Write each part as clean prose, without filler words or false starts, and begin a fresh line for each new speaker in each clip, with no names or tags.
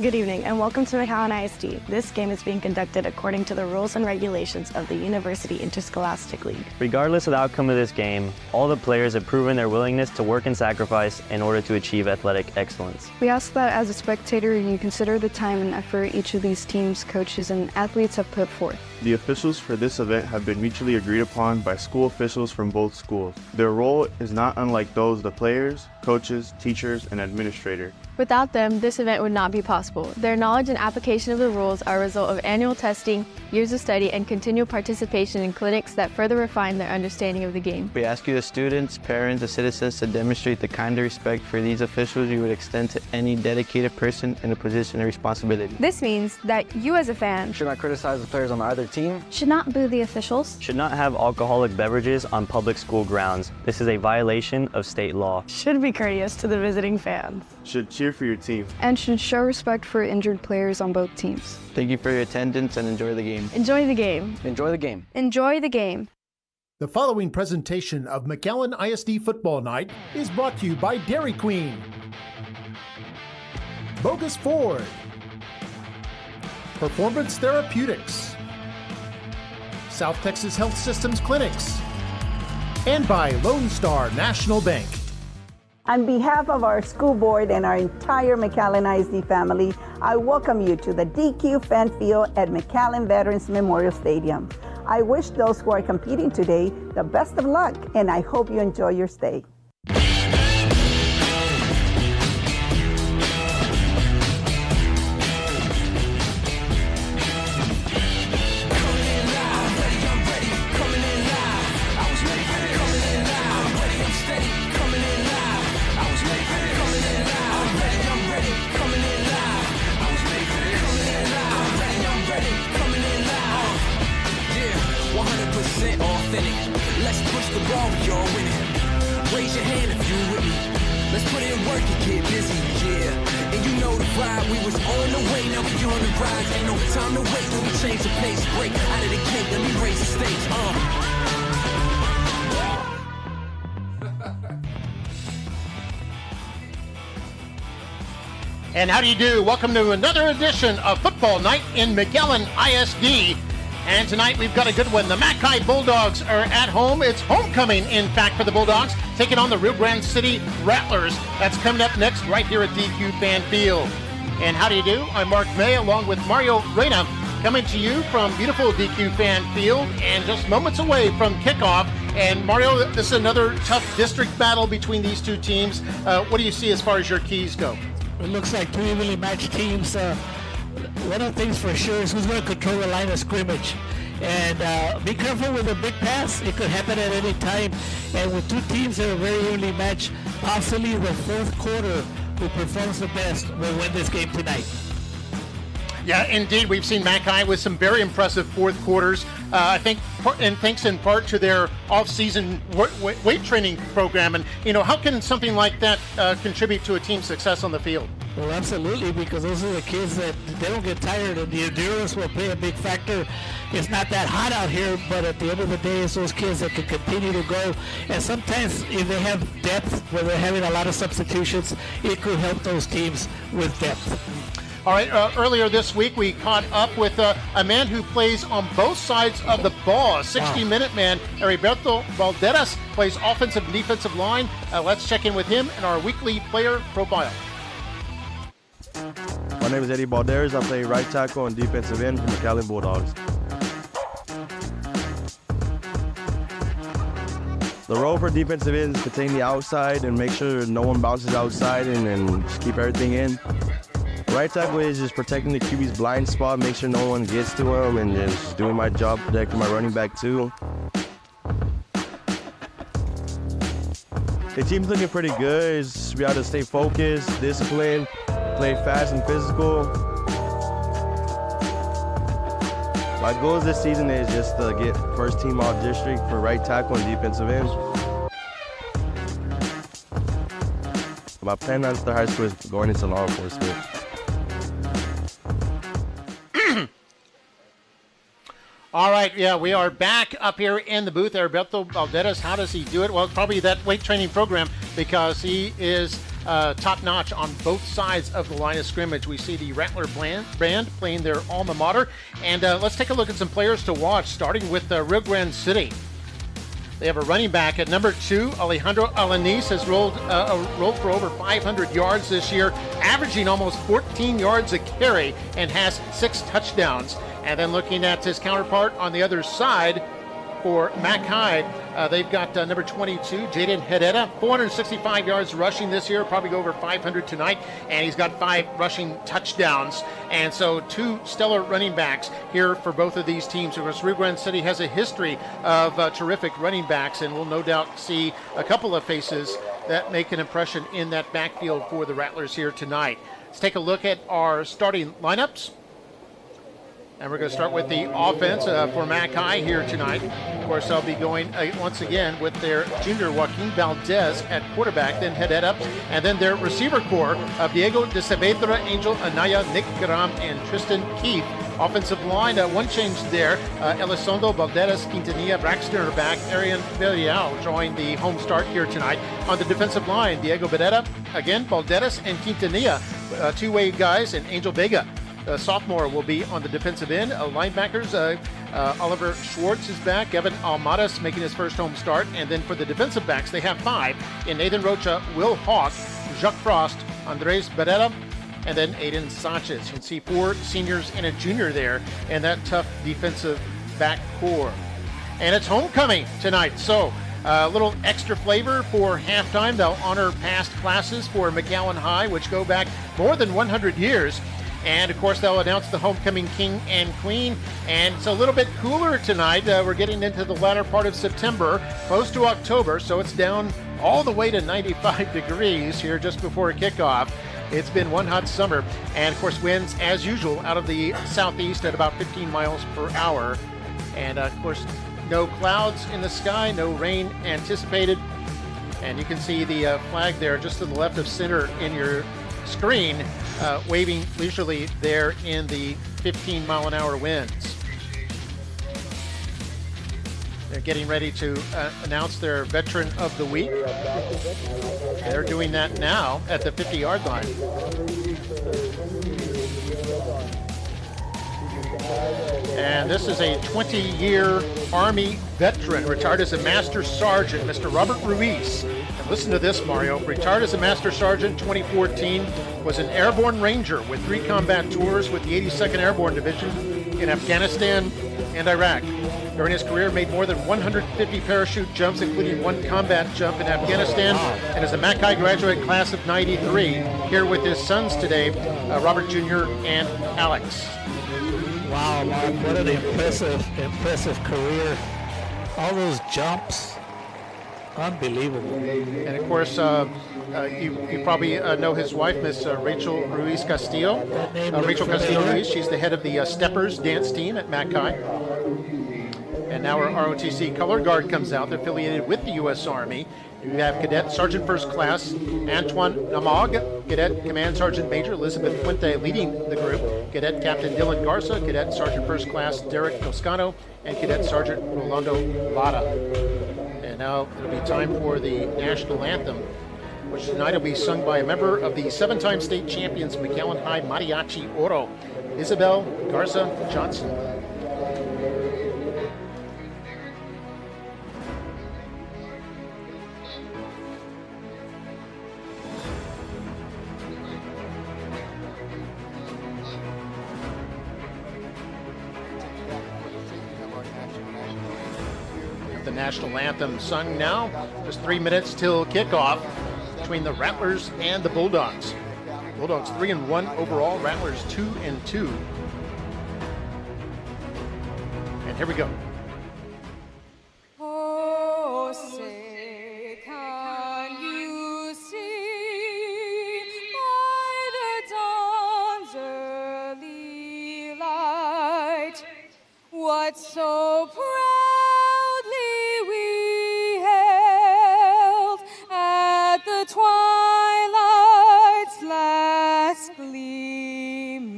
Good evening and welcome to McAllen ISD. This game is being conducted according to the rules and regulations of the University Interscholastic League.
Regardless of the outcome of this game, all the players have proven their willingness to work and sacrifice in order to achieve athletic excellence.
We ask that as a spectator you consider the time and effort each of these teams, coaches, and athletes have put forth.
The officials for this event have been mutually agreed upon by school officials from both schools. Their role is not unlike those of the players, coaches, teachers, and administrator.
Without them, this event would not be possible. Their knowledge and application of the rules are a result of annual testing, years of study, and continual participation in clinics that further refine their understanding of the game.
We ask you as students, parents, and citizens to demonstrate the kind of respect for these officials you would extend to any dedicated person in a position of responsibility.
This means that you as a fan
should not criticize the players on either team,
should not boo the officials,
should not have alcoholic beverages on public school grounds. This is a violation of state law.
Should be courteous to the visiting fans.
Should cheer for your team.
and should show respect for injured players on both teams.
Thank you for your attendance and enjoy the game.
Enjoy the game.
enjoy the game.
enjoy the game.
The following presentation of McAllen ISD Football Night is brought to you by Dairy Queen, Bogus Ford, Performance Therapeutics, South Texas Health Systems Clinics, and by Lone Star National Bank.
On behalf of our school board and our entire McAllen ISD family, I welcome you to the DQ Fan Field at McAllen Veterans Memorial Stadium. I wish those who are competing today the best of luck, and I hope you enjoy your stay.
Let's push the ball, y'all winning. Raise your hand if you're with me. Let's put in work and get busy, yeah. And you know the vibe, we was on the way, now we on the rise. Ain't no time to wait when we change the pace. Break out of the gate, let me raise the stakes,
And how do you do? Welcome to another edition of Football Night in McAllen ISD. And tonight we've got a good one. The Mackay Bulldogs are at home. It's homecoming, in fact, for the Bulldogs, taking on the Rio Grande City Rattlers. That's coming up next right here at DQ Fan Field. And how do you do? I'm Mark May along with Mario Reyna coming to you from beautiful DQ Fan Field and just moments away from kickoff. And Mario, this is another tough district battle between these two teams. What do you see as far as your keys go?
It looks like two evenly matched teams. One of the things for sure is who's going to control the line of scrimmage. And be careful with a big pass. It could happen at any time. And with two teams that are very evenly matched, possibly the fourth quarter who performs the best will win this game tonight.
Yeah, indeed. We've seen Mackay with some very impressive fourth quarters. I think, and thanks in part to their off-season weight training program. And, you know, how can something like that contribute to a team's success on the field?
Well, absolutely, because those are the kids that they don't get tired, and the endurance will play a big factor. It's not that hot out here, but at the end of the day, it's those kids that can continue to go. And sometimes if they have depth, where they're having a lot of substitutions, it could help those teams with depth.
All right, earlier this week we caught up with a man who plays on both sides of the ball, a 60-minute man. Heriberto Valderas plays offensive and defensive line. Let's check in with him in our weekly player profile.
My name is Eddie Balderas. I play right tackle and defensive end for McAllen Bulldogs. The role for defensive end is to contain the outside and make sure no one bounces outside and just keep everything in. Right tackle is just protecting the QB's blind spot, make sure no one gets to him, and just doing my job protecting my running back too. The team's looking pretty good. It's just be able to stay focused, disciplined, play fast and physical. My goals this season is just to get first team all district for right tackle and defensive end. My plan after high school is going into law enforcement.
All right, yeah, we are back up here in the booth. Heriberto Valderas, how does he do it? Well, it's probably that weight training program, because he is top-notch on both sides of the line of scrimmage. We see the Rattler band playing their alma mater. And let's take a look at some players to watch, starting with Rio Grande City. They have a running back at number 2, Alejandro Alanis, has rolled for over 500 yards this year, averaging almost 14 yards a carry and has 6 touchdowns. And then looking at his counterpart on the other side for Mackay, they've got number 22, Jaden Herrera, 465 yards rushing this year, probably go over 500 tonight, and he's got 5 rushing touchdowns. And so 2 stellar running backs here for both of these teams. Of course, Rio Grande City has a history of terrific running backs, and we'll no doubt see a couple of faces that make an impression in that backfield for the Rattlers here tonight. Let's take a look at our starting lineups. And we're going to start with the offense for Mackay here tonight. Of course, I'll be going once again with their junior Joaquin Valdez at quarterback, then Herrera, and then their receiver core of Diego de Saavedra, Angel Anaya, Nick Garam, and Tristan Keith. Offensive line, one change there. Elizondo, Valderas, Quintanilla, Braxton are back. Arian Villarreal joined the home start here tonight. On the defensive line, Diego Beretta, again, Valderas and Quintanilla, two-way guys, and Angel Vega. Sophomore will be on the defensive end. Linebackers, Oliver Schwartz is back. Evan Almadas making his first home start. And then for the defensive backs, they have 5 in Nathan Rocha, Will Hawk, Jacques Frost, Andres Beretta, and then Aiden Sanchez. You can see 4 seniors and a junior there in that tough defensive back core. And it's homecoming tonight, so a little extra flavor for halftime. They'll honor past classes for McAllen High, which go back more than 100 years. And, of course, they'll announce the homecoming king and queen. And it's a little bit cooler tonight. We're getting into the latter part of September, close to October, so it's down all the way to 95 degrees here just before kickoff. It's been one hot summer. And, of course, winds, as usual, out of the southeast at about 15 miles per hour. And, of course, no clouds in the sky, no rain anticipated. And you can see the flag there just to the left of center in your screen, waving leisurely there in the 15-mile-an-hour winds. They're getting ready to announce their Veteran of the Week. They're doing that now at the 50-yard line. And this is a 20-year Army veteran, retired as a Master Sergeant, Mr. Robert Ruiz. And listen to this, Mario. Retired as a Master Sergeant 2014, was an airborne ranger with 3 combat tours with the 82nd Airborne Division in Afghanistan and Iraq. During his career, made more than 150 parachute jumps, including 1 combat jump in Afghanistan, and is a Mackay graduate class of '93. Here with his sons today, Robert Jr. and Alex.
Wow, Mark, what an impressive career. All those jumps, unbelievable.
And of course, you probably know his wife, Miss Rachel Ruiz Castillo. Rachel Castillo Ruiz, she's the head of the Steppers dance team at Mackay. And now our ROTC color guard comes out. They're affiliated with the U.S. Army. You have Cadet Sergeant First Class Antoine Namog, Cadet Command Sergeant Major Elizabeth Puente leading the group, Cadet Captain Dylan Garza, Cadet Sergeant First Class Derek Toscano, and Cadet Sergeant Rolando Lara. And now it'll be time for the national anthem, which tonight will be sung by a member of the 7-time state champions McAllen High Mariachi Oro, Isabel Garza Johnson. The national anthem sung now. Just 3 minutes till kickoff between the Rattlers and the Bulldogs. Bulldogs 3-1 overall, Rattlers 2-2. And here we go.
Oh, say, can you see by the dawn's early light what so proudly we hailed at the twilight's last gleaming,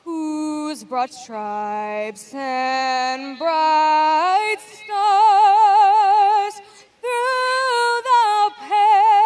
whose broad stripes and bright stars through the pale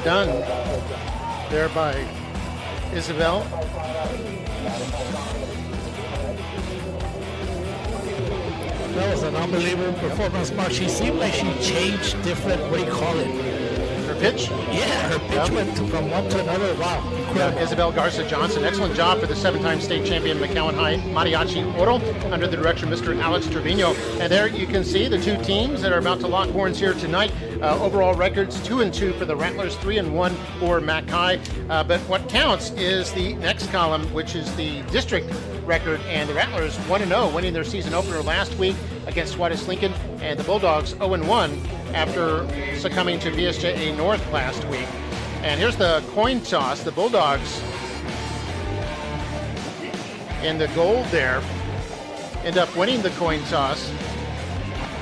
done there by Isabel.
That was an unbelievable performance, Mark. She seemed like she changed different, what do you call it?
Her pitch?
Yeah, her pitch went from one to another. Wow.
Isabel Garza Johnson, excellent job for the 7-time state champion McAllen High Mariachi Oro under the direction of Mr. Alex Trevino. And there you can see the two teams that are about to lock horns here tonight. Overall records 2-2 for the Rattlers, 3-1 for Mac High. But what counts is the next column, which is the district record, and the Rattlers 1-0, winning their season opener last week against Suarez Lincoln, and the Bulldogs 0-1 after succumbing to VSJA North last week. And here's the coin toss. The Bulldogs in the gold there end up winning the coin toss,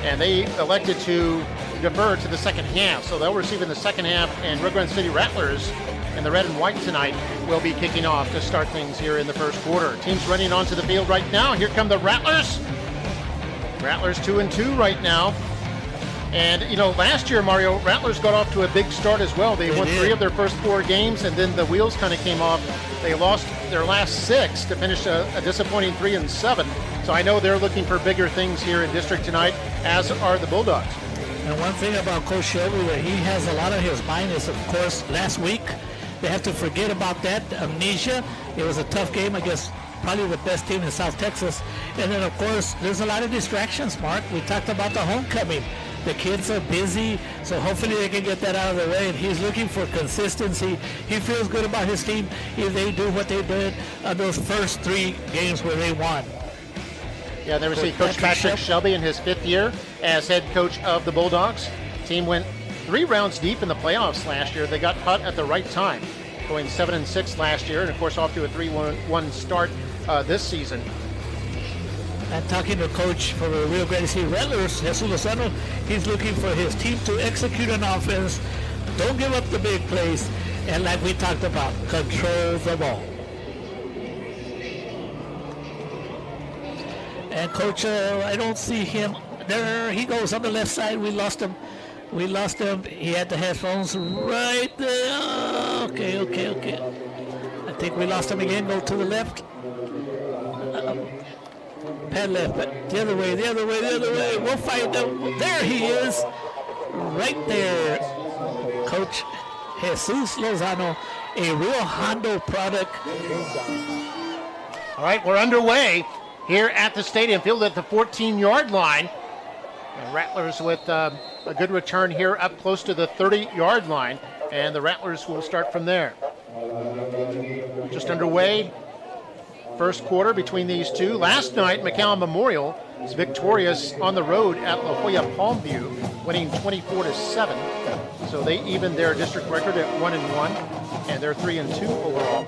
and they elected to defer to the second half. So they'll receive in the second half, and Rio Grande City Rattlers in the red and white tonight will be kicking off to start things here in the first quarter. Teams running onto the field right now. Here come the Rattlers. Rattlers 2-2 right now. And, you know, last year, Mario, Rattlers got off to a big start as well. They won 3 of their first 4 games, and then the wheels kind of came off. They lost their last 6 to finish a disappointing 3-7. So I know they're looking for bigger things here in district tonight, as are the Bulldogs.
And one thing about Coach Shelby that he has a lot on his mind is, of course, last week. They have to forget about that amnesia. It was a tough game against probably the best team in South Texas. And then, of course, there's a lot of distractions, Mark. We talked about the homecoming. The kids are busy, so hopefully they can get that out of the way. And he's looking for consistency. He feels good about his team if they do what they did on those first 3 games where they won.
Yeah, there we see Coach Patrick Shelby in his 5th year as head coach of the Bulldogs. Team went 3 rounds deep in the playoffs last year. They got hot at the right time, going 7-6 last year, and of course off to a 3-1 start this season.
And talking to coach for the Rio Grande City Rattlers, Jesus Lozano, he's looking for his team to execute an offense, don't give up the big plays, and like we talked about, control the ball. And coach, I don't see him. There he goes on the left side. We lost him. He had the headphones right there. Okay. I think we lost him again. Go to the left. Pad left, but the other way. We'll find him. There he is. Right there. Coach Jesus Lozano, a real Hondo product.
All right, we're underway here at the stadium field at the 14-yard line. And Rattlers with a good return here up close to the 30-yard line. And the Rattlers will start from there. Just underway. First quarter between these two. Last night, McAllen Memorial was victorious on the road at La Jolla Palmview, winning 24-7. So they evened their district record at 1-1, and they're 3-2 overall.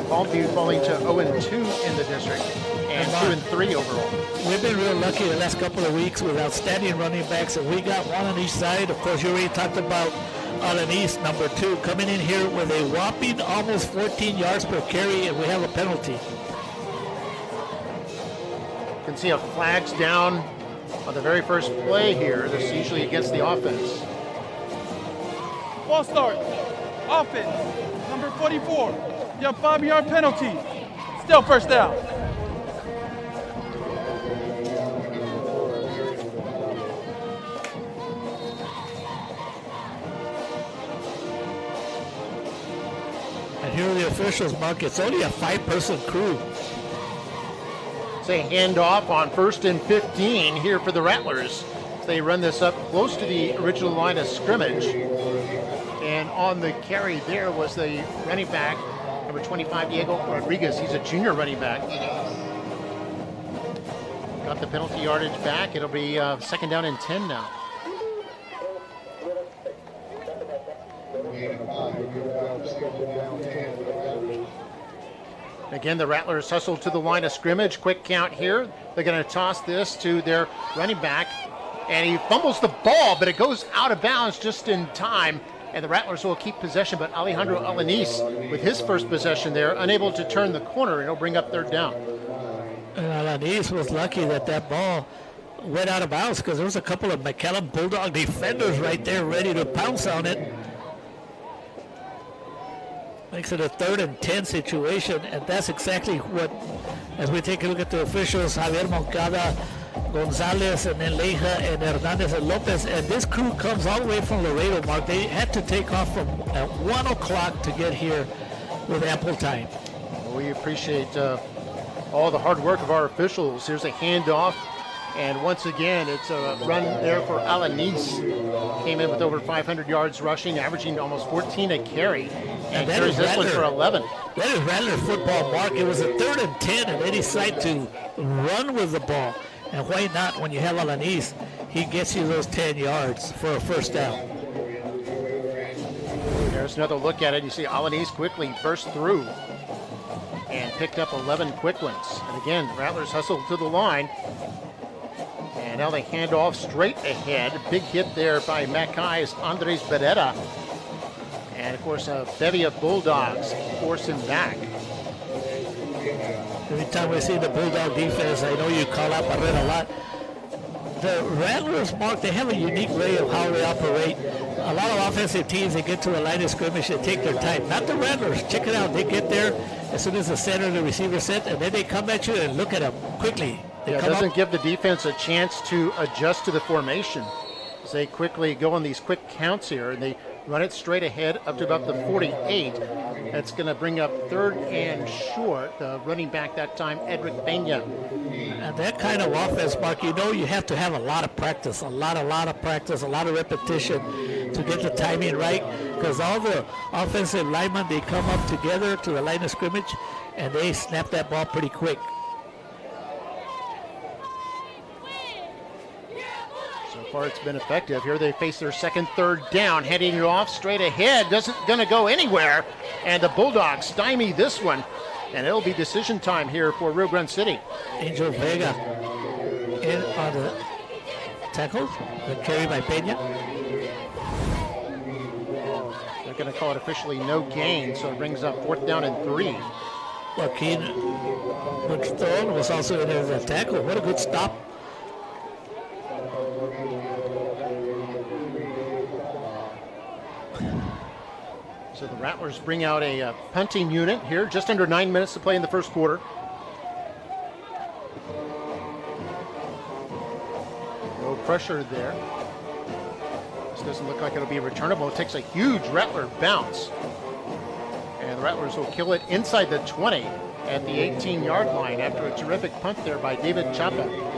Palmview falling to 0-2 in the district, and 2-3 overall.
We've been real lucky the last couple of weeks with outstanding running backs, and we got one on each side. Of course, you already talked about Alanis, number 2, coming in here with a whopping almost 14 yards per carry, and we have a penalty.
You can see a flag's down on the very first play here. This is usually against the offense.
Ball start. Offense, number 44. You have 5-yard penalty. Still first down.
And here are the officials, Mark. It's only a 5-person crew.
It's a handoff on 1st and 15 here for the Rattlers. They run this up close to the original line of scrimmage. And on the carry there was the running back, number 25, Diego Rodriguez. He's a junior running back. Got the penalty yardage back. It'll be 2nd down and 10 now. Again, the Rattlers hustle to the line of scrimmage. Quick count here. They're going to toss this to their running back. And he fumbles the ball, but it goes out of bounds just in time. And the Rattlers will keep possession, but Alejandro Alanis, with his first possession there, unable to turn the corner, and it'll bring up 3rd down.
And Alanis was lucky that ball went out of bounds because there was a couple of McAllen Bulldog defenders right there ready to pounce on it. Makes it a 3rd and 10 situation, and that's exactly what, as we take a look at the officials, Javier Moncada, Gonzalez, and then Leija, and Hernandez and Lopez, and this crew comes all the way from Laredo, Mark. They had to take off from at 1 o'clock to get here with ample time.
We appreciate all the hard work of our officials. Here's a handoff, and once again, it's a run there for Alanis. Came in with over 500 yards rushing, averaging almost 14 a carry, and carries this one for 11.
That is Rattler football, Mark. It was a 3rd and 10, and they decide to run with the ball. And why not when you have Alanis? He gets you those 10 yards for a first down.
There's another look at it. You see Alanis quickly burst through and picked up 11 quick ones. And again, Rattlers hustled to the line. And now they hand off straight ahead. Big hit there by Mackay's Andres Beretta. And of course, a bevy of Bulldogs force him back.
Every time we see the Bulldog defense, I know you call out Barrett a lot. The Rattlers, Mark, they have a unique way of how they operate. A lot of offensive teams, they get to the line of scrimmage, they take their time. Not the Rattlers. Check it out. They get there as soon as the center and the receiver set, and then they come at you and look at them quickly.
It doesn't give the defense a chance to adjust to the formation. As they quickly go on these quick counts here, and they run it straight ahead up to about the 48. That's going to bring up 3rd and short. The running back that time, Edric Peña.
And that kind of offense, Mark, you know you have to have a lot of practice, a lot of practice, a lot of repetition to get the timing right, because all the offensive linemen, they come up together to the line of scrimmage, and they snap that ball pretty quick.
So far it's been effective. Here they face their 2nd, 3rd down, heading it off straight ahead. Doesn't going to go anywhere. And the Bulldogs stymie this one. And it'll be decision time here for Rio Grande City.
Angel Vega in on the tackle, the carry by Peña.
They're going to call it officially no gain, so it brings up 4th down and 3.
Joaquin McStone was also in as a tackle. What a good stop.
So the Rattlers bring out a punting unit here, just under 9 minutes to play in the first quarter. No pressure there. This doesn't look like it'll be returnable. It takes a huge Rattler bounce. And the Rattlers will kill it inside the 20 at the 18-yard line after a terrific punt there by David Chapa.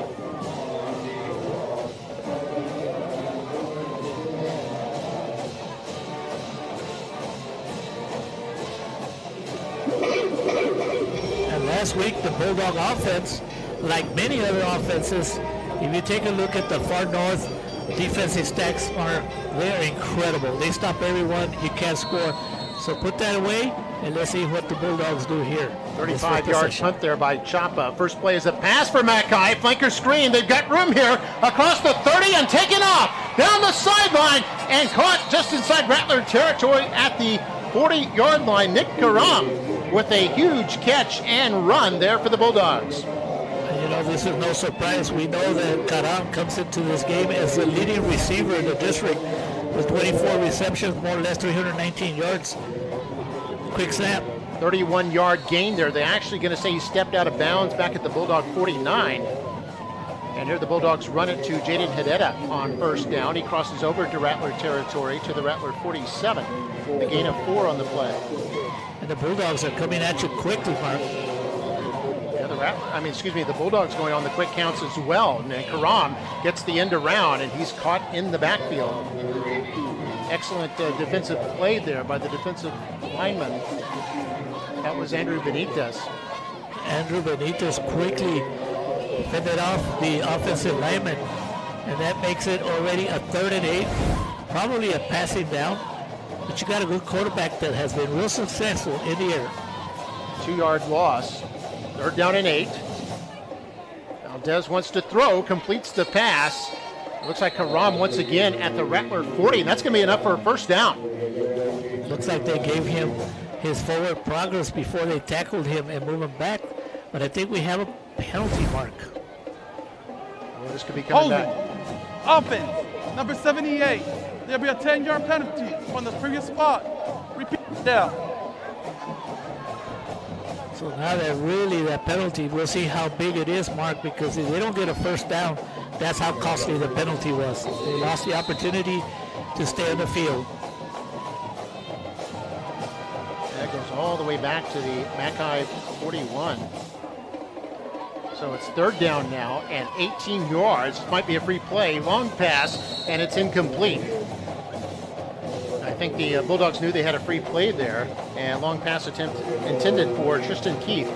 Last week, the Bulldog offense, like many other offenses, if you take a look at the far north defensive stacks, they're incredible. They stop everyone. You can't score. So put that away, and let's see what the Bulldogs do here.
35-yard punt there by Chapa. First play is a pass for Mackay. Flanker screen. They've got room here across the 30 and taken off down the sideline and caught just inside Rattler territory at the 40-yard line. Nick Karam with a huge catch and run there for the Bulldogs.
You know, this is no surprise. We know that Karam comes into this game as the leading receiver in the district with 24 receptions, more or less 319 yards. Quick snap.
31-yard gain there. They're actually going to say he stepped out of bounds back at the Bulldog 49. And here the Bulldogs run it to Jaden Hedetta on first down. He crosses over to Rattler territory to the Rattler 47. A gain of 4 on the play.
And the Bulldogs are coming at you quickly, Mark.
Yeah, the Bulldogs going on the quick counts as well. And Karam gets the end around, and he's caught in the backfield. Excellent defensive play there by the defensive lineman. That was Andrew Benitez.
Andrew Benitez quickly fended off the offensive lineman, and that makes it already a 3rd and 8, probably a passing down. But you got a good quarterback that has been real successful in the air.
2-yard loss. 3rd down and 8. Valdez wants to throw, completes the pass. Looks like Karam once again at the Rattler 40. That's going to be enough for a first down.
Looks like they gave him his forward progress before they tackled him and moved him back. But I think we have a penalty, Mark.
Well, this could be coming back.
Offense, number 78. There'll be a 10-yard penalty from the previous spot. Repeat down.
So now that really that penalty, we'll see how big it is, Mark, because if they don't get a first down, that's how costly the penalty was. They lost the opportunity to stay on the field.
That goes all the way back to the Mackay 41. So it's third down now and 18 yards. Might be a free play, long pass, and it's incomplete. I think the Bulldogs knew they had a free play there, and long pass attempt intended for Tristan Keith.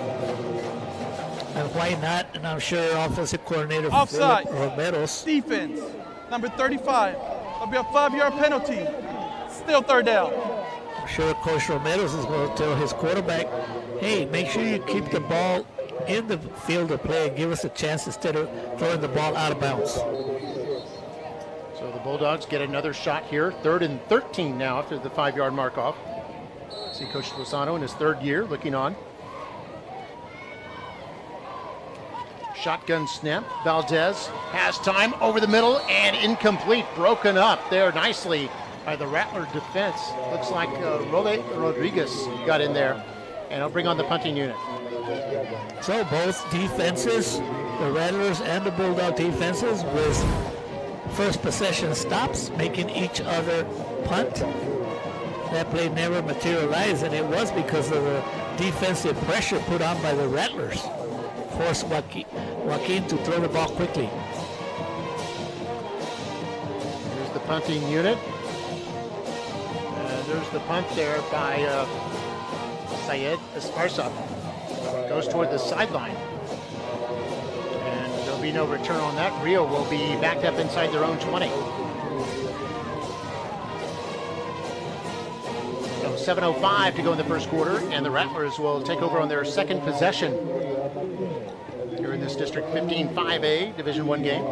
And why not? And I'm sure offensive coordinator
Offside.
Romero's.
Defense, number 35. That'll be a 5-yard penalty. Still third down.
I'm sure Coach Romero's is going to tell his quarterback, hey, make sure you keep the ball in the field of play and give us a chance instead of throwing the ball out of bounds.
So the Bulldogs get another shot here. 3rd and 13 now after the 5-yard mark off. See Coach Lozano in his 3rd year looking on. Shotgun snap. Valdez has time over the middle and incomplete. Broken up there nicely by the Rattler defense. Looks like Role Rodriguez got in there. And I'll bring on the punting unit.
So both defenses, the Rattlers and the Bulldog defenses, with first possession stops, making each other punt. That play never materialized, and it was because of the defensive pressure put on by the Rattlers. Forced Joaquin to throw the ball quickly.
Here's the punting unit. And there's the punt there by Syed Esparza. Goes toward the sideline. And there'll be no return on that. Rio will be backed up inside their own 20. So 7:05 to go in the first quarter, and the Rattlers will take over on their second possession here in this District 15 5A Division I game.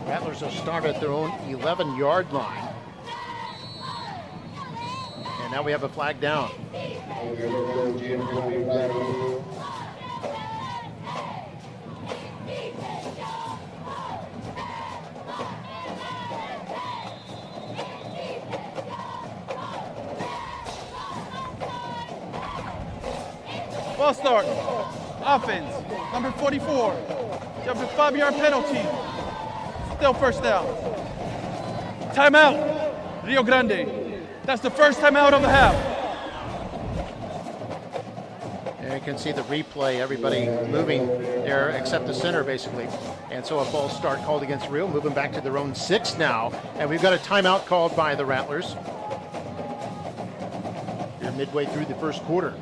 Rattlers will start at their own 11-yard line. And now we have a flag down.
Ball start. Offense, number 44. You have a 5-yard penalty. Still first down. Timeout, Rio Grande. That's the first timeout of the half.
And you can see the replay, everybody moving there except the center, basically. And so a false start called against Rio, moving back to their own 6 now. And we've got a timeout called by the Rattlers. You're midway through the first quarter.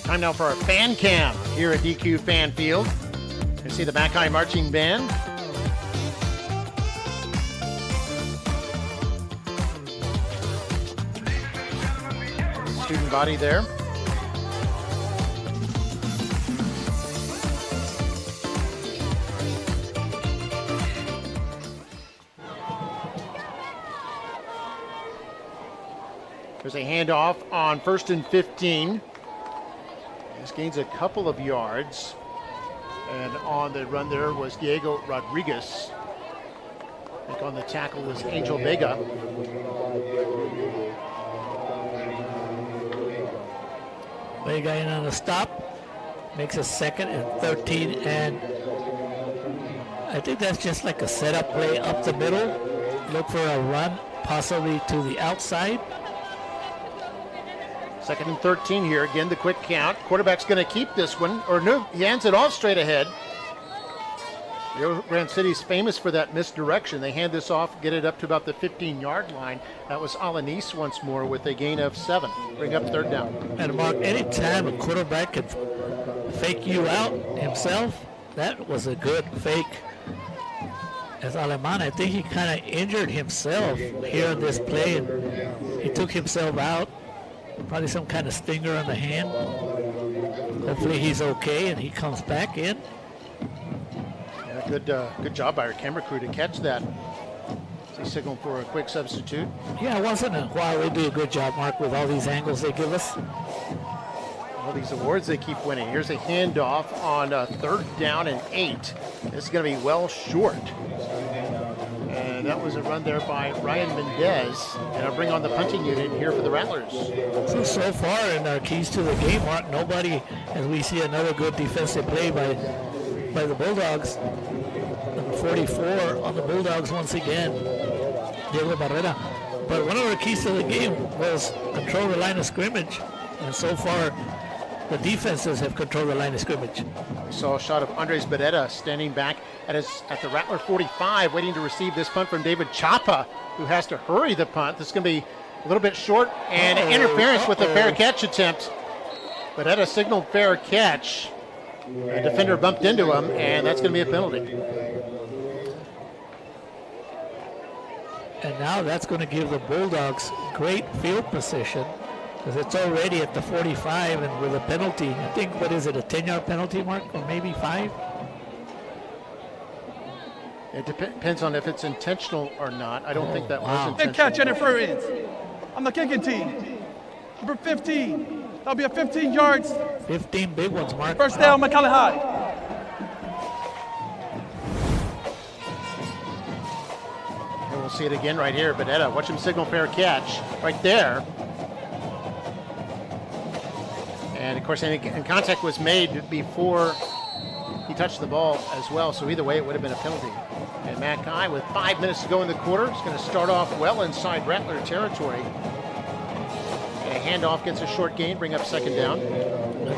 Time now for our fan cam here at DQ Fan Field. You can see the Mackay Marching Band. Student body there. There's a handoff on 1st and 15. This gains a couple of yards. And on the run there was Diego Rodriguez. I think on the tackle was Angel Vega.
Vega in on the stop. Makes a 2nd and 13. And I think that's just like a setup play up the middle. Look for a run, possibly to the outside.
2nd and 13 here. Again, the quick count. Quarterback's going to keep this one. Or no, he hands it off straight ahead. Rio Grande City's famous for that misdirection. They hand this off, get it up to about the 15-yard line. That was Alanis once more with a gain of 7. Bring up 3rd down.
And Mark, anytime a quarterback can fake you out himself, that was a good fake. As Aleman, I think he kind of injured himself here in this play, and he took himself out. Probably some kind of stinger on the hand. Hopefully he's okay and he comes back in.
Here Good job by our camera crew to catch that. He signaled for a quick substitute.
Yeah, once in a while they do a good job, Mark, with all these angles they give us.
All these awards they keep winning. Here's a handoff on 3rd down and 8. This is going to be well short. And that was a run there by Ryan Mendez. And I'll bring on the punting unit here for the Rattlers.
So far in our keys to the game, Mark, nobody, as we see another good defensive play by the Bulldogs. Number 44 on the Bulldogs once again, Diego Barrera. But one of our keys to the game was control the line of scrimmage. And so far, the defenses have controlled the line of scrimmage.
We saw a shot of Andres Beretta standing back at the Rattler 45, waiting to receive this punt from David Chapa, who has to hurry the punt. This is going to be a little bit short, and interference with the fair catch attempt. Beretta signaled fair catch. A defender bumped into him, and that's going to be a penalty.
And now that's going to give the Bulldogs great field position, because it's already at the 45, and with a penalty, I think, what is it, a 10-yard penalty, Mark, or maybe 5?
It depends on if it's intentional or not. I don't think that was intentional.
Big catch interference on the kicking team. Number 15. That'll be a 15 yards.
15 big ones, Mark.
First down, McAllen High.
And we'll see it again right here. Beretta, watch him signal fair catch right there. And of course, and contact was made before he touched the ball as well. So either way, it would have been a penalty. And Mackay, with 5 minutes to go in the quarter, is going to start off well inside Rattler territory. And a handoff gets a short gain, bring up 2nd down.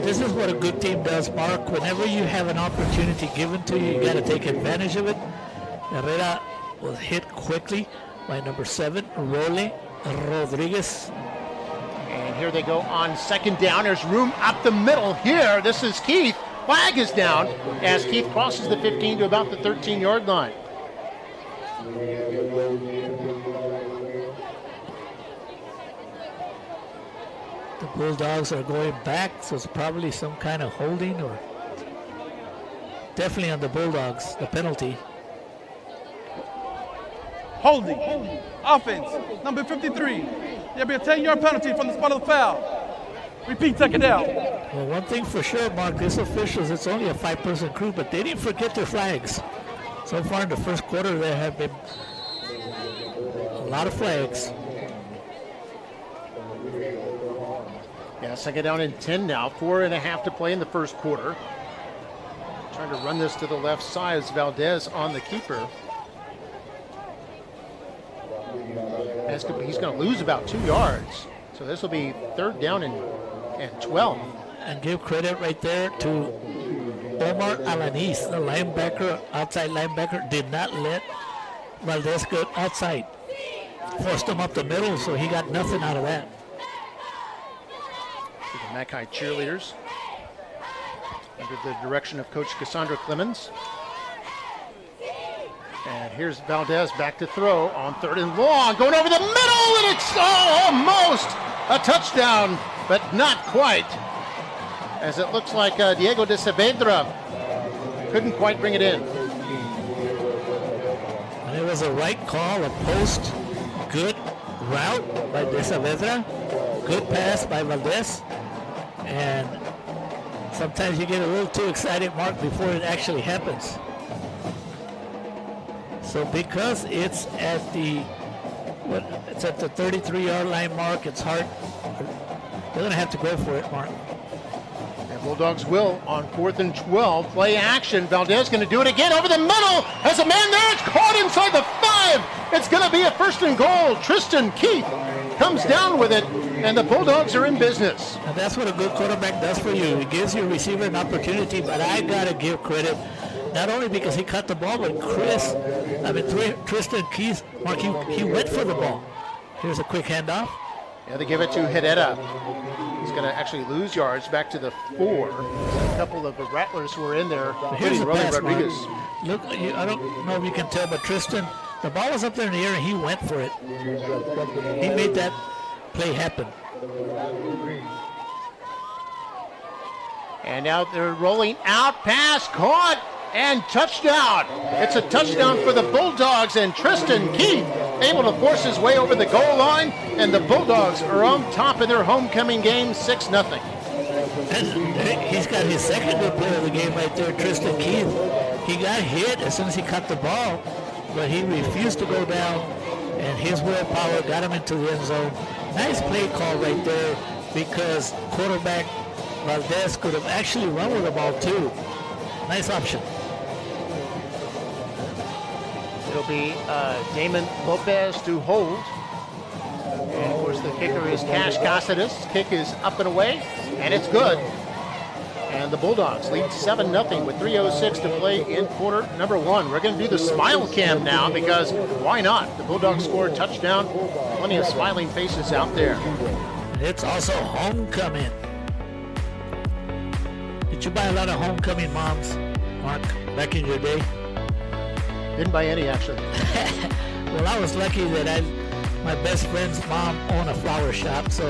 This is what a good team does, Mark. Whenever you have an opportunity given to you, you got to take advantage of it. Herrera was hit quickly by number 7, Role Rodriguez.
And here they go on 2nd down. There's room up the middle here. This is Keith. Flag is down as Keith crosses the 15 to about the 13-yard line.
The Bulldogs are going back, so it's probably some kind of holding, or definitely on the Bulldogs, the penalty.
Holding. Offense. Number 53. There'll be a 10-yard penalty from the spot of the foul. Repeat, 2nd down.
Well, one thing for sure, Mark, these officials, it's only a 5-person crew, but they didn't forget their flags. So far in the first quarter, there have been a lot of flags.
Yeah, 2nd down and 10 now. 4.5 to play in the first quarter. Trying to run this to the left side is Valdez on the keeper. He's going to lose about 2 yards. So this will be 3rd down and 12.
And give credit right there to Omar Alanis, the linebacker, outside linebacker, did not let Valdez go outside. Forced him up the middle, so he got nothing out of that.
The Mackay cheerleaders under the direction of Coach Cassandra Clemens. And here's Valdez back to throw on 3rd and long, going over the middle, and it's almost a touchdown, but not quite, as it looks like Diego de Saavedra couldn't quite bring it in.
And it was a right call, a post, good route by de Saavedra, good pass by Valdez, and sometimes you get a little too excited, Mark, before it actually happens. So because it's at the 33-yard line, Mark, it's hard. They're going to have to go for it, Mark.
And Bulldogs will on 4th and 12. Play action. Valdez going to do it again over the middle. Has a man there. It's caught inside the 5. It's going to be a 1st and goal. Tristan Keith comes down with it, and the Bulldogs are in business.
And that's what a good quarterback does for you. He gives your receiver an opportunity, but I got to give credit. Not only because he caught the ball, but Tristan Keith, Mark, he went for the ball. Here's a quick handoff.
Yeah, they give it to Herrera. He's going to actually lose yards back to the 4. A couple of the Rattlers were in there.
Here's the pass,
Rodriguez.
Look, I don't know if you can tell, but Tristan, the ball was up there in the air and he went for it. He made that play happen.
And now they're rolling out, pass caught and touchdown. It's a touchdown for the Bulldogs, and Tristan Keith able to force his way over the goal line, and the Bulldogs are on top in their homecoming game, 6-0.
He's got his second good player of the game right there, Tristan Keith. He got hit as soon as he caught the ball, but he refused to go down, and his willpower got him into the end zone. Nice play call right there, because quarterback Valdez could have actually run with the ball too. Nice option.
It'll be Damon Lopez to hold. And of course the kicker is Cash Casadas. Kick is up and away, and it's good. And the Bulldogs lead 7-0 with 3:06 to play in quarter number 1. We're going to do the smile cam now, because why not? The Bulldogs scored a touchdown. Plenty of smiling faces out there.
It's also homecoming. Did you buy a lot of homecoming moms, Mark, back in your day?
Didn't buy any, actually.
Well, I was lucky that my best friend's mom owned a flower shop, so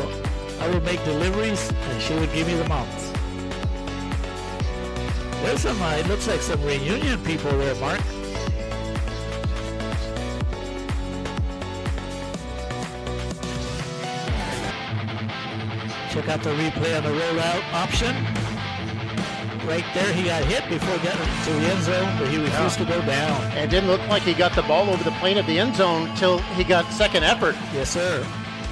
I would make deliveries and she would give me the moms. There's some, it looks like some reunion people there, Mark. Check out the replay on the rollout option. Right there, he got hit before getting to the end zone, but he refused to go down.
And didn't look like he got the ball over the plane of the end zone until he got second effort.
Yes, sir.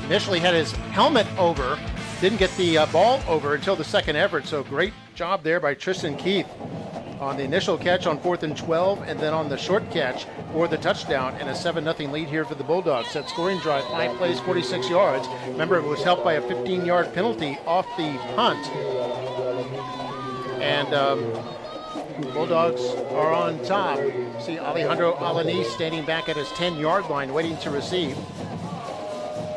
Initially had his helmet over, didn't get the ball over until the second effort. So great job there by Tristan Keith on the initial catch on 4th and 12, and then on the short catch for the touchdown, and a 7-0 lead here for the Bulldogs. That scoring drive, 5 plays, 46 yards. Remember, it was helped by a 15-yard penalty off the punt. And Bulldogs are on top. See Alejandro Alanis standing back at his 10-yard line waiting to receive.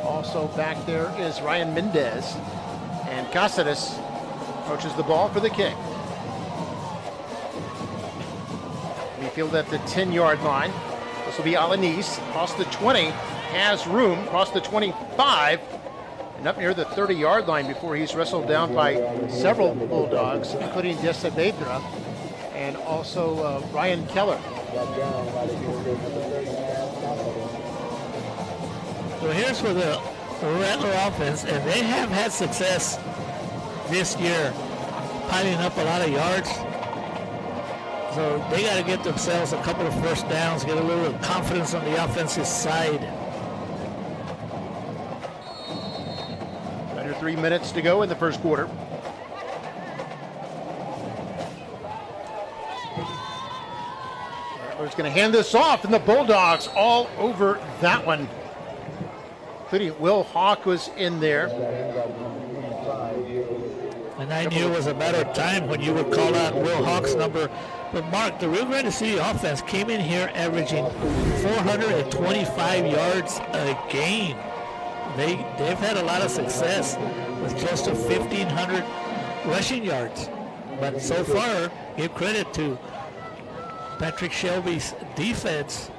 Also back there is Ryan Mendez. And Casares approaches the ball for the kick. We field at the 10-yard line. This will be Alanis. Across the 20, has room. Across the 25. And up near the 30-yard line before he's wrestled down by several Bulldogs, including De Saavedra and also Ryan Keller.
So here's for the Rattler offense, and they have had success this year, piling up a lot of yards. So they got to get themselves a couple of first downs, get a little confidence on the offensive side.
Under 3 minutes to go in the first quarter. Rattler's going to hand this off, and the Bulldogs all over that one. Including Will Hawk was in there.
And I knew it was a matter of time when you would call out Will Hawk's number. But Mark, the Rio Grande City offense came in here averaging 425 yards a game. They've had a lot of success with close to 1,500 rushing yards. But so far, give credit to Patrick Shelby's defense,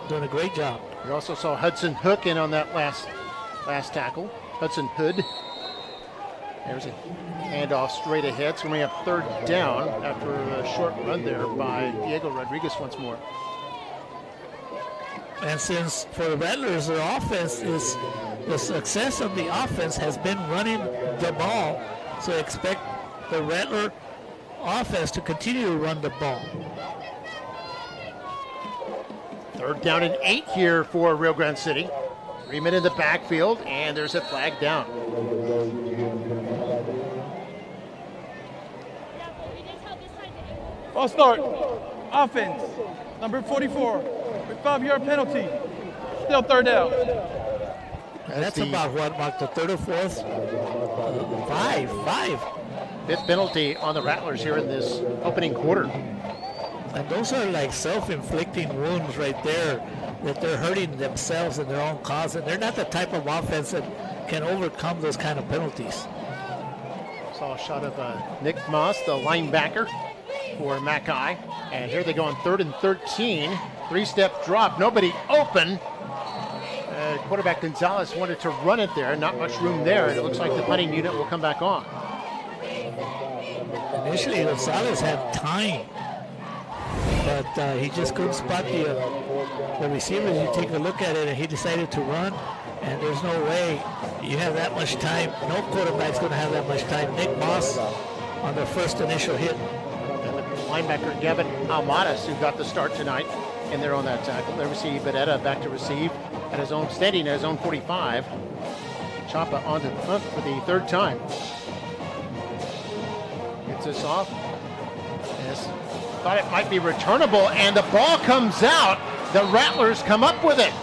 doing a great job.
We also saw Hudson Hook in on that last tackle. Hudson Hood. There's a handoff straight ahead. So we have third down after a short run there by Diego Rodriguez once more.
And since for the Rattlers, their offense is the success of the offense has been running the ball. So expect the Rattler offense to continue to run the ball.
Third down and 8 here for Rio Grande City. 3 men in the backfield, and there's a flag down.
Ball start. Offense. Number 44 with 5-yard penalty. Still third down.
That's about what, Mark, the third or fourth? Five.
Fifth penalty on the Rattlers here in this opening quarter.
And those are like self-inflicting wounds right there, that they're hurting themselves in their own cause, and they're not the type of offense that can overcome those kind of penalties.
Saw a shot of Nick Moss, the linebacker for Mackay. And here they go on 3rd and 13. 3-step drop, nobody open. Quarterback Gonzalez wanted to run it there, not much room there, and it looks like the punting unit will come back on.
Initially, Gonzalez had time. but he just couldn't spot the receivers. You take a look at it, and he decided to run, and there's no way you have that much time. No quarterback's going to have that much time. Nick Moss on the first initial hit.
And the linebacker Gavin Almadas, who got the start tonight, in there on that tackle. They receive Benetta back to receive at his own, standing at his own 45. Chapa on the punt for the third time. Gets this off. Yes. Thought it might be returnable, and the ball comes out. The Rattlers come up with it.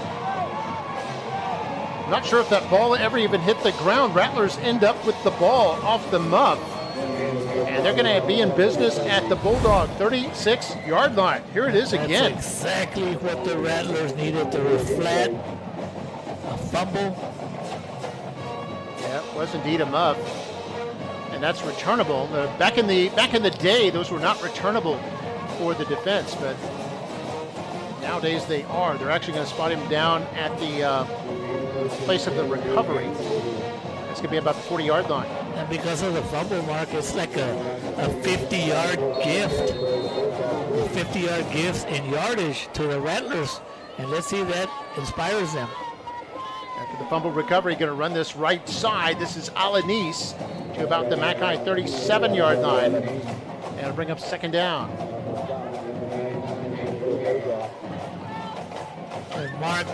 Not sure if that ball ever even hit the ground. Rattlers end up with the ball off the muff. And they're going to be in business at the Bulldog 36-yard line. Here it is again.
That's exactly what the Rattlers needed. They were flat, a fumble.
Yeah, it was indeed a muff. And that's returnable. Back in the day, those were not returnable for the defense, but nowadays they are. They're actually going to spot him down at the place of the recovery. It's going to be about the 40-yard line.
And because of the fumble, Mark, it's like a 50-yard gift. A 50-yard gift in yardage to the Rattlers. And let's see if that inspires them.
After the fumble recovery, going to run this right side. This is Alanis to about the Mackay 37-yard line. And it'll bring up second down.
And Mark,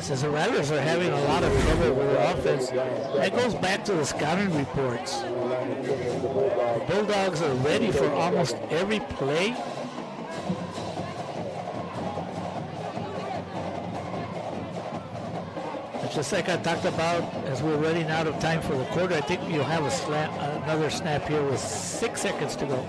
since the Rattlers are having a lot of trouble with their offense, that goes back to the scouting reports. The Bulldogs are ready for almost every play. It's just like I talked about as we're running out of time for the quarter. I think you'll have another snap here with 6 seconds to go.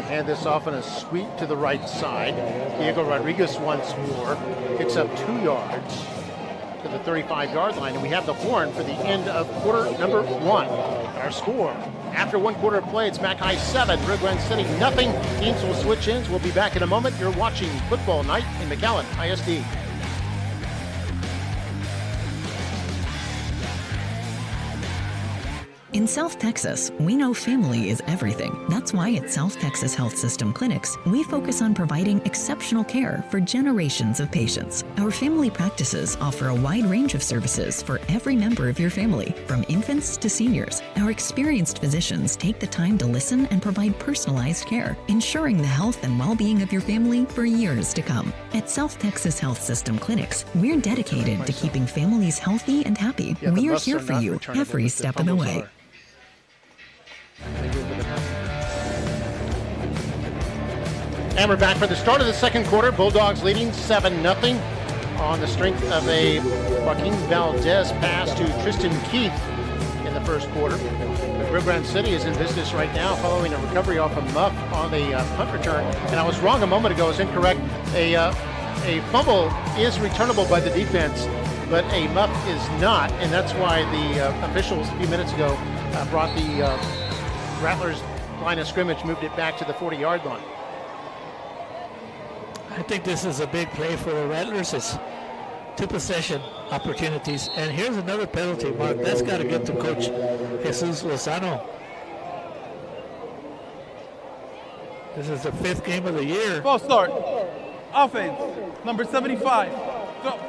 Hand this off in a sweep to the right side. Diego Rodriguez once more picks up 2 yards to the 35-yard line, and we have the horn for the end of quarter number 1. Our score after 1 quarter of play, it's Mackay 7, Rio Grande City nothing. Teams will switch ends. We'll be back in a moment. You're watching Football Night in McAllen ISD.
In South Texas, we know family is everything. That's why at South Texas Health System Clinics, we focus on providing exceptional care for generations of patients. Our family practices offer a wide range of services for every member of your family, from infants to seniors. Our experienced physicians take the time to listen and provide personalized care, ensuring the health and well-being of your family for years to come. At South Texas Health System Clinics, we're dedicated to keeping families healthy and happy. We are here for you every step of the way.
And we're back for the start of the second quarter. Bulldogs leading 7-0 on the strength of a Joaquin Valdez pass to Tristan Keith in the first quarter. Rio Grande City is in business right now following a recovery off a muff on the punt return. And I was wrong a moment ago. I was incorrect. A fumble is returnable by the defense, but a muff is not. And that's why the officials a few minutes ago brought the Rattlers line of scrimmage, moved it back to the 40-yard line.
I think this is a big play for the Rattlers. It's 2 possession opportunities. And here's another penalty, Mark. That's got to get to Coach Jesus Lozano. This is the 5th game of the year.
False start. Offense, number 75.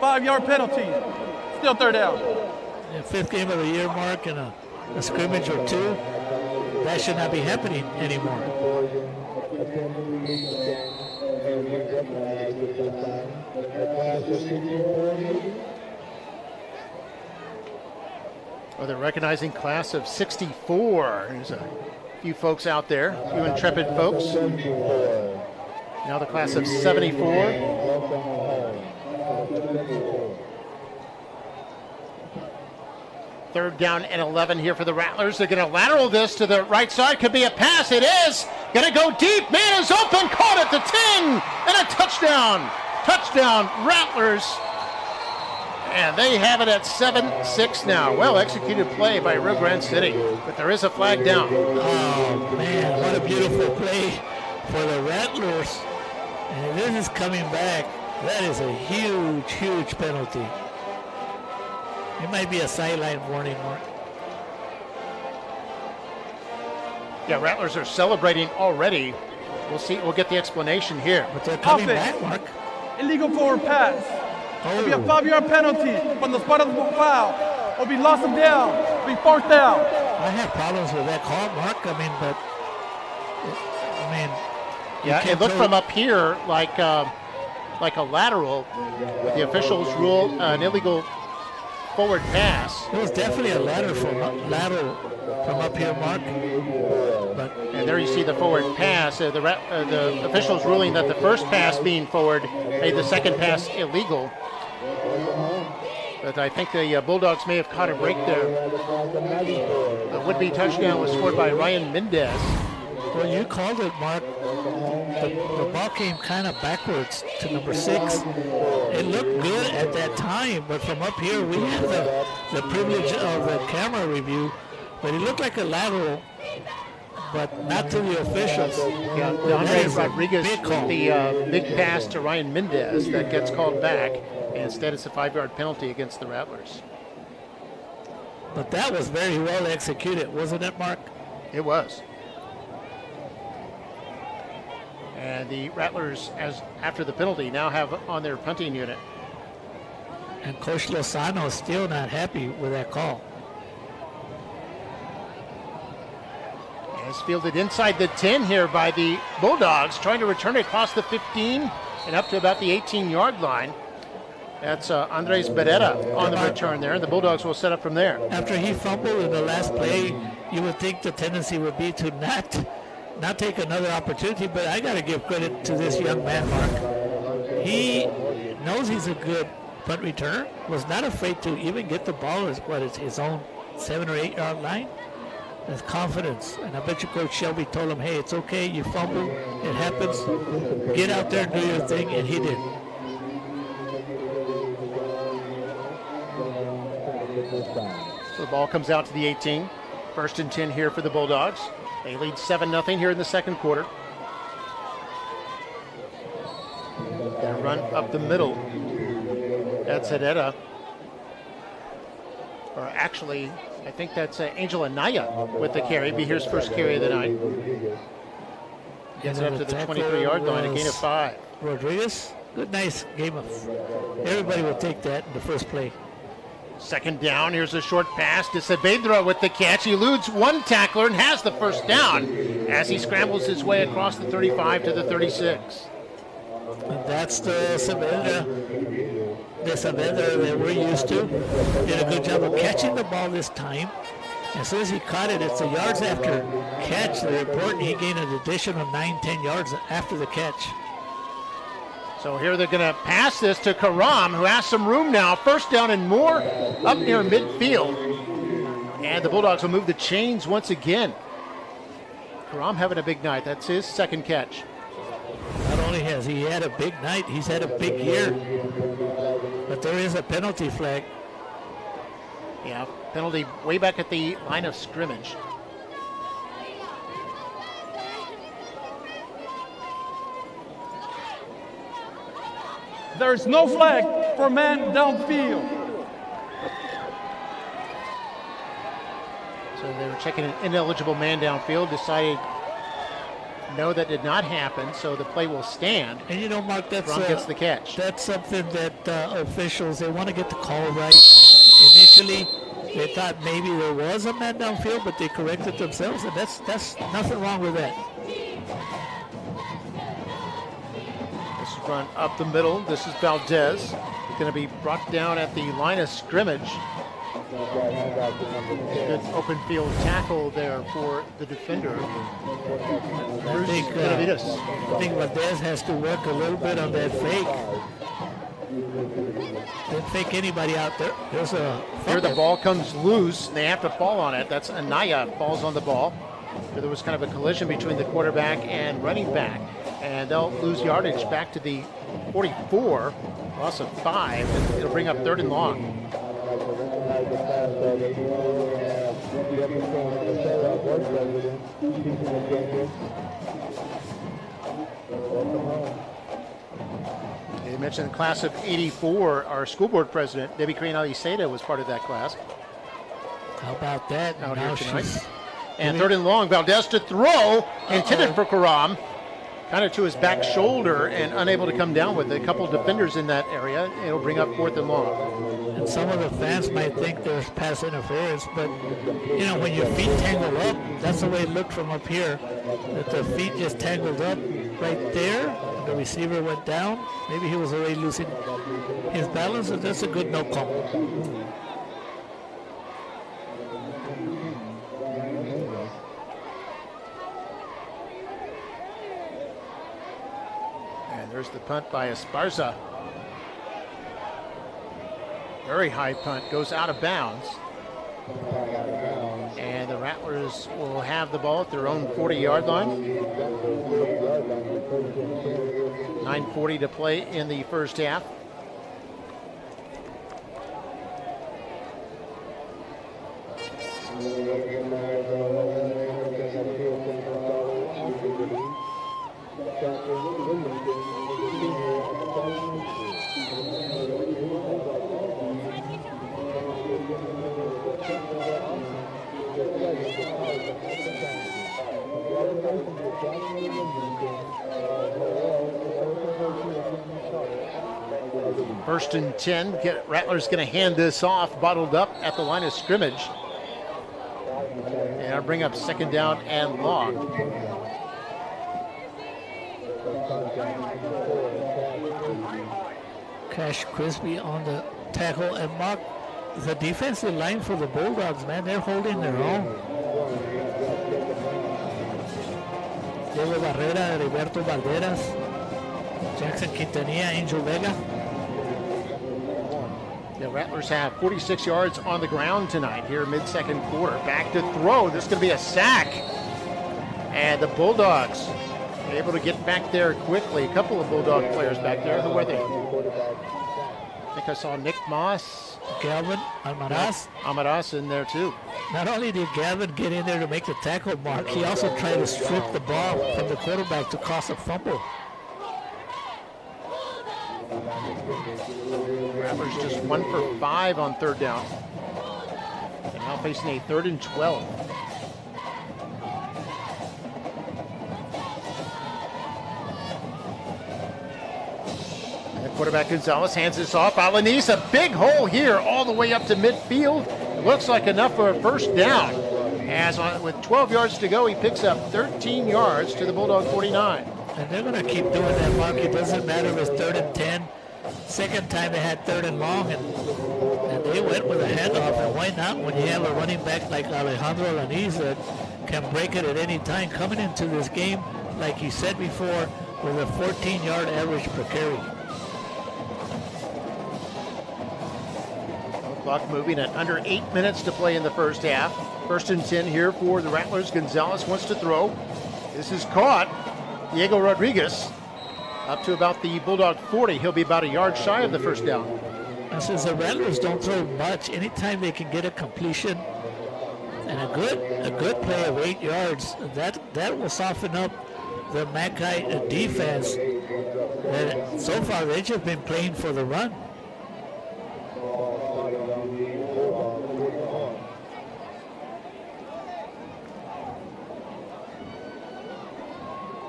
5-yard penalty. Still third down.
Yeah, 5th game of the year, Mark, and a scrimmage or 2. That should not be happening anymore.
Well, they're recognizing class of 64. There's a few folks out there, a few intrepid folks. Now the class of 74. Third down and 11 here for the Rattlers. They're going to lateral this to the right side. Could be a pass. It is. Going to go deep. Man is open. Caught at the 10. And a touchdown. Touchdown, Rattlers. And they have it at 7-6 now. Well executed play by Rio Grande City. But there is a flag down.
Oh, man. What a beautiful play for the Rattlers. And this is coming back. That is a huge, huge penalty. It might be a sideline warning, Mark.
Yeah, Rattlers are celebrating already. We'll see. We'll get the explanation here.
But they're coming back, Mark.
Illegal forward pass. It'll be a 5-yard penalty from the spot of the foul. It'll be loss of down. It'll be 4th down.
I have problems with that call, Mark. I mean, but
yeah, it looked from up here like a lateral. But the officials rule an illegal forward pass.
It was definitely a lateral from up here, Mark.
And there you see the forward pass. The officials ruling that the first pass being forward made the second pass illegal. But I think the Bulldogs may have caught a break there. The would-be touchdown was scored by Ryan Mendez.
Well, you called it, Mark. The ball came kind of backwards to number 6. It looked good at that time, but from up here we have the privilege of the camera review. But it looked like a lateral, but not to the officials.
Yeah, Andre Rodriguez with the big pass to Ryan Mendez that gets called back. And instead, it's a 5-yard penalty against the Rattlers.
But that was very well executed, wasn't it, Mark?
It was. And the Rattlers, after the penalty, now have on their punting unit.
And Coach Lozano is still not happy with that call.
And it's fielded inside the 10 here by the Bulldogs, trying to return it across the 15 and up to about the 18-yard line. That's Andres Beretta on the return there, and the Bulldogs will set up from there.
After he fumbled in the last play, you would think the tendency would be to not take another opportunity, but I got to give credit to this young man, Mark. He knows he's a good punt returner, was not afraid to even get the ball at his own 7 or 8 yard line. That's confidence, and I bet you Coach Shelby told him, hey, it's okay, you fumbled, it happens, get out there and do your thing, and he did.
So the ball comes out to the 18. 1st and 10 here for the Bulldogs. They lead 7-0 here in the second quarter. They run up the middle. That's Herrera. Or actually, I think that's Angel Anaya with the carry. Be his first carry of the night. Gets it up to the 23-yard line, a gain of 5.
Rodriguez, good, nice game of. Everybody will take that in the first play.
2nd down, here's a short pass to Saavedra with the catch. He eludes one tackler and has the first down as he scrambles his way across the 35 to the 36.
And that's the Saavedra that we're used to. Did a good job of catching the ball this time. As soon as he caught it, it's the yards after catch. The report, he gained an additional 9-10 yards after the catch.
So here they're going to pass this to Karam, who has some room now. 1st down and more up near midfield. And the Bulldogs will move the chains once again. Karam having a big night. That's his 2nd catch.
Not only has he had a big night, he's had a big year. But there is a penalty flag.
Yeah, penalty way back at the line of scrimmage.
There's no flag for man downfield.
So they were checking an ineligible man downfield, decided no, that did not happen, so the play will stand.
And you know, Mark,
Ron gets the catch.
That's something that officials, they want to get the call right. Initially, they thought maybe there was a man downfield, but they corrected themselves, and that's nothing wrong with that.
This is run up the middle. This is Valdez. Going to be brought down at the line of scrimmage. Good open field tackle there for the defender.
I think Valdez has to work a little bit on that fake. Don't fake anybody out there. There's a
here the ball comes loose and they have to fall on it. That's Anaya falls on the ball. There was kind of a collision between the quarterback and running back, and they'll lose yardage back to the 44, loss of 5, and it'll bring up 3rd and long. They mentioned the class of 84. Our school board president, Debbie Crane Aliseda, was part of that class.
How about that?
Out here tonight. And third and long, Valdez to throw, intended for Karam. Kind of to his back shoulder and unable to come down with it. A couple defenders in that area. It'll bring up fourth and long.
And some of the fans might think there's pass interference, but you know, when your feet tangle up, that's the way it looked from up here. That the feet just tangled up right there. The receiver went down. Maybe he was already losing his balance, and that's a good no call.
There's the punt by Esparza. Very high punt, goes out of bounds. And the Rattlers will have the ball at their own 40-yard line. 9:40 to play in the first half. First and 10. Rattlers going to hand this off, bottled up at the line of scrimmage. And I'll bring up second down and long.
Cash Crispy on the tackle, and Mark, the defensive line for the Bulldogs, man, they're holding their own. Diego Barrera, Heriberto Valderas, Jackson Quintanilla, Angel Vega.
The Rattlers have 46 yards on the ground tonight here mid-second quarter. Back to throw. This is going to be a sack. And the Bulldogs able to get back there quickly. A couple of Bulldog players back there. Who were they? I think I saw Nick Moss.
Galvin Almaraz.
Almaraz in there too.
Not only did Gavin get in there to make the tackle, Mark, he also tried to strip the ball from the quarterback to cause a fumble.
Rattlers just 1 for 5 on third down. And now facing a 3rd and 12. And the quarterback Gonzalez hands this off. Alanis, a big hole here all the way up to midfield. Looks like enough for a first down. As with 12 yards to go, he picks up 13 yards to the Bulldog 49.
And they're going to keep doing that, Mark. It doesn't matter if it's 3rd and 10. Second time they had 3rd and long, and they went with a handoff. And why not when you have a running back like Alejandro Alanis that can break it at any time, coming into this game, like you said before, with a 14-yard average per carry.
Clock moving at under 8 minutes to play in the first half. 1st and 10 here for the Rattlers. Gonzalez wants to throw. This is caught. Diego Rodriguez up to about the Bulldog 40. He'll be about a yard shy of the first down.
And since the Rattlers don't throw much, anytime they can get a completion and a good play of 8 yards, that will soften up the Mackay defense. And so far, they've just been playing for the run.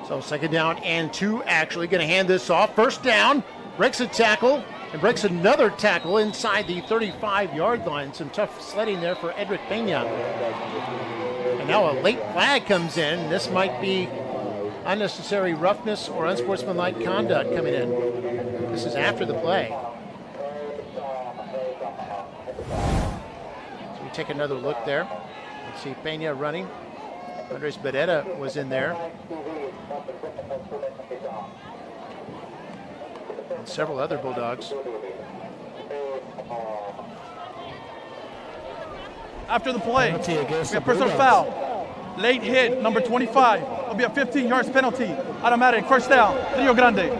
So 2nd down and 2, actually going to hand this off. First down, breaks a tackle and breaks another tackle inside the 35-yard line. Some tough sledding there for Edric Peña. And now a late flag comes in. This might be unnecessary roughness or unsportsmanlike conduct coming in. This is after the play. So we take another look there. Let's see Peña running. Andres Beretta was in there. And several other Bulldogs.
After the play, we have personal foul. Late hit, number 25. It'll be a 15 yards penalty. Automatic, first down, Rio Grande.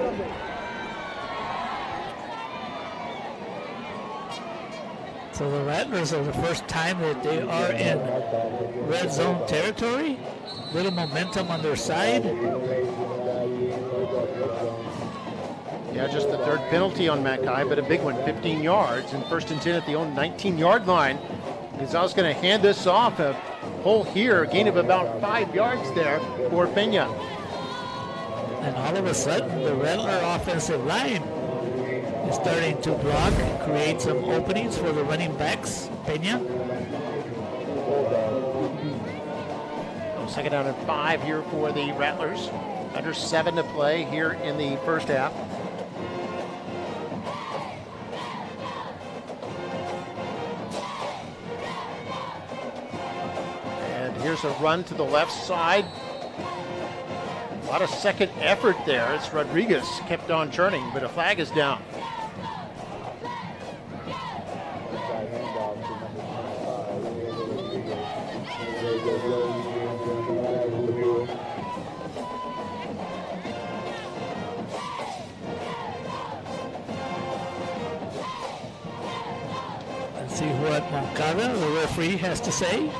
So the Rattlers are the first time that they are in red zone territory. Little momentum on their side.
Yeah, just the 3rd penalty on Mackay, but a big one, 15 yards. And 1st and 10 at the own 19-yard line. Gonzalez going to hand this off. A pull here, a gain of about 5 yards there for Pena.
And all of a sudden, the Rattler offensive line is starting to block, create some openings for the running backs. Pena.
Second down and 5 here for the Rattlers. Under 7 to play here in the first half. And here's a run to the left side. A lot of second effort there. It's Rodriguez kept on churning, but a flag is down.
Let's see what McAllen, the referee, has to say.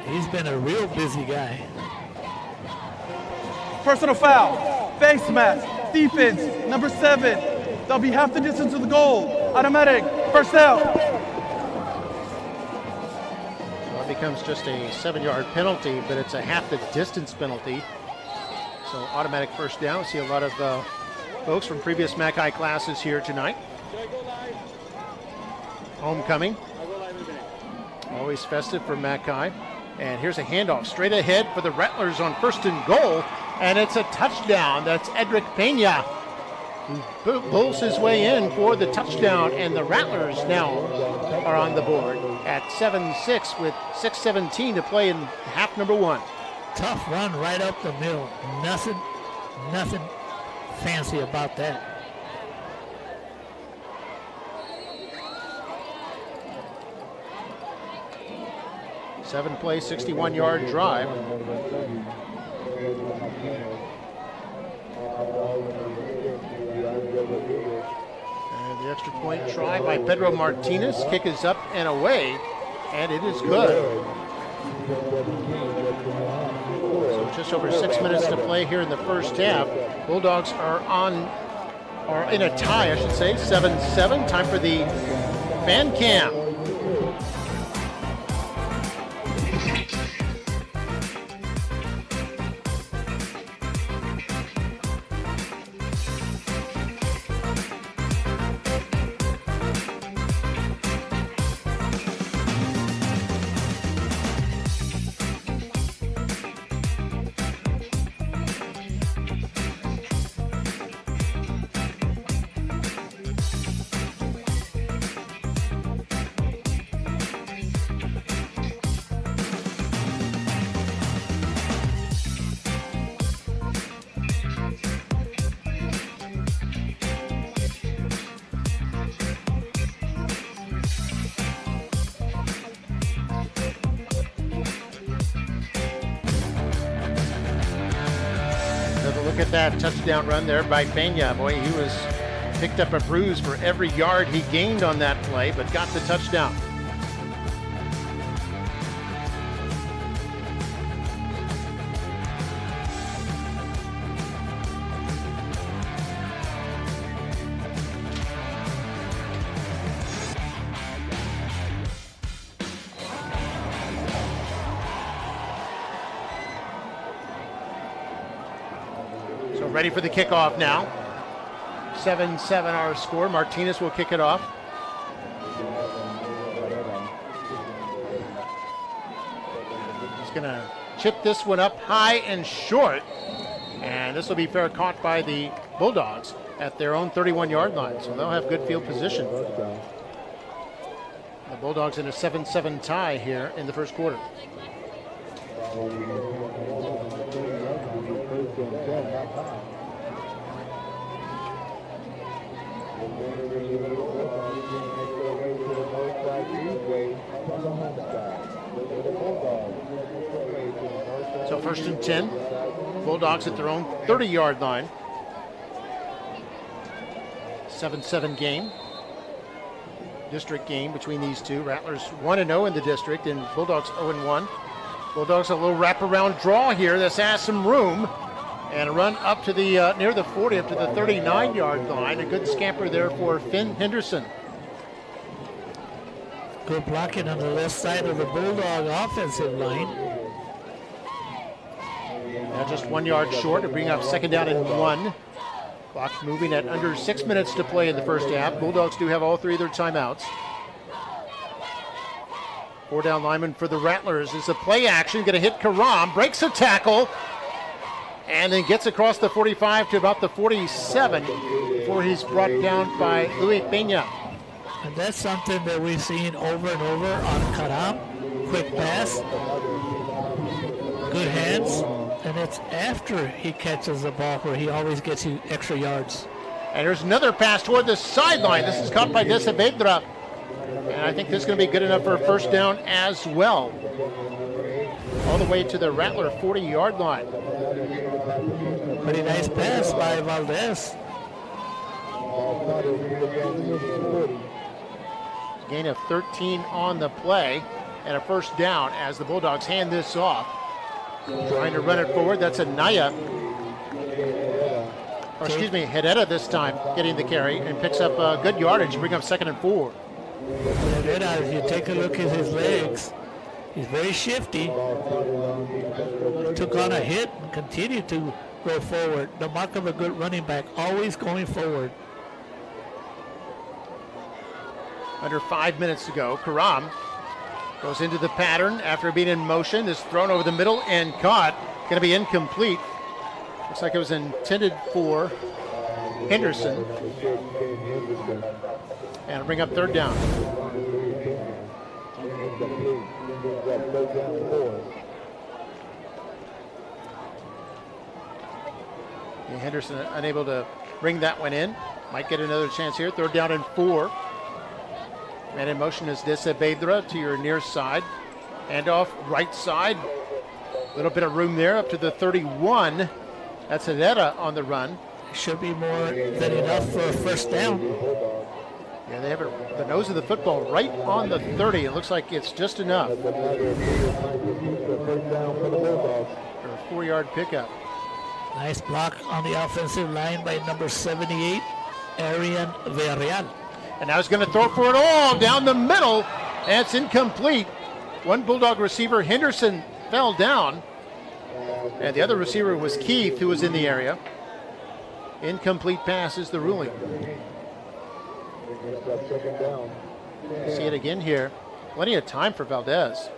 He's been a real busy guy.
Personal foul, face mask, defense, number 7. They'll be half the distance to the goal. Automatic, first down.
Well, it becomes just a 7-yard penalty, but it's a half the distance penalty. So automatic first down. See a lot of folks from previous Mackay classes here tonight. Homecoming. Always festive for Mackay. And here's a handoff straight ahead for the Rattlers on 1st and goal. And it's a touchdown. That's Edric Pena, who pulls his way in for the touchdown. And the Rattlers now are on the board at 7-6 with 6:17 to play in half number 1.
Tough run right up the middle. Nothing fancy about that.
Seven-play, 61-yard drive. And the extra point try by Pedro Martinez. Kick is up and away, and it is good. So just over 6 minutes to play here in the first half. Bulldogs are in a tie, I should say, 7-7. Time for the fan cam. Look at that touchdown run there by Pena. Boy, he was picked up a bruise for every yard he gained on that play, but got the touchdown. Ready for the kickoff now. 7-7 our score. Martinez will kick it off. He's going to chip this one up high and short. And this will be fair caught by the Bulldogs at their own 31-yard line. So they'll have good field position. The Bulldogs in a 7-7 tie here in the first quarter. So 1st and 10. Bulldogs at their own 30-yard line. 7-7 game. District game between these two. Rattlers 1-0 in the district and Bulldogs 0-1. Bulldogs a little wraparound draw here. This has some room. And a run up to the near the 40, up to the 39-yard line. A good scamper there for Finn Henderson.
Good blocking on the left side of the Bulldog offensive line.
Now just 1 yard short to bring up second down and 1. Clock moving at under 6 minutes to play in the first half. Bulldogs do have all 3 of their timeouts. 4 down lineman for the Rattlers is a play action, going to hit Karam, breaks a tackle, and then gets across the 45 to about the 47 before he's brought down by Luis Peña.
And that's something that we've seen over and over on Karam. Quick pass, good hands, and it's after he catches the ball where he always gets you extra yards.
And there's another pass toward the sideline. This is caught by Desavedra. And I think this is going to be good enough for a first down as well. All the way to the Rattler 40-yard line.
Pretty nice pass by Valdez.
Gain of 13 on the play and a first down as the Bulldogs hand this off. Trying to run it forward. That's Anaya. Or excuse me, Herrera this time getting the carry and picks up good yardage to bring up 2nd and 4.
Herrera, if you take a look at his legs, he's very shifty. Took on a hit and continued to go forward. The mark of a good running back, always going forward.
Under 5 minutes to go. Karam goes into the pattern after being in motion. Is thrown over the middle and caught. Going to be incomplete. Looks like it was intended for Henderson. And bring up 3rd down. And Henderson unable to bring that one in. Might get another chance here. 3rd down and 4. Man in motion is Desavedra to your near side. Handoff right side. A little bit of room there up to the 31. That's Herrera on the run.
Should be more than enough for a first down.
Yeah, they have the nose of the football right on the 30. It looks like it's just enough for a 4-yard pickup.
Nice block on the offensive line by number 78, Arian Villarreal.
And now he's going to throw for it all down the middle, and it's incomplete. One Bulldog receiver, Henderson, fell down, and the other receiver was Keith, who was in the area. Incomplete pass is the ruling. See it again here. Plenty of time for Valdez.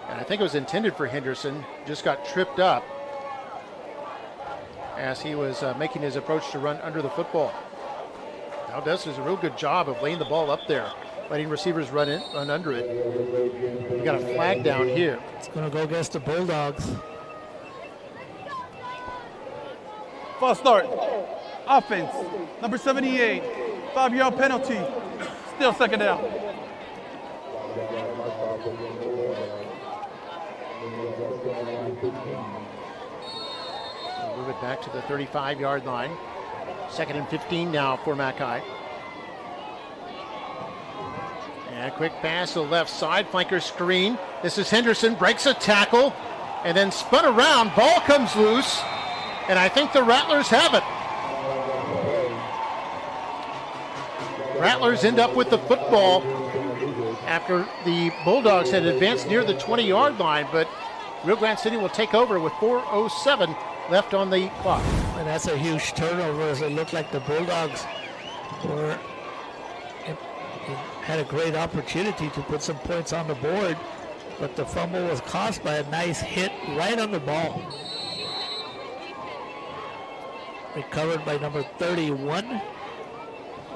And I think it was intended for Henderson. Just got tripped up as he was making his approach to run under the football. Valdez does a real good job of laying the ball up there, letting receivers run under it. We got a flag down here.
It's going to go against the Bulldogs.
False start. Offense. Number 78. 5-yard penalty. Still 2nd down.
We'll move it back to the 35-yard line. 2nd and 15 now for Mackay. And a quick pass to the left side, flanker screen. This is Henderson, breaks a tackle, and then spun around. Ball comes loose, and I think the Rattlers have it. Rattlers end up with the football after the Bulldogs had advanced near the 20-yard line, but Rio Grande City will take over with 4:07 left on the clock.
And that's a huge turnover, as it looked like the Bulldogs had a great opportunity to put some points on the board, but the fumble was caused by a nice hit right on the ball. Recovered by number 31,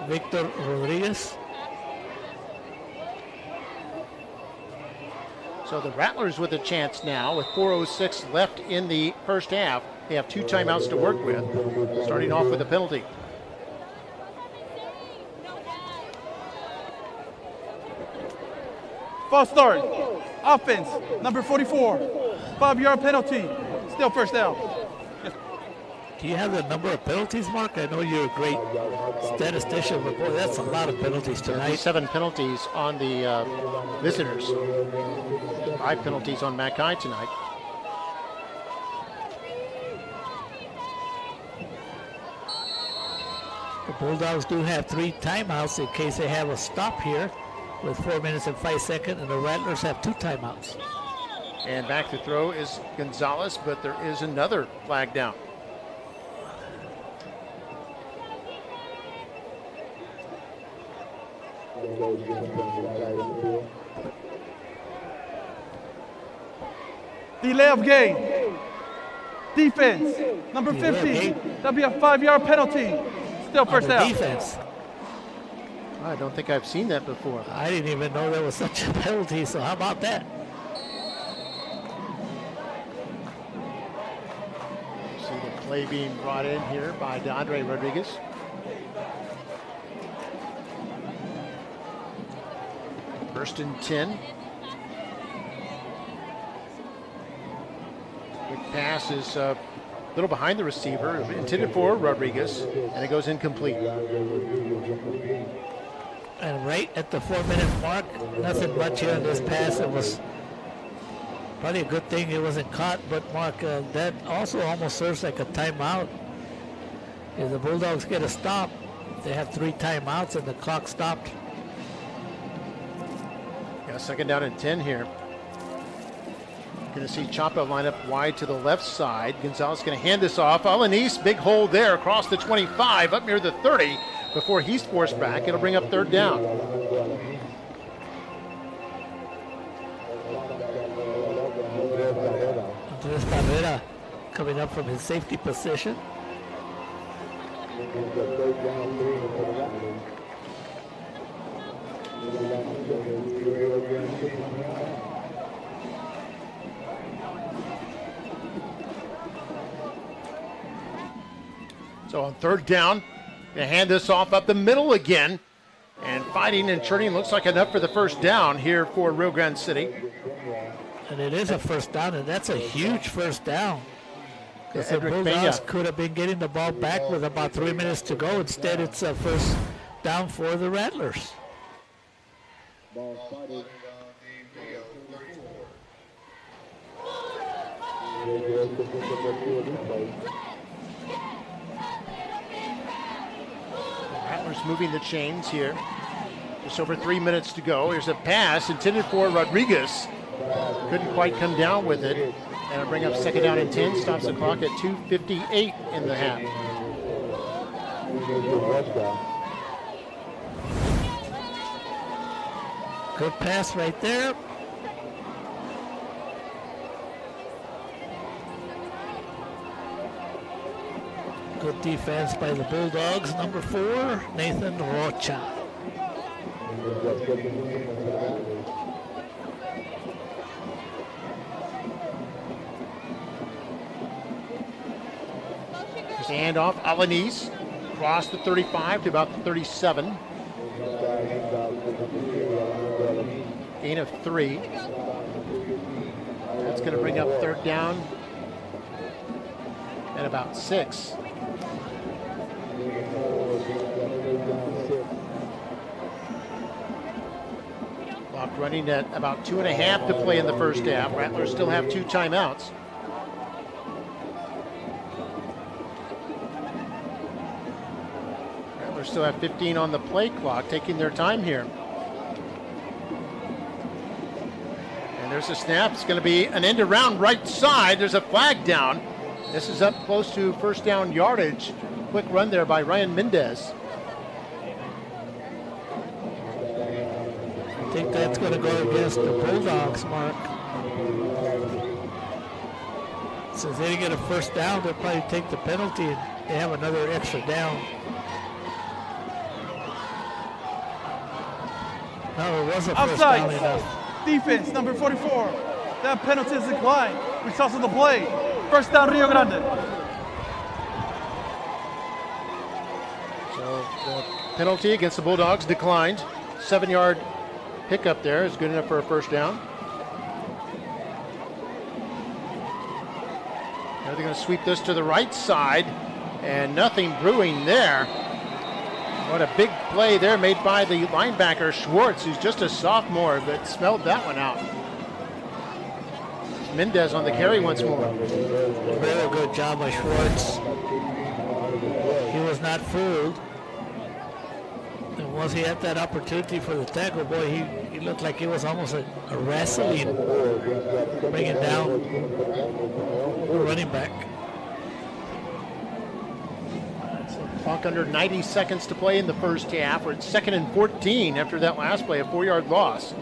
Victor Rodriguez.
So the Rattlers with a chance now with 4:06 left in the first half. They have 2 timeouts to work with, starting off with a penalty.
False start. Offense. Number 44. 5-yard penalty. Still 1st down.
Do you have the number of penalties, Mark? I know you're a great statistician, but boy, that's a lot of penalties tonight.
7 penalties on the visitors. 5 penalties on Mackay tonight.
The Bulldogs do have 3 timeouts in case they have a stop here. with 4 minutes and 5 seconds, and the Rattlers have 2 timeouts.
And back to throw is Gonzalez, but there is another flag down.
Delay of game. Defense, number 15. That'll be a 5-yard penalty. Still first down.
Defense.
I don't think I've seen that before.
I didn't even know there was such a penalty, so how about that?
See the play being brought in here by DeAndre Rodriguez. First and 10. Quick pass is a little behind the receiver, intended for Rodriguez, and it goes incomplete.
And right at the 4-minute mark, nothing much here in this pass. It was probably a good thing it wasn't caught, but Mark, that also almost serves like a timeout. If the Bulldogs get a stop, they have 3 timeouts and the clock stopped.
Yeah, second down and 10 here. Going to see Chapa line up wide to the left side. Gonzalez going to hand this off. Alanis, big hole there across the 25, up near the 30 before he's forced back. It'll bring up third down.
Andres Barrera coming up from his safety position.
So on third down, they hand this off up the middle again. And fighting and churning looks like enough for the first down here for Rio Grande City.
And it is a first down, and that's a huge first down. Because the
Edric
Bulldogs
Peña
could have been getting the ball back with about 3 minutes to go. Instead, it's a first down for the Rattlers.
Rattlers moving the chains here. Just over 3 minutes to go. Here's a pass intended for Rodriguez. Couldn't quite come down with it. And it'll bring up second down and 10. Stops the clock at 2:58 in the half.
Good pass right there. Good defense by the Bulldogs. Number 4, Nathan Rocha.
Just hand off Alanis. Across the 35 to about the 37. Gain of 3. That's going to bring up third down at about 6. Clock running at about 2.5 to play in the first half. Rattlers still have 2 timeouts. Rattlers still have 15 on the play clock, taking their time here. And there's a snap. It's going to be an end around right side. There's a flag down. This is up close to first down yardage. Quick run there by Ryan Mendez.
I think that's going to go against the Bulldogs, Mark. Since they didn't get a first down, they'll probably take the penalty and they have another extra down. No, it was a first down enough.
Defense, number 44. That penalty is declined. We saw on the play. First down, Rio Grande.
So the penalty against the Bulldogs declined. 7-yard pickup there is good enough for a first down. Now they're going to sweep this to the right side, and nothing brewing there. What a big play there made by the linebacker Schwartz, who's just a sophomore, but smelled that one out. Mendez on the carry once more.
Very good job by Schwartz. He was not fooled. And once he had that opportunity for the tackle, boy, he looked like it was almost a wrestling, bringing down the running back.
Clock under 90 seconds to play in the first half. We're at 2nd and 14 after that last play, a 4-yard loss.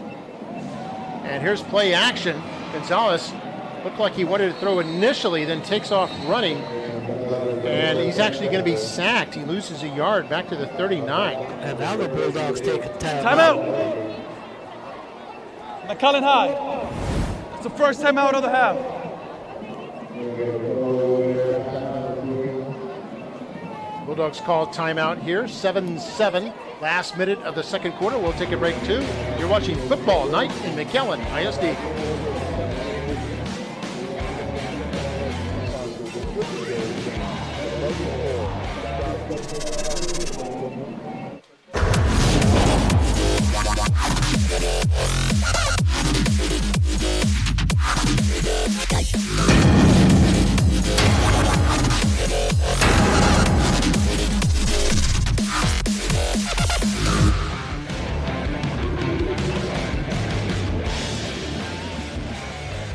And here's play action. Gonzalez looked like he wanted to throw initially, then takes off running. And he's actually going to be sacked. He loses a yard back to the 39.
And now the Bulldogs take a timeout.
Timeout. McAllen High. It's the first timeout of the half.
Bulldogs call timeout here, 7-7, last minute of the second quarter. We'll take a break too. You're watching Football Night in McAllen ISD.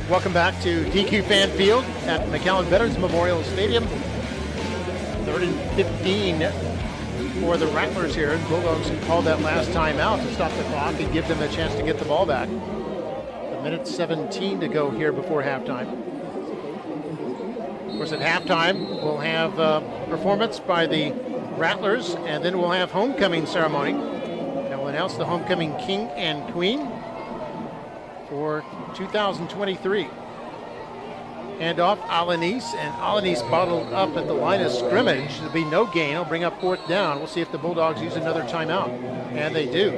Welcome back to DQ Fan Field at McAllen Veterans Memorial Stadium. 3rd and 15 for the Rattlers here. Bulldogs called that last time out to stop the clock and give them a chance to get the ball back. A minute 17 to go here before halftime. Of course, at halftime, we'll have performance by the Rattlers, and then we'll have homecoming ceremony. And we'll announce the homecoming king and queen for 2023. Handoff Alanis, and Alanis bottled up at the line of scrimmage. There'll be no gain. He'll bring up 4th down. We'll see if the Bulldogs use another timeout, and they do.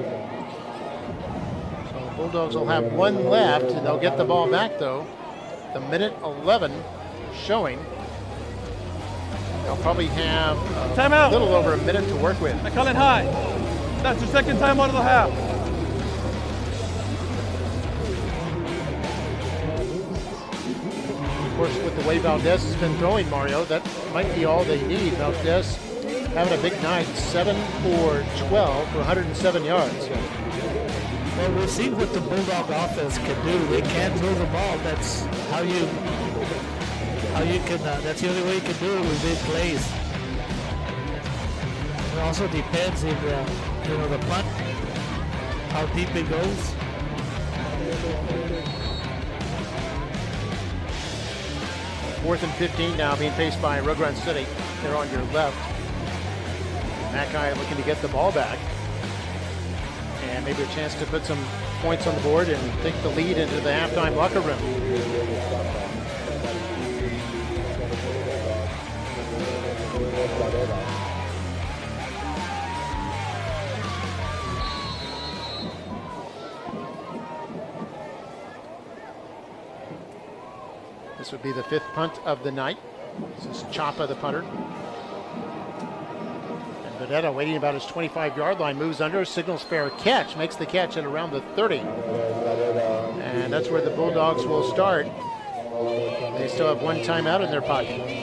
So the Bulldogs will have one left, and they'll get the ball back though. The minute 11 showing. They'll probably have a little over a minute to work with.
McAllen High. That's your second timeout of the half.
Of course, with the way Valdez has been throwing, Mario, that might be all they need. Valdez having a big night, 7 for 12 for 107 yards.
Well, we'll see what the Bulldog offense can do. They can throw the ball. That's how you can. That's the only way you can do it with big plays. It also depends if the punt, how deep it goes.
Fourth and 15 now, being faced by Rio Grande City. They're on your left. McAllen looking to get the ball back. And maybe a chance to put some points on the board and take the lead into the halftime locker room. This would be the 5th punt of the night. This is Chapa, the punter. And Vedetta, waiting about his 25-yard line, moves under, signals fair catch, makes the catch at around the 30. And that's where the Bulldogs will start. They still have one timeout in their pocket.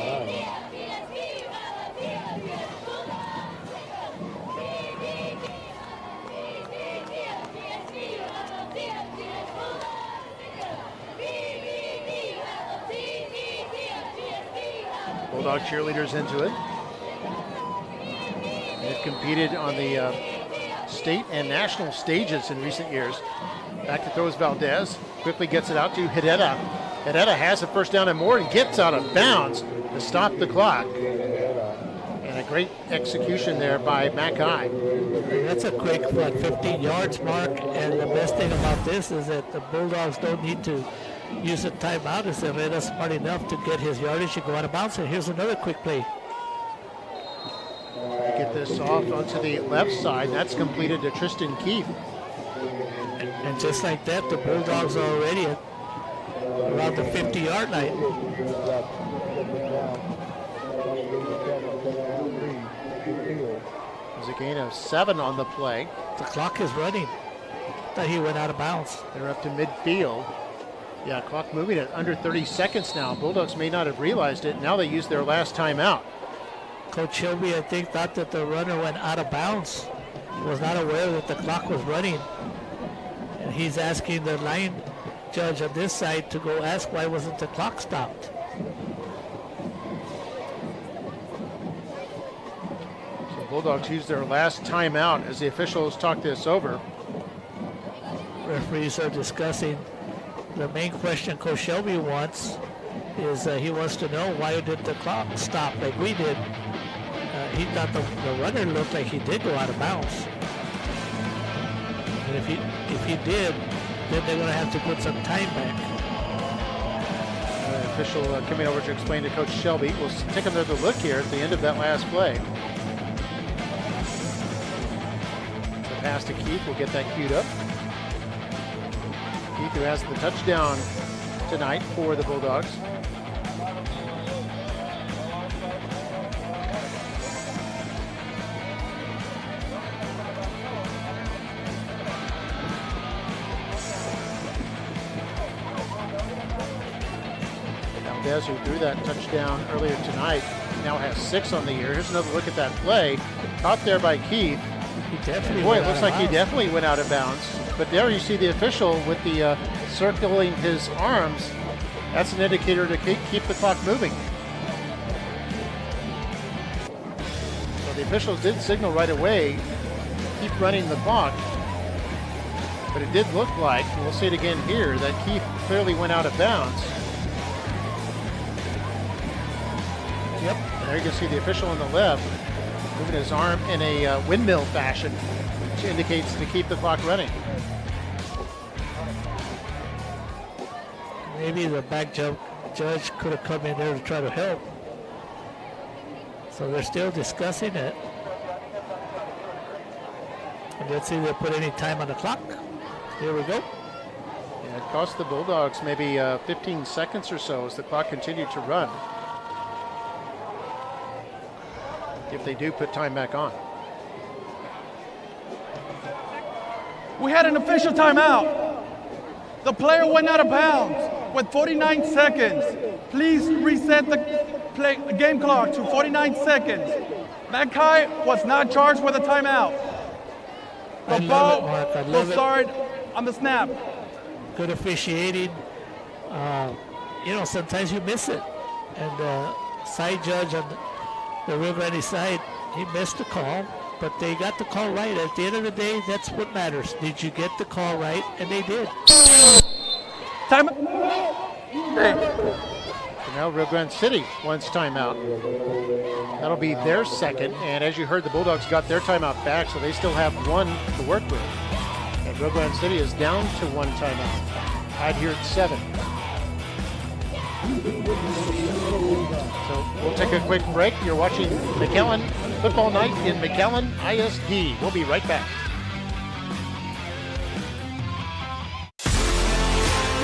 Bulldog cheerleaders into it. They've competed on the state and national stages in recent years. Back to throws Valdez. Quickly gets it out to Hideta. Hideta has a first down and more and gets out of bounds to stop the clock. And a great execution there by McAllen.
That's a quick 15 yards mark. And the best thing about this is that the Bulldogs don't need to use a timeout. Is that Herrera's smart enough to get his yardage and go out of bounds. And here's another quick play.
Get this off onto the left side. That's completed to Tristan Keith.
And just like that, the Bulldogs are already at around the 50-yard line.
There's a gain of 7 on the play.
The clock is running. Thought he went out of bounds.
They're up to midfield. Yeah, clock moving at under 30 seconds now. Bulldogs may not have realized it. Now they use their last timeout.
Coach Shelby, I think, thought that the runner went out of bounds. was not aware that the clock was running. And he's asking the line judge on this side to go ask why wasn't the clock stopped.
So Bulldogs use their last timeout as the officials talk this over.
Referees are discussing. The main question Coach Shelby wants is he wants to know why did the clock stop like we did. He thought the runner looked like he did go out of bounds. And if he did, then they're going to have to put some time back.
Official coming over to explain to Coach Shelby. We'll take another look here at the end of that last play. The pass to Keith. We'll get that queued up. Keith, who has the touchdown tonight for the Bulldogs. Valdez, who threw that touchdown earlier tonight, now has 6 on the year. Here's another look at that play. Caught there by Keith.
He definitely
Boy, it looks like he definitely went out of bounds. But there you see the official with the circling his arms. That's an indicator to keep the clock moving. So the officials did signal right away, keep running the clock. But it did look like, and we'll see it again here, that Keith clearly went out of bounds. Yep, and there you can see the official on the left moving his arm in a windmill fashion, which indicates to keep the clock running.
Maybe the back judge could have come in there to try to help. So they're still discussing it. And let's see if they put any time on the clock. Here we go.
Yeah, it cost the Bulldogs maybe 15 seconds or so as the clock continued to run. If they do put time back on.
We had an official timeout. The player went out of bounds with 49 seconds. Please reset the game clock to 49 seconds. Mackay was not charged with a timeout. The ball will start on the snap.
Good officiating. Sometimes you miss it. And side judge on the Rio Grande side, he missed the call, but they got the call right. At the end of the day, that's what matters. Did you get the call right? And they did.
Time.
So now Rio Grande City wants timeout. That'll be their second, and as you heard, the Bulldogs got their timeout back, so they still have one to work with. And Rio Grande City is down to 1 timeout. Tied here at 7. So we'll take a quick break. You're watching McAllen Football Night in McAllen ISD. We'll be right back.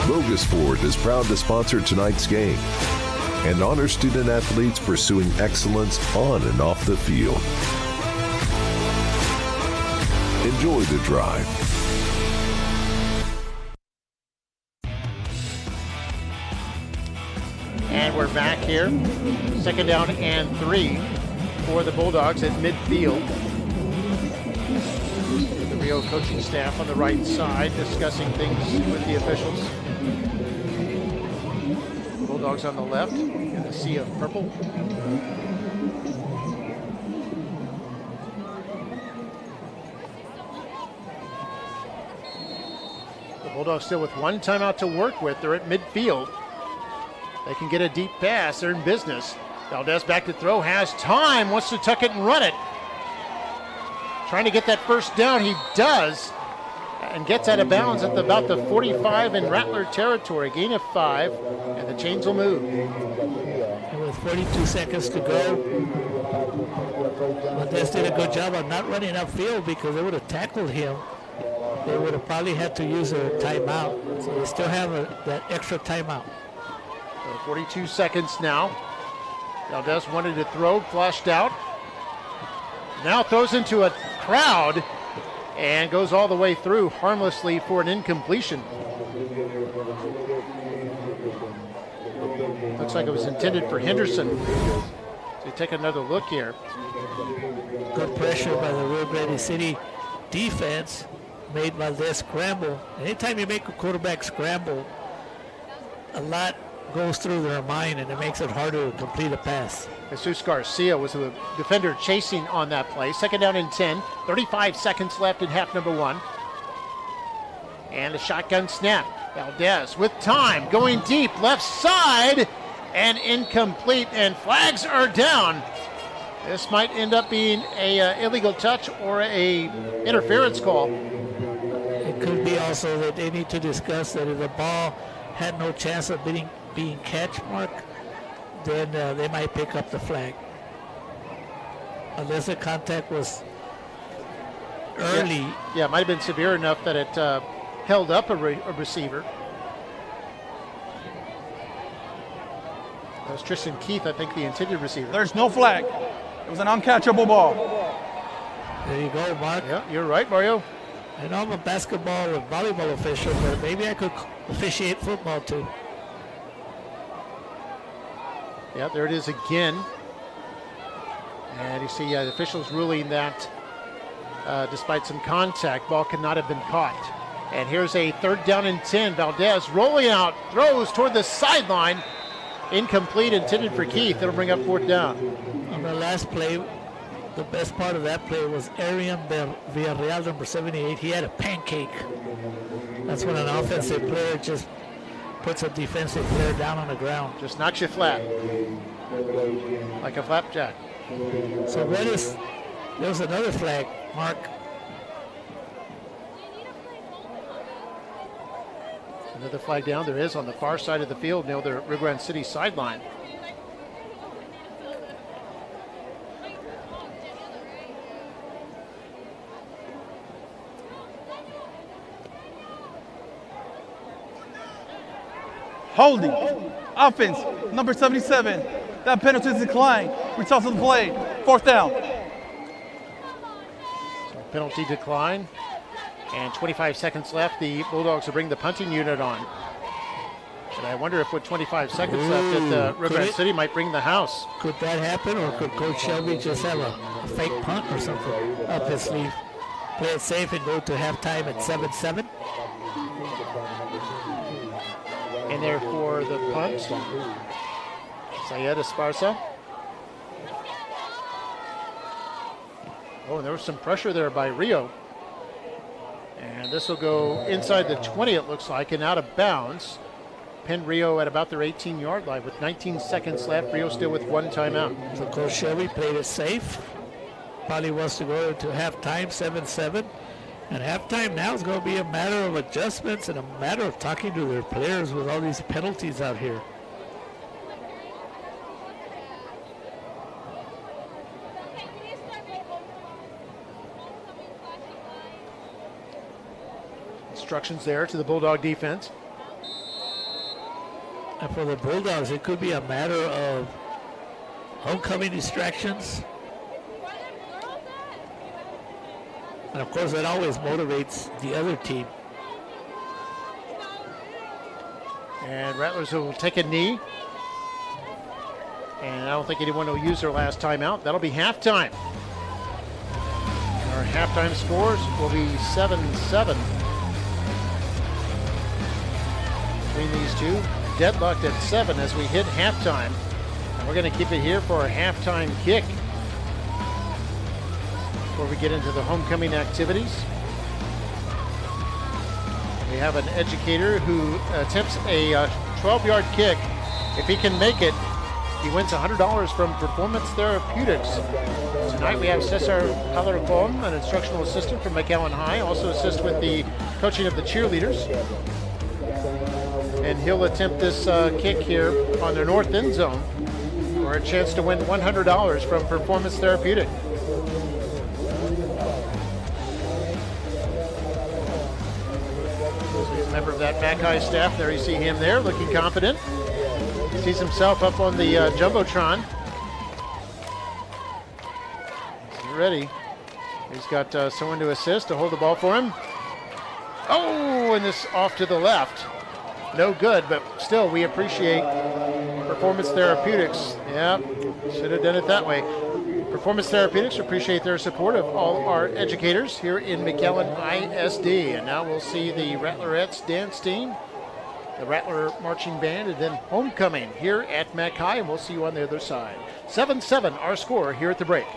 Bogusport is proud to sponsor tonight's game and honor student athletes pursuing excellence on and off the field. Enjoy the drive.
And we're back here. 2nd down and 3 for the Bulldogs at midfield. The Rio coaching staff on the right side discussing things with the officials. Bulldogs on the left in a sea of purple. The Bulldogs still with 1 timeout to work with. They're at midfield. They can get a deep pass. They're in business. Valdez back to throw. Has time. Wants to tuck it and run it. Trying to get that first down. He does. And gets out of bounds at about the 45 in Rattler territory. Gain of 5. And the chains will move.
And with 42 seconds to go, Valdez did a good job of not running upfield because they would have tackled him. They would have probably had to use a timeout. So they still have that extra timeout.
42 seconds now. Valdez wanted to throw, flushed out. Now throws into a crowd and goes all the way through harmlessly for an incompletion. Looks like it was intended for Henderson. So take another look here.
Good pressure by the Rio Grande City defense made Valdez scramble. Anytime you make a quarterback scramble, a lot goes through their mind, and it makes it harder to complete a pass.
Jesus Garcia was the defender chasing on that play. Second down and 10. 35 seconds left in half number one. And a shotgun snap. Valdez with time, going deep, left side, and incomplete, and flags are down. This might end up being a illegal touch or a interference call.
It could be also that they need to discuss that if the ball had no chance of being catch mark, then they might pick up the flag. Unless the contact was early.
Yeah, it might have been severe enough that it held up a receiver. That was Tristan Keith, I think, the intended receiver.
There's no flag. It was an uncatchable ball.
There you go, Mark.
Yeah, you're right, Mario.
I know I'm a basketball and volleyball official, but maybe I could officiate football too.
Yeah, there it is again. And you see the officials ruling that despite some contact, ball could not have been caught. And here's a third down and 10. Valdez rolling out, throws toward the sideline. Incomplete, intended for Keith. It'll bring up fourth down.
On the last play, the best part of that play was Arian Villarreal, number 78. He had a pancake. That's when an offensive player just puts a defensive player down on the ground.
Just knocks you flat. Like a flapjack.
So there's another flag, Mark.
Another flag down. There is on the far side of the field near the Rio Grande City sideline.
Holding. Offense, number 77. That penalty is declined. Results of the play. Fourth down.
So penalty decline. And 25 seconds left. The Bulldogs will bring the punting unit on. And I wonder if with 25 seconds left that Rio Grande City might bring the house.
Could that happen, or could Coach Shelby just have a fake punt or something up his sleeve? Play it safe and go to halftime at 7-7.
In there for the punt, Sayed Esparza. Oh, and there was some pressure there by Rio. And this will go inside the 20, it looks like, and out of bounds. Pin Rio at about their 18-yard line with 19 seconds left. Rio still with one timeout.
So Coach Shelby played it safe. Probably wants to go to halftime, 7-7. And halftime now is going to be a matter of adjustments and a matter of talking to their players with all these penalties out here.
Instructions there to the Bulldog defense.
And for the Bulldogs, it could be a matter of homecoming distractions. And of course, that always motivates the other team.
And Rattlers will take a knee. And I don't think anyone will use their last timeout. That'll be halftime. Our halftime scores will be 7-7. Between these two, deadlocked at 7 as we hit halftime. And we're going to keep it here for our halftime kick. Before we get into the homecoming activities, we have an educator who attempts a 12-yard kick. If he can make it, he wins $100 from Performance Therapeutics. Tonight we have Cesar Alarcon, an instructional assistant from McAllen High, also assists with the coaching of the cheerleaders. And he'll attempt this kick here on the north end zone for a chance to win $100 from Performance Therapeutic. Member of that McAllen staff. There you see him there, looking confident. He sees himself up on the Jumbotron. He's ready. He's got someone to assist, to hold the ball for him. Oh, and this off to the left. No good, but still we appreciate Performance Therapeutics. Yeah, should have done it that way. Performance Therapeutics, appreciate their support of all our educators here in McAllen ISD. And now we'll see the Rattlerettes dance team, the Rattler Marching Band, and then homecoming here at Mac High, and we'll see you on the other side. 7-7 our score here at the break.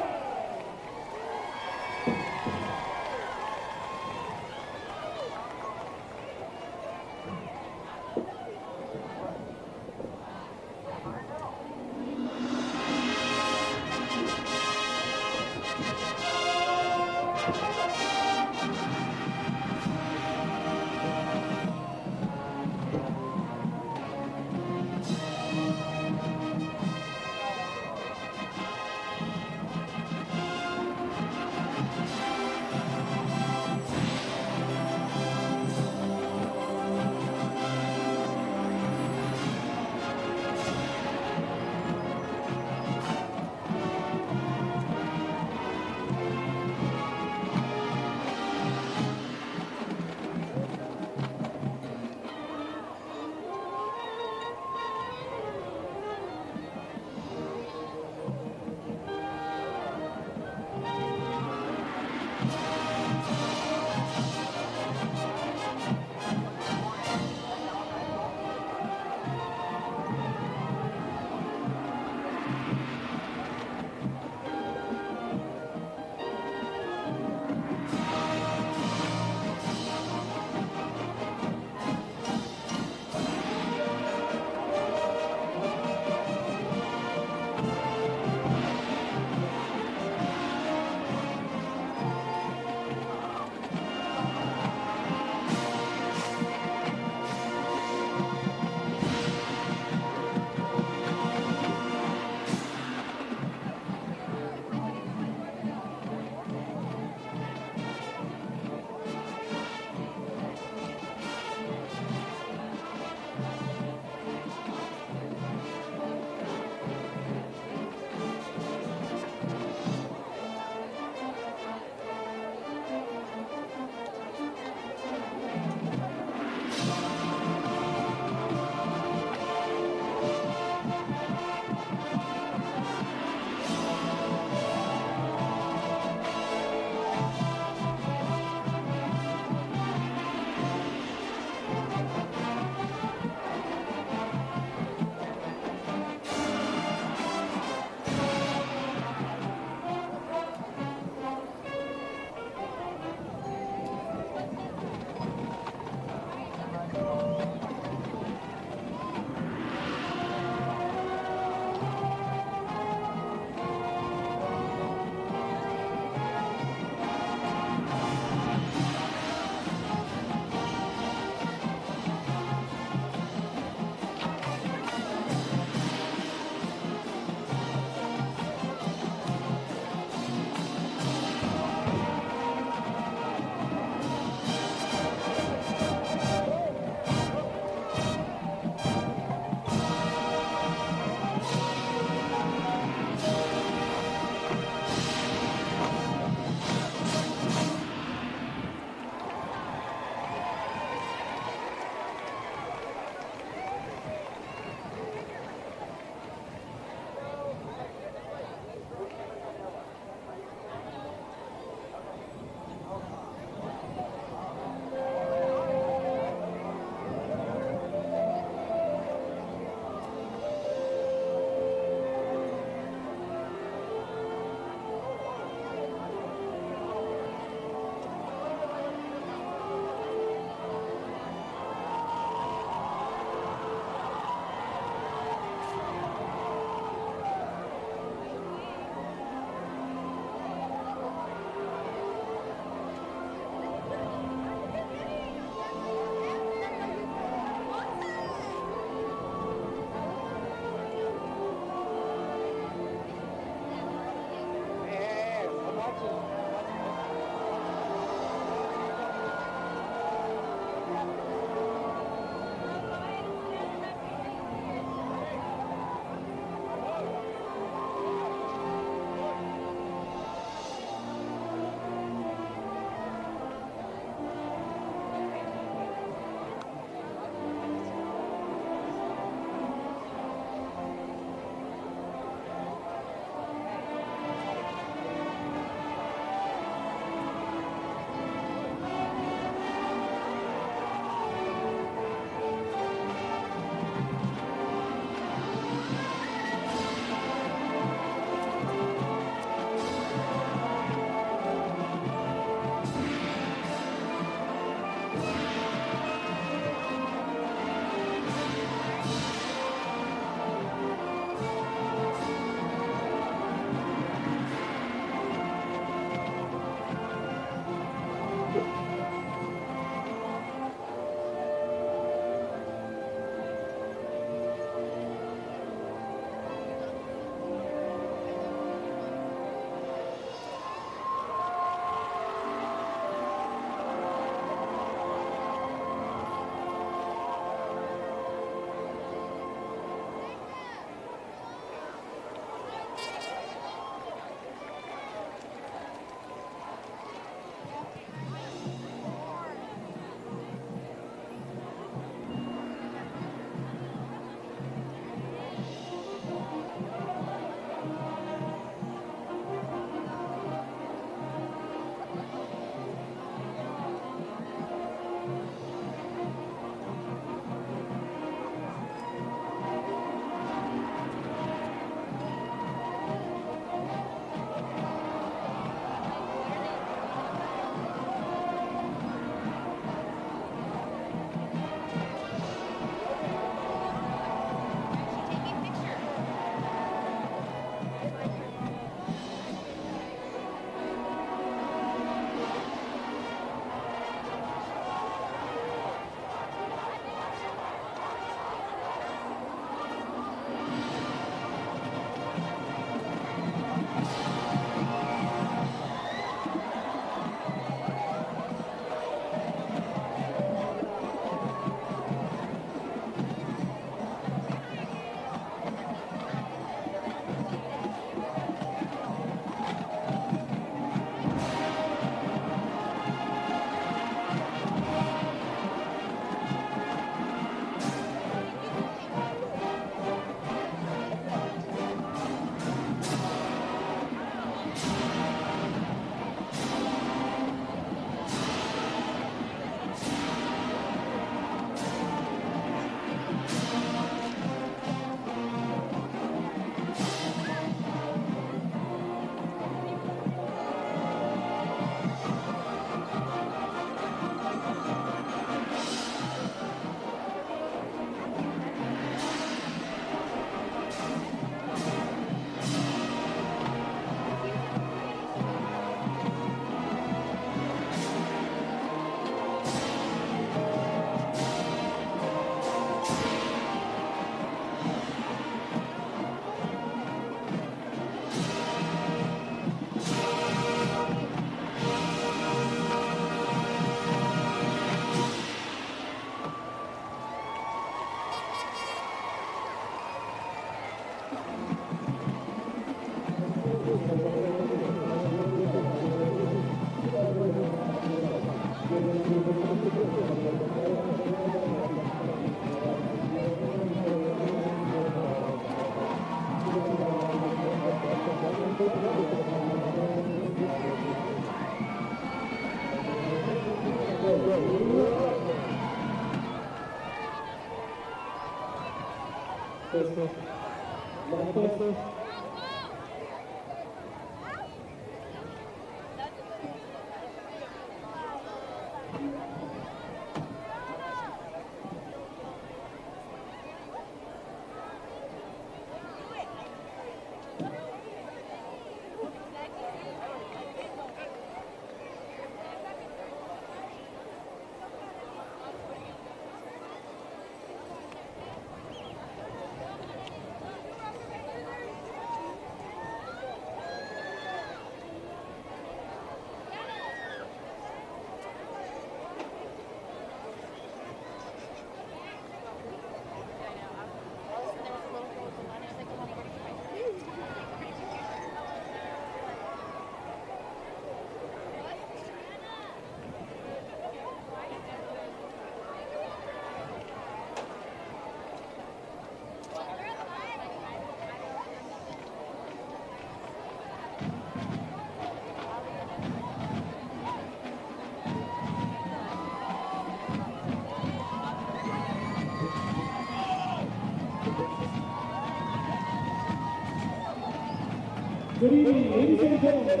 Good evening, ladies and gentlemen.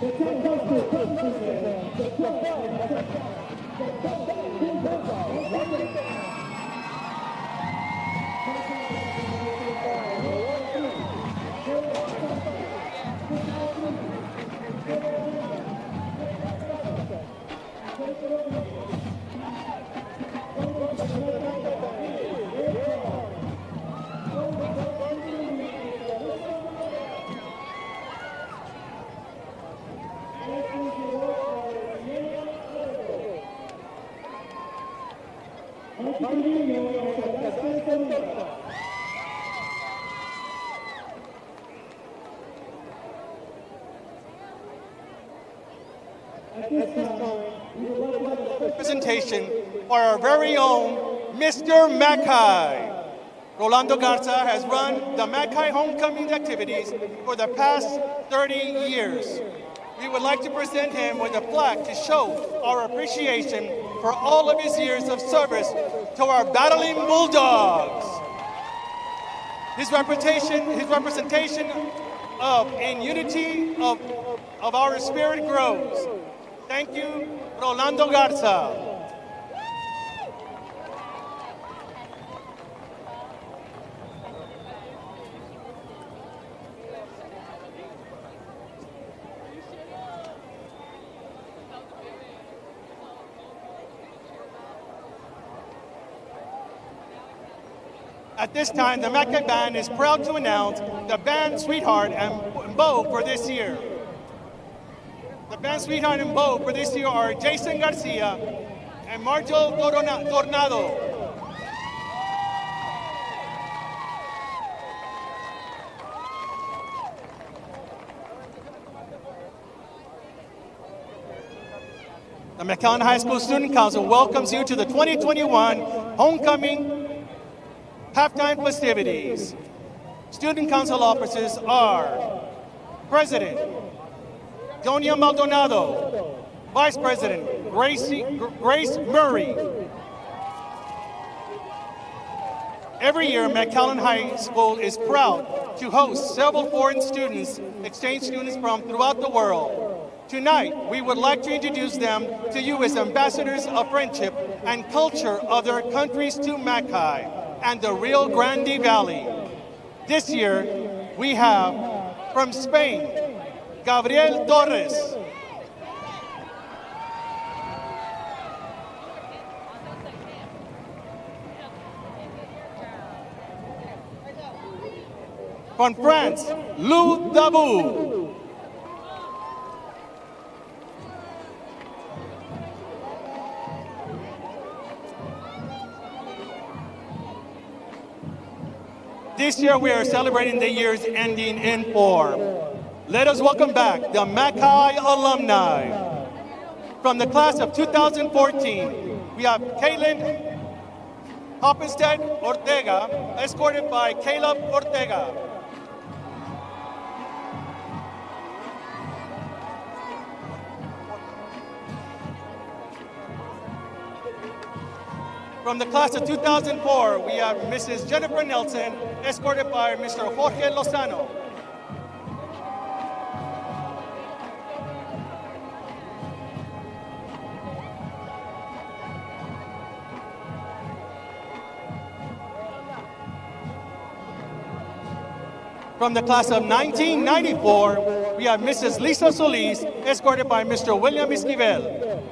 The time comes to present the
presentation for our very own Mr. Mackay. Rolando Garza has run the Mackay homecoming activities for the past 30 years. We would like to present him with a plaque to show our appreciation for all of his years of service to our battling Bulldogs. His representation of in unity of our spirit grows. Thank you, Rolando Garza. At this time, the Mackay Band is proud to announce the band Sweetheart and Bow for this year. The band Sweetheart and Bow for this year are Jason Garcia and Marjo Tornado. The McAllen High School Student Council welcomes you to the 2021 Homecoming halftime festivities. Student council officers are President Donia Maldonado, Vice President Grace Murray. Every year, McAllen High School is proud to host several foreign students, exchange students from throughout the world. Tonight, we would like to introduce them to you as ambassadors of friendship and culture of their countries to Mackay and the Rio Grande Valley. This year, we have from Spain, Gabriel Torres. From France, Lou Dabou. This year we are celebrating the years ending in 4. Let us welcome back the Mackay alumni. From the class of 2014, we have Caitlin Hoppenstead Ortega, escorted by Caleb Ortega.
From the class of 2004, we have Mrs. Jennifer Nelson, escorted by Mr. Jorge Lozano. From the class of 1994, we have Mrs. Lisa Solis, escorted by Mr. William Esquivel.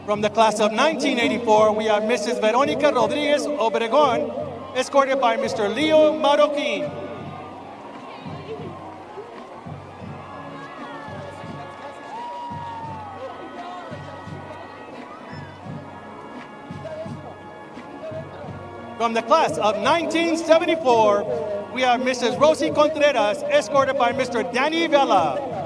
From the class of 1984, we have Mrs. Veronica Rodriguez Obregon, escorted by Mr. Leo Marroquin. From the class of 1974, we have Mrs. Rosie Contreras, escorted by Mr. Danny Vela.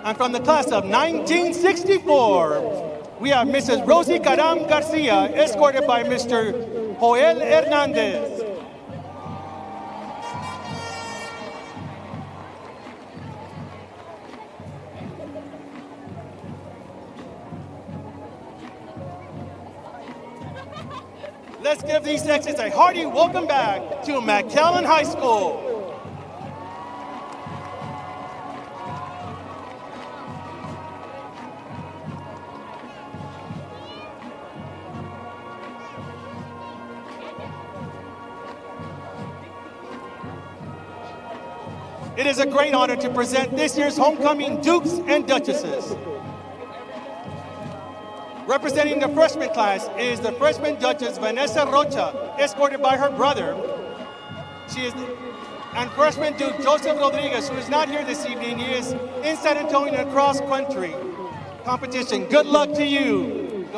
And from the class of 1964, we have Mrs. Rosie Caram Garcia, escorted by Mr. Joel Hernandez. Let's give these exits a hearty welcome back to McAllen High School. It is a great honor to present this year's homecoming Dukes and Duchesses. Representing the freshman class is the freshman Duchess Vanessa Rocha, escorted by her brother. And freshman Duke Joseph Rodriguez, who is not here this evening. He is in San Antonio in cross country competition. Good luck to you.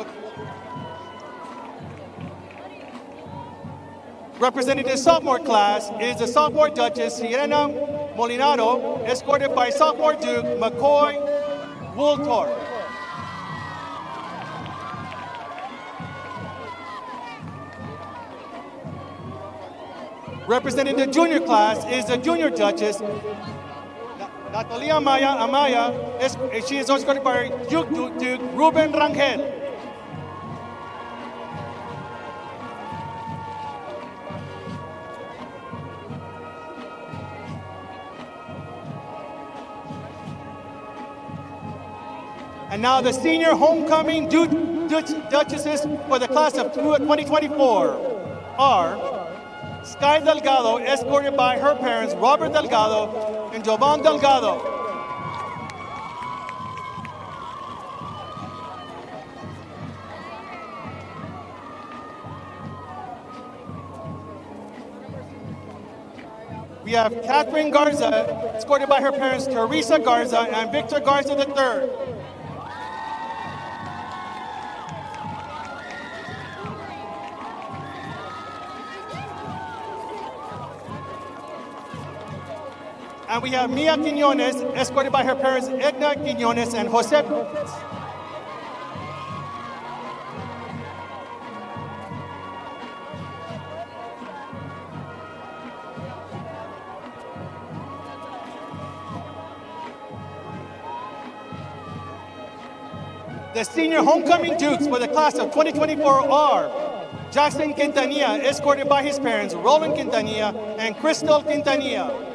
Representing the sophomore class is the sophomore Duchess Sirena Molinaro, escorted by sophomore Duke McCoy Wooltorp. Representing the junior class is the junior Duchess Natalia Amaya. She is escorted by Duke Ruben Rangel. And now the senior homecoming Duchesses for the class of 2024 are Sky Delgado, escorted by her parents, Robert Delgado and Jovan Delgado. We have Catherine Garza, escorted by her parents, Teresa Garza and Victor Garza III. And we have Mia Quiñones, escorted by her parents, Edna Quiñones and Jose. The senior homecoming Dukes for the class of 2024 are Jackson Quintanilla, escorted by his parents, Roland Quintanilla and Crystal Quintanilla.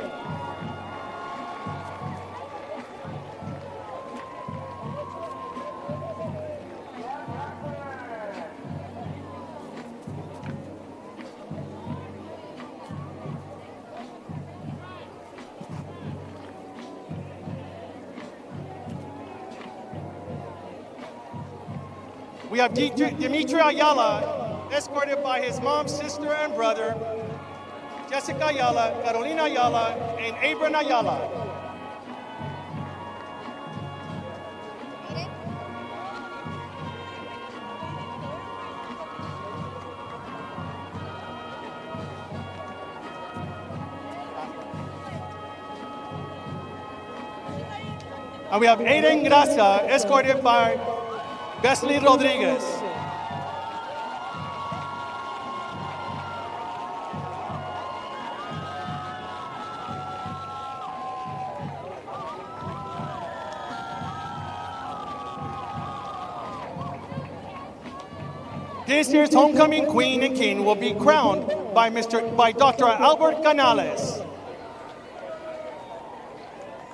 We have Dimitri Ayala, escorted by his mom, sister, and brother, Jessica Ayala, Carolina Ayala, and Abram Ayala. And we have Aiden Gracia, escorted by Wesley Rodriguez. This year's homecoming queen and king will be crowned by Dr. Albert Canales.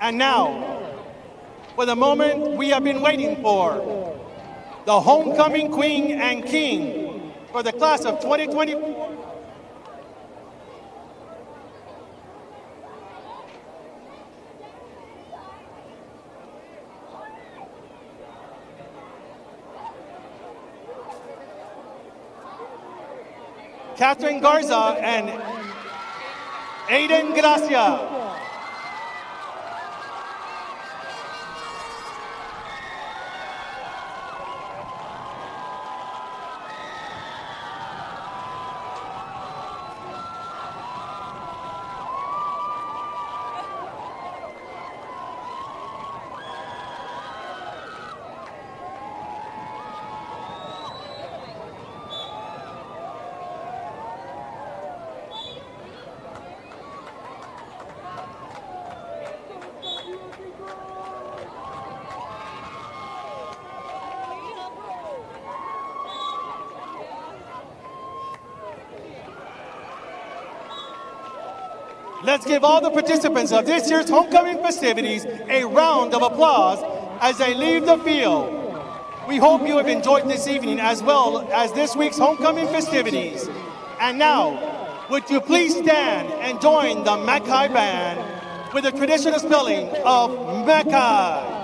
And now, for the moment we have been waiting for, the homecoming queen and king for the class of 2024. Catherine Garza and Aiden Gracia. Let's give all the participants of this year's homecoming festivities a round of applause as they leave the field. We hope you have enjoyed this evening as well as this week's homecoming festivities. And now, would you please stand and join the McAllen Band with the traditional spelling of McAllen.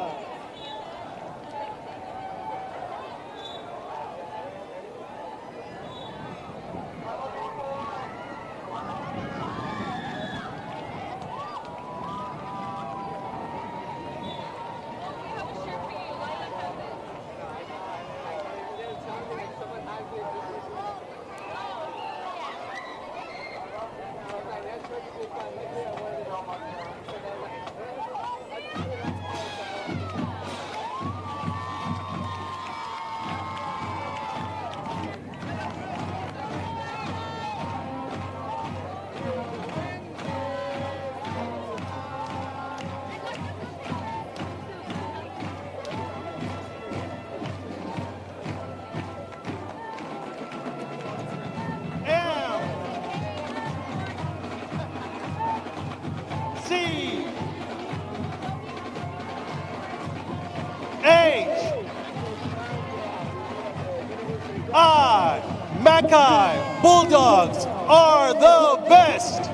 McAllen Bulldogs are the best.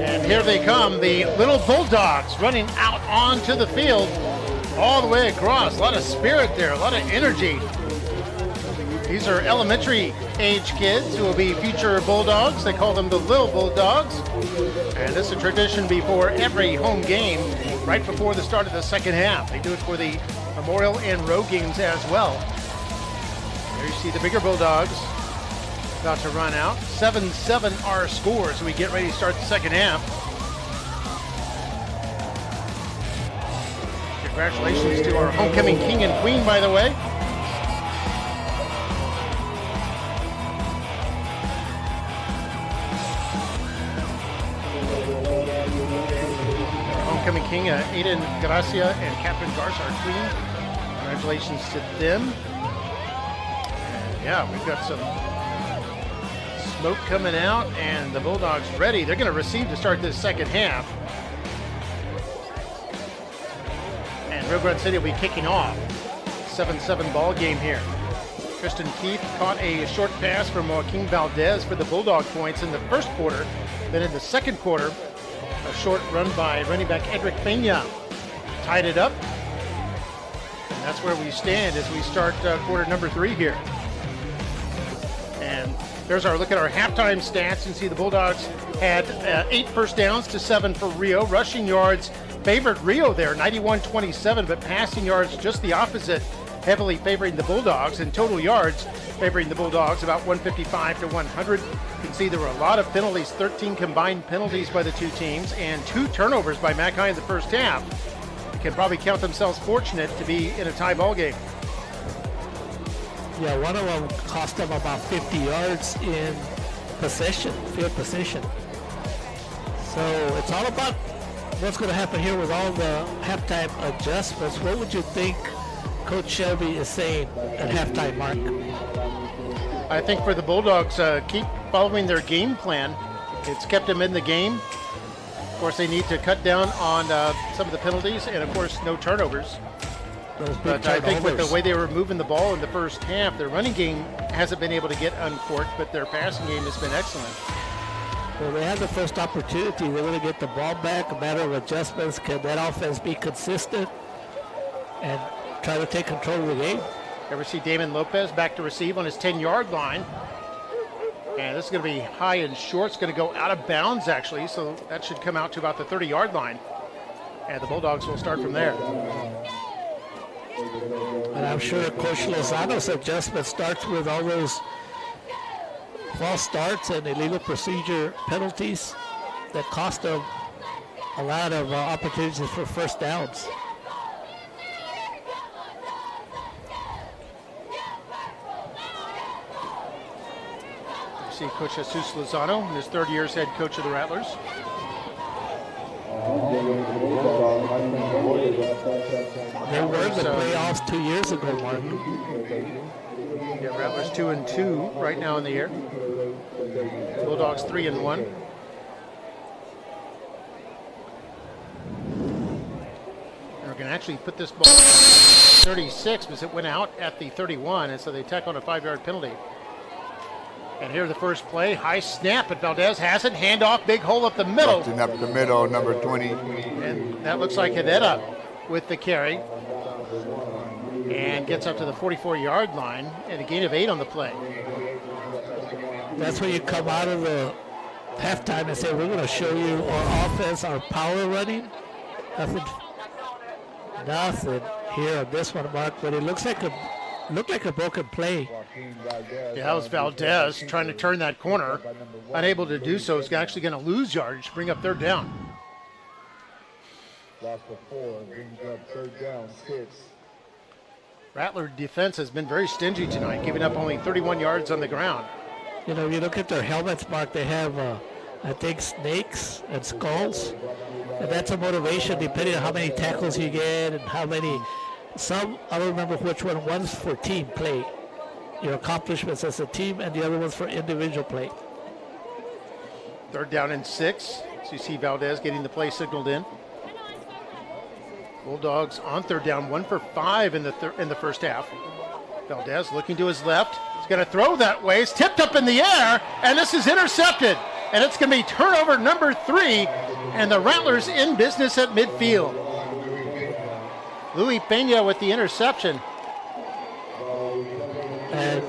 And here they come, the little Bulldogs running out onto the field all the way across. A lot of spirit there, a lot of energy. These are elementary age kids who will be future Bulldogs. They call them the Little Bulldogs. And this is a tradition before every home game, right before the start of the second half. They do it for the Memorial and Road games as well. There you see the bigger Bulldogs about to run out. 7-7 our score as we get ready to start the second half. Congratulations to our homecoming king and queen, by the way. homecoming king, Aiden Gracia and Catherine Garza, our queen. Congratulations to them. And yeah, we've got some smoke coming out, and the Bulldogs ready. They're going to receive to start this second half. And Rio Grande City will be kicking off. 7-7 ball game here. Tristan Keith caught a short pass from Joaquin Valdez for the Bulldog points in the first quarter. Then in the second quarter, a short run by running back Edric Peña tied it up. And that's where we stand as we start quarter number 3 here. And there's our look at our halftime stats. You can see the Bulldogs had 8 first downs to 7 for Rio. Rushing yards favored Rio there, 91-27, but passing yards just the opposite, heavily favoring the Bulldogs, and total yards favoring the Bulldogs, about 155 to 100. You can see there were a lot of penalties, 13 combined penalties by the two teams, and 2 turnovers by McAllen in the first half. They can probably count themselves fortunate to be in a tie ball game.
Yeah, one of them cost them about 50 yards in possession, field position. So it's all about what's going to happen here with all the halftime adjustments. What would you think Coach Shelby is saying at halftime, Mark?
I think for the Bulldogs, keep following their game plan. It's kept them in the game. Of course, they need to cut down on some of the penalties, and of course, no turnovers. But I think with the way they were moving the ball in the first half, their running game hasn't been able to get uncorked, but their passing game has been excellent.
Well, they had the first opportunity. They're going to get the ball back. A matter of adjustments. Can that offense be consistent and try to take control of the game?
Ever see Damon Lopez back to receive on his 10-yard line. And this is going to be high and short. It's going to go out of bounds, actually, so that should come out to about the 30-yard line. And the Bulldogs will start from there.
And I'm sure Coach Lozano's adjustment starts with all those false starts and illegal procedure penalties that cost them a lot of opportunities for first downs.
You see Coach Jesus Lozano in his 3rd year as head coach of the Rattlers.
They were in the playoffs 2 years ago, Mark.
Yeah, Rattlers 2-2 right now in the year. Bulldogs 3-1. And we're going to actually put this ball 36 because it went out at the 31, and so they tack on a 5-yard penalty. And here's the first play, high snap, but Valdez has it, handoff, big hole up the middle.
Up the middle, number 20.
And that looks like Hedera with the carry. And gets up to the 44-yard line, and a gain of 8 on the play.
That's when you come out of the halftime and say, we're going to show you our offense, our power running. Nothing here on this one, Mark, but it looked like a broken play.
Yeah, that was Valdez trying to turn that corner. Unable to do so. He's actually going to lose yardage, bring up 3rd down.
Lost for 4, brings up 3rd down, 6.
Rattler defense has been very stingy tonight, giving up only 31 yards on the ground.
You know, you look at their helmets, Mark, they have, I think, snakes and skulls. And that's a motivation depending on how many tackles you get and how many. Some, I don't remember which one. One's for team play, your accomplishments as a team, and the other one's for individual play.
3rd down and 6. So you see Valdez getting the play signaled in. Bulldogs on 3rd down, 1 for 5 in the first half. Valdez looking to his left. He's going to throw that way. It's tipped up in the air, and this is intercepted. And it's going to be turnover number 3, and the Rattlers in business at midfield. Louis Peña with the interception.
And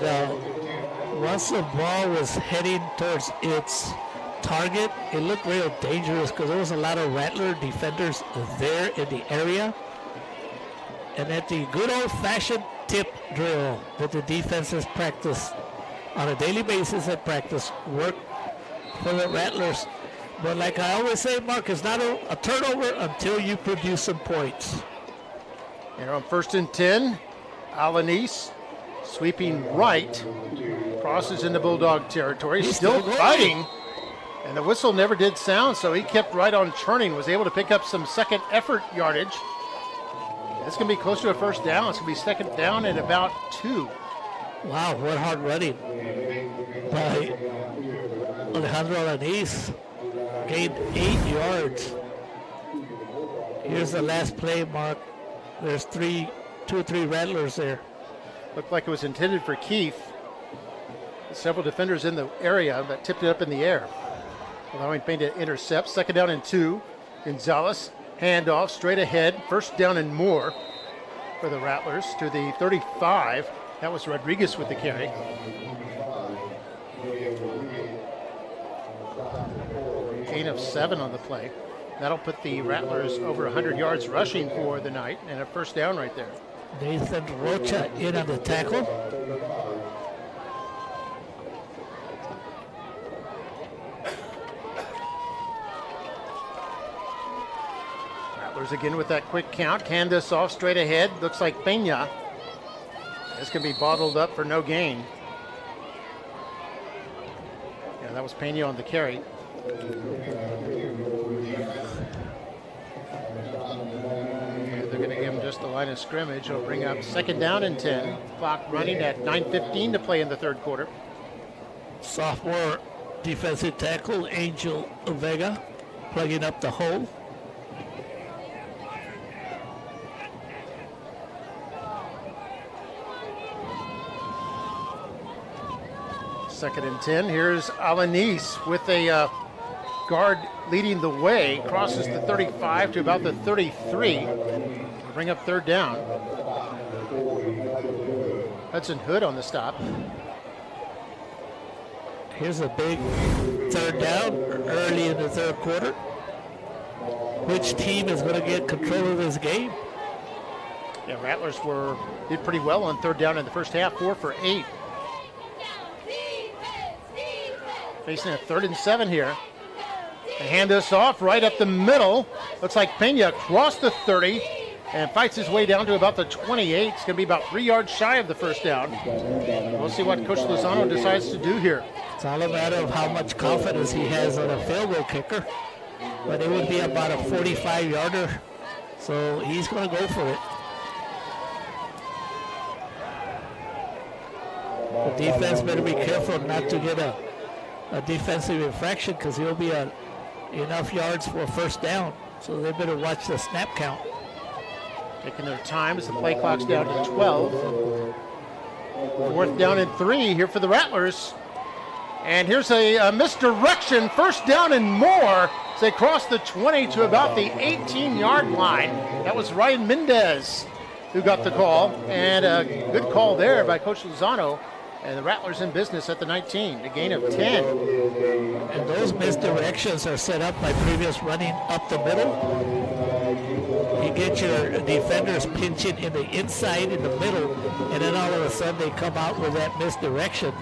once the ball was heading towards its target, it looked real dangerous because there was a lot of Rattler defenders there in the area. And at the good old-fashioned tip drill that the defenses practice on a daily basis at practice, work for the Rattlers. But like I always say, Mark, it's not a turnover until you produce some points.
Here on 1st and 10, Alanis sweeping right, crosses into Bulldog territory, still fighting. And the whistle never did sound, so he kept right on churning, was able to pick up some second effort yardage. It's going to be close to a first down. It's going to be second down at about 2.
Wow, what hard running by Alejandro Alanis. Gained 8 yards. Here's the last play, Mark. There's 2 or 3 Rattlers there.
Looked like it was intended for Keith. Several defenders in the area that tipped it up in the air, allowing Payne to intercept. Second down and 2. Gonzalez, handoff straight ahead. First down and more for the Rattlers to the 35. That was Rodriguez with the carry. Gain of 7 on the play. That'll put the Rattlers over 100 yards rushing for the night, and a first down right there.
Nathan Rocha in on the tackle.
Rattlers again with that quick count. Candace off straight ahead. Looks like Pena. This can be bottled up for no gain. Yeah, that was Pena on the carry. And they're going to give him just the line of scrimmage. It'll bring up second down and 10. Clock running at 9:15 to play in the third quarter.
Sophomore defensive tackle Angel Vega plugging up the hole.
Second and 10. Here's Alanis with a guard leading the way. Crosses the 35 to about the 33. We'll bring up third down. Hudson Hood on the stop.
Here's a big third down early in the third quarter. Which team is going to get control of this game?
Yeah, Rattlers did pretty well on third down in the first half, 4 for 8. Facing a 3rd and 7 here. They hand this off right up the middle. Looks like Pena crossed the 30 and fights his way down to about the 28. It's going to be about 3 yards shy of the first down. We'll see what Coach Lozano decides to do here.
It's all a matter of how much confidence he has on a field goal kicker. But it would be about a 45-yarder. So he's going to go for it. The defense better be careful not to get a defensive infraction because he'll be enough yards for a first down. So they better watch the snap count.
Taking their time as the play clock's down to 12. 4th down and 3 here for the Rattlers. And here's a misdirection. First down and more as they cross the 20 to about the 18-yard line. That was Ryan Mendez who got the call. And a good call there by Coach Lozano. And the Rattlers in business at the 19, a gain of 10.
And those misdirections are set up by previous running up the middle. You get your defenders pinching in the inside, in the middle, and then all of a sudden they come out with that misdirection.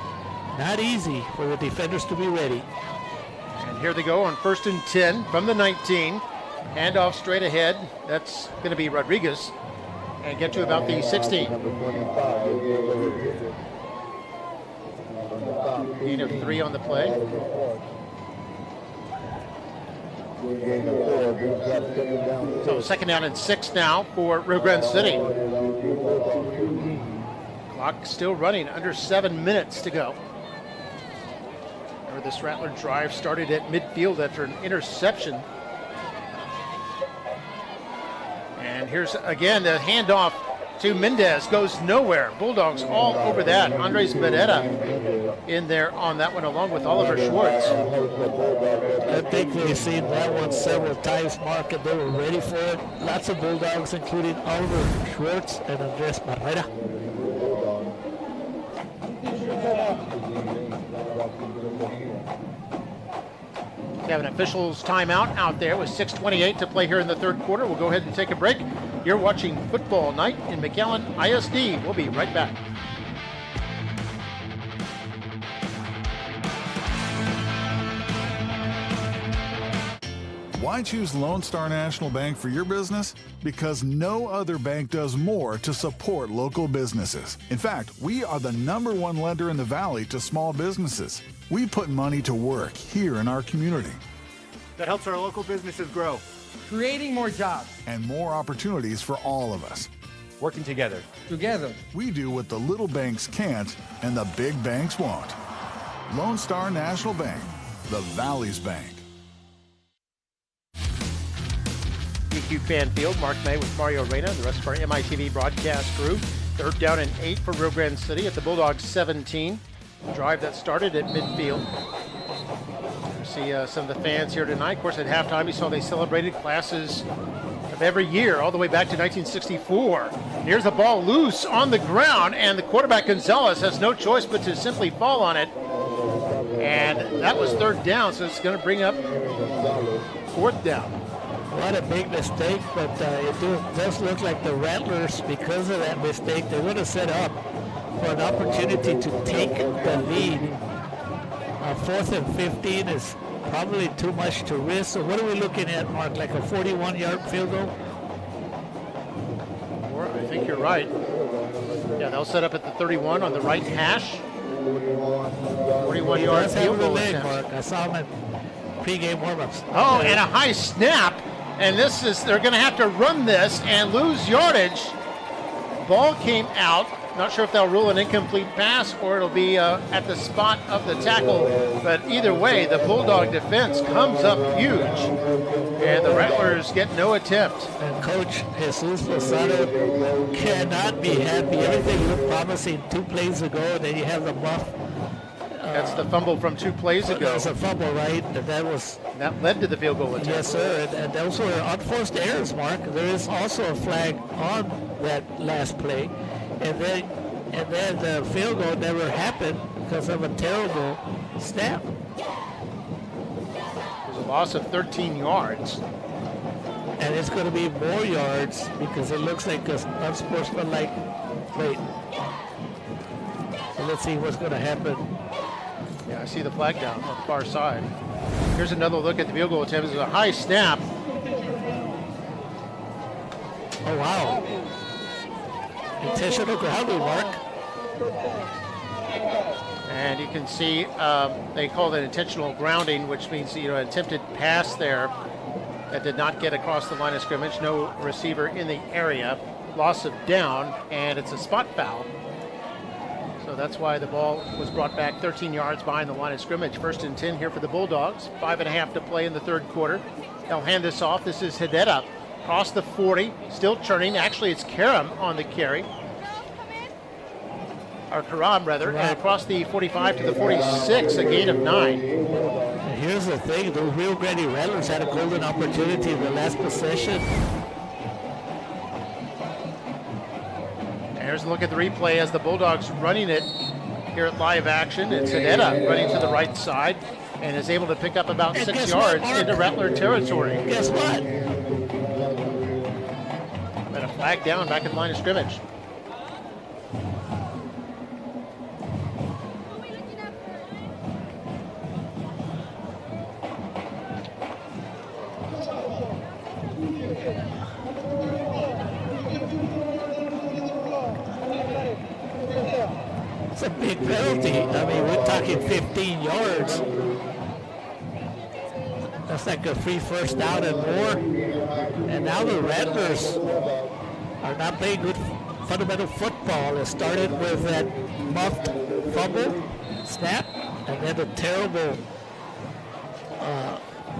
Not easy for the defenders to be ready.
And here they go on 1st and 10 from the 19. Handoff straight ahead. That's going to be Rodriguez. And get to about the 16. Gain of 3 on the play. So second down and 6 now for Rio Grande City. Clock still running, under 7 minutes to go. Remember, this Rattler drive started at midfield after an interception. And here's again the handoff to Mendez, goes nowhere. Bulldogs all over that. Andres Beretta in there on that one along with Oliver Schwartz.
I think they've seen that one several times, Mark, and they were ready for it. Lots of Bulldogs, including Oliver Schwartz and Andres Beretta.
We have an officials timeout out there with 6:28 to play here in the third quarter. We'll go ahead and take a break. You're watching Football Night in McAllen ISD. We'll be right back.
Why choose Lone Star National Bank for your business? Because no other bank does more to support local businesses. In fact, we are the #1 lender in the Valley to small businesses. We put money to work here in our community.
That helps our local businesses grow. Creating more jobs.
And more opportunities for all of us.
Working together. Together.
We do what the little banks can't and the big banks won't. Lone Star National Bank, the Valley's bank.
DQ Fan Field, Mark May with Mario Reyna, the rest of our MITV broadcast crew. 3rd down and 8 for Rio Grande City at the Bulldogs 17. Drive that started at midfield. See some of the fans here tonight. Of course, at halftime, you saw they celebrated classes of every year, all the way back to 1964. Here's the ball loose on the ground, and the quarterback Gonzalez has no choice but to simply fall on it. And that was 3rd down, so it's going to bring up 4th down.
What a big mistake, but it does look like the Rattlers, because of that mistake, they're going to set up for an opportunity to take the lead. 4th and 15 is probably too much to risk. So what are we looking at, Mark? Like a 41-yard field goal?
I think you're right. Yeah, they'll set up at the 31 on the right hash. 41-yard field goal attempt.
Mark. I saw him at pregame warm-ups.
Oh, and a high snap. And they're going to have to run this and lose yardage. Ball came out. Not sure if they'll rule an incomplete pass or it'll be at the spot of the tackle. But either way, the Bulldog defense comes up huge. And the Rattlers get no attempt.
And Coach Jesus Lozano cannot be happy. Everything looked promising 2 plays ago, and then you have the muff.
That's the fumble from 2 plays ago.
That's a fumble, right?
That led to the field goal attempt.
Yes, sir. And those were unforced errors, Mark. There is also a flag on that last play. And then the field goal never happened because of a terrible snap.
There's a loss of 13 yards.
And it's going to be more yards because it looks like an unsportsmanlike play. So let's see what's going to happen.
Yeah, I see the flag down on the far side. Here's another look at the field goal attempt. It's a high snap.
Oh, wow. Intentional grounding, Mark.
And you can see they call it intentional grounding, which means an attempted pass there that did not get across the line of scrimmage. No receiver in the area. Loss of down, and it's a spot foul. So that's why the ball was brought back 13 yards behind the line of scrimmage. 1st and 10 here for the Bulldogs. 5.5 to play in the 3rd quarter. They'll hand this off. This is Hedetta across the 40, still churning. Actually, it's Karam on the carry. Or Karam, rather. And across the 45 to the 46, a gain of 9.
And here's the thing. The Rio Grande Rattlers had a golden opportunity in the last possession.
Here's a look at the replay as the Bulldogs running it here at live action. It's Hedetta running to the right side and is able to pick up about 6 yards into Rattler territory.
Guess what?
And a flag down back at the line of scrimmage.
It's a big penalty. I mean, we're talking 15 yards. That's like a free 1st down and more. And now the Rattlers are not playing good fundamental football. It started with that muffed fumble snap, and then the terrible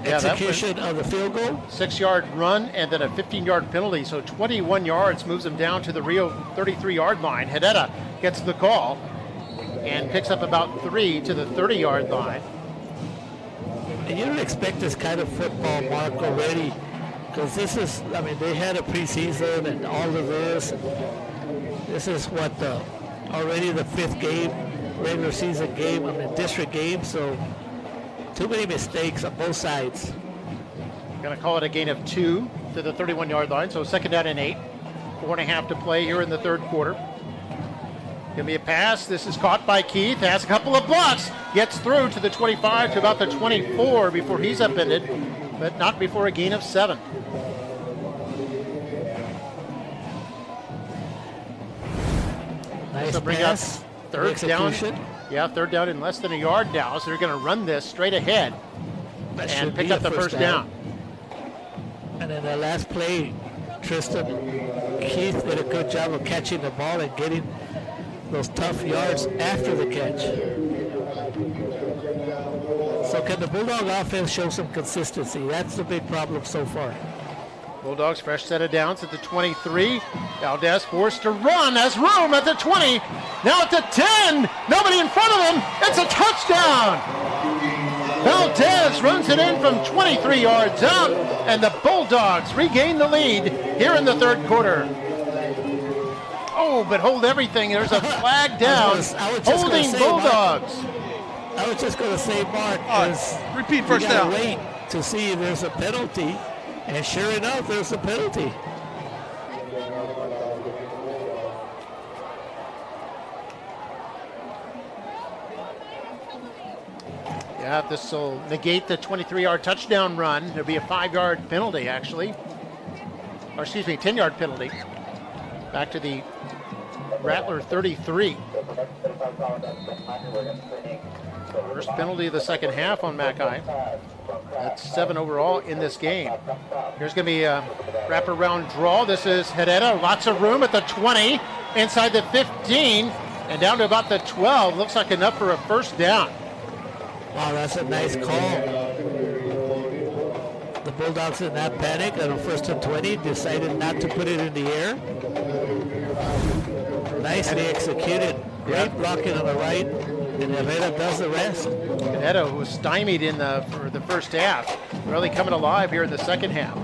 execution of the field goal.
6-yard run and then a 15-yard penalty. So 21 yards moves them down to the Rio 33-yard line. Hedetta gets the call and picks up about 3 to the 30-yard line.
And you don't expect this kind of football, Mark, already, because this is, I mean, they had a preseason and all of this. This is what, already the 5th game, regular season game, I mean, district game, so too many mistakes on both sides.
Going to call it a gain of 2 to the 31-yard line, so 2nd down and 8. 4.5 to play here in the 3rd quarter. Give me a pass. This is caught by Keith. Has a couple of blocks. Gets through to the 25 to about the 24 before he's upended, but not before a gain of 7.
Nice
so bring
pass.
up 3rd down Yeah, third down in less than a yard now, so they're going to run this straight ahead and pick up the first down.
And in the last play, Tristan Keith did a good job of catching the ball and getting those tough yards after the catch. So can the Bulldog offense show some consistency? That's the big problem so far.
Bulldogs fresh set of downs at the 23. Valdez forced to run, has room at the 20. Now at the 10. Nobody in front of him. It's a touchdown. Valdez runs it in from 23 yards out, and the Bulldogs regain the lead here in the third quarter. Oh, but hold everything. There's a flag down. Holding Bulldogs.
I was just going to say, Mark,
repeat first down.
Wait to see if there's a penalty, and sure enough, there's a penalty.
Yeah, this will negate the 23-yard touchdown run. There'll be a 5-yard penalty, actually. Or excuse me, 10-yard penalty. Back to the Rattler 33. First penalty of the second half on Mackay. That's 7 overall in this game. Here's going to be a wraparound draw. This is Herrera. Lots of room at the 20, inside the 15, and down to about the 12. Looks like enough for a first down.
Wow, that's a nice call. The Bulldogs did not panic on a first and 20, decided not to put it in the air. Nicely executed. Great blocking on the right, and Herrera does the rest.
Canedo, who was stymied for the first half, really coming alive here in the second half.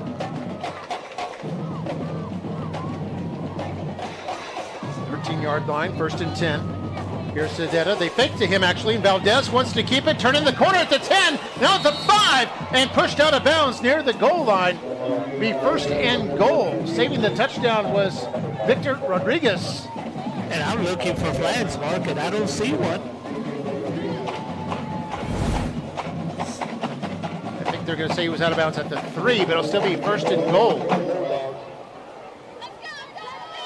13-yard line, first and 10. Here's Sedeta. They fake to him, actually, and Valdez wants to keep it. Turn in the corner at the 10. Now at the 5, and pushed out of bounds near the goal line. Be first and goal. Saving the touchdown was Victor Rodriguez.
And I'm looking for flags, Mark, and I don't see one.
I think they're going to say he was out of bounds at the 3, but it'll still be first and goal.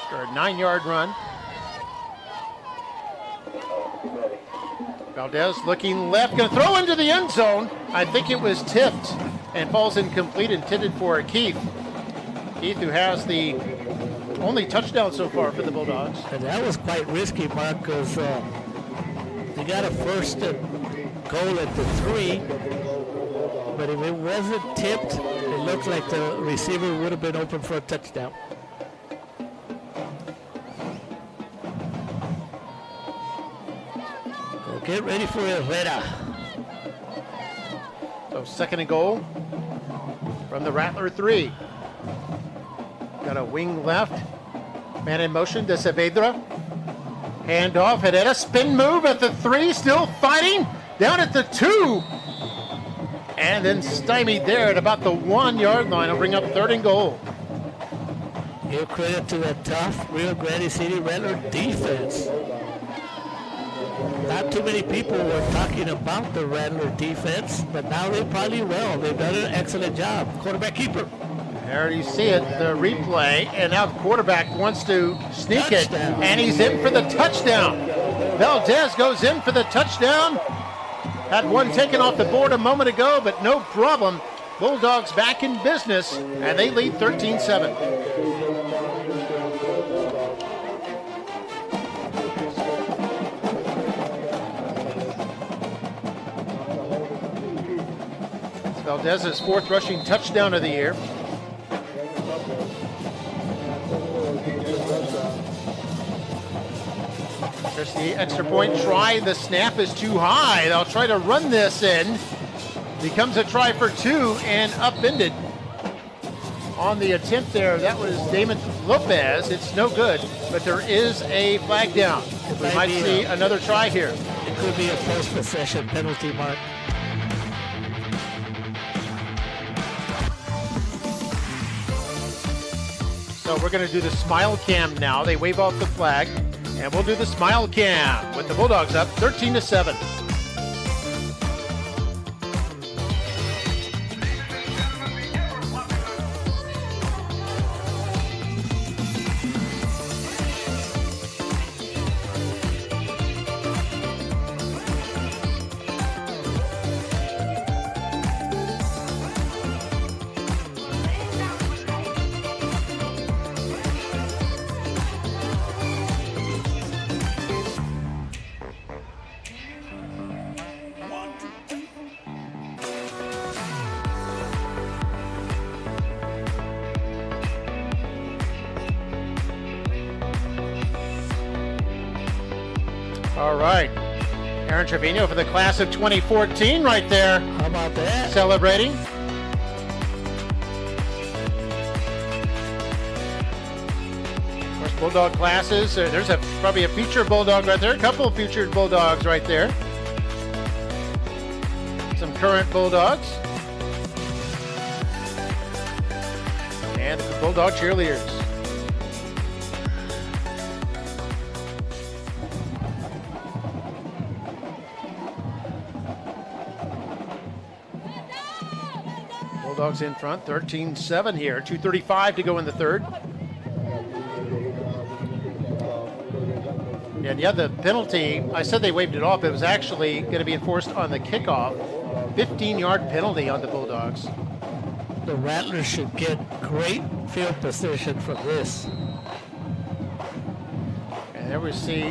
For a 9-yard run. Valdez looking left, going to throw into the end zone. I think it was tipped and falls incomplete, intended for Keith. Keith, who has the only touchdown so far for the Bulldogs.
And that was quite risky, Mark, because they got a first and goal at the 3. But if it wasn't tipped, it looked like the receiver would have been open for a touchdown. Get ready for Herrera.
So second and goal from the Rattler 3. Got a wing left. Man in motion to Saavedra. Hand off. Herrera spin move at the 3. Still fighting. Down at the 2. And then stymied there at about the 1-yard line. I'll bring up third and goal.
Give credit to the tough Rio Grande City Rattler defense. Not too many people were talking about the Rattler defense, but now they probably will. They've done an excellent job. Quarterback keeper.
There you see it, the replay, and now the quarterback wants to sneak it, and he's in for the touchdown. Valdez goes in for the touchdown. Had one taken off the board a moment ago, but no problem. Bulldogs back in business, and they lead 13-7. Valdez's 4th rushing touchdown of the year. There's the extra point try. The snap is too high. They'll try to run this in. Becomes a try for 2 and upended. On the attempt there, that was Damon Lopez. It's no good, but there is a flag down. We might see another try here.
It could be a post-possession penalty, Mark.
So we're going to do the smile cam now. They wave off the flag, and we'll do the smile cam with the Bulldogs up 13-7. All right. Aaron Trevino for the class of 2014 right there.
How about that?
Celebrating. Of course, Bulldog classes. There's probably a feature Bulldog right there. A couple of featured Bulldogs right there. Some current Bulldogs. And the Bulldog cheerleaders. Bulldogs in front, 13-7 here. 2:35 to go in the third. And yeah, the penalty, I said they waved it off. It was actually going to be enforced on the kickoff. 15-yard penalty on the Bulldogs.
The Rattlers should get great field position from this.
And there we see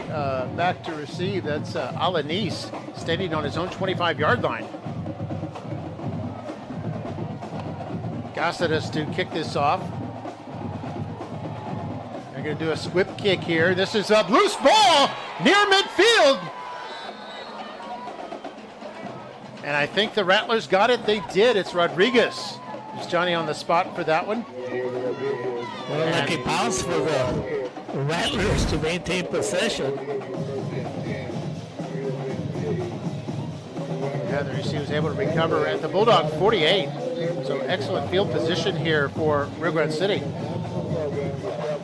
back to receive. That's Alanis standing on his own 25-yard line. Cáceres to kick this off. They're going to do a squib kick here. This is a loose ball near midfield. And I think the Rattlers got it. They did. It's Rodriguez. Is Johnny on the spot for that one?
Well, lucky bounce for the Rattlers to maintain possession.
Yeah, the receiver was able to recover at the Bulldog 48. So excellent field position here for Rio Grande City.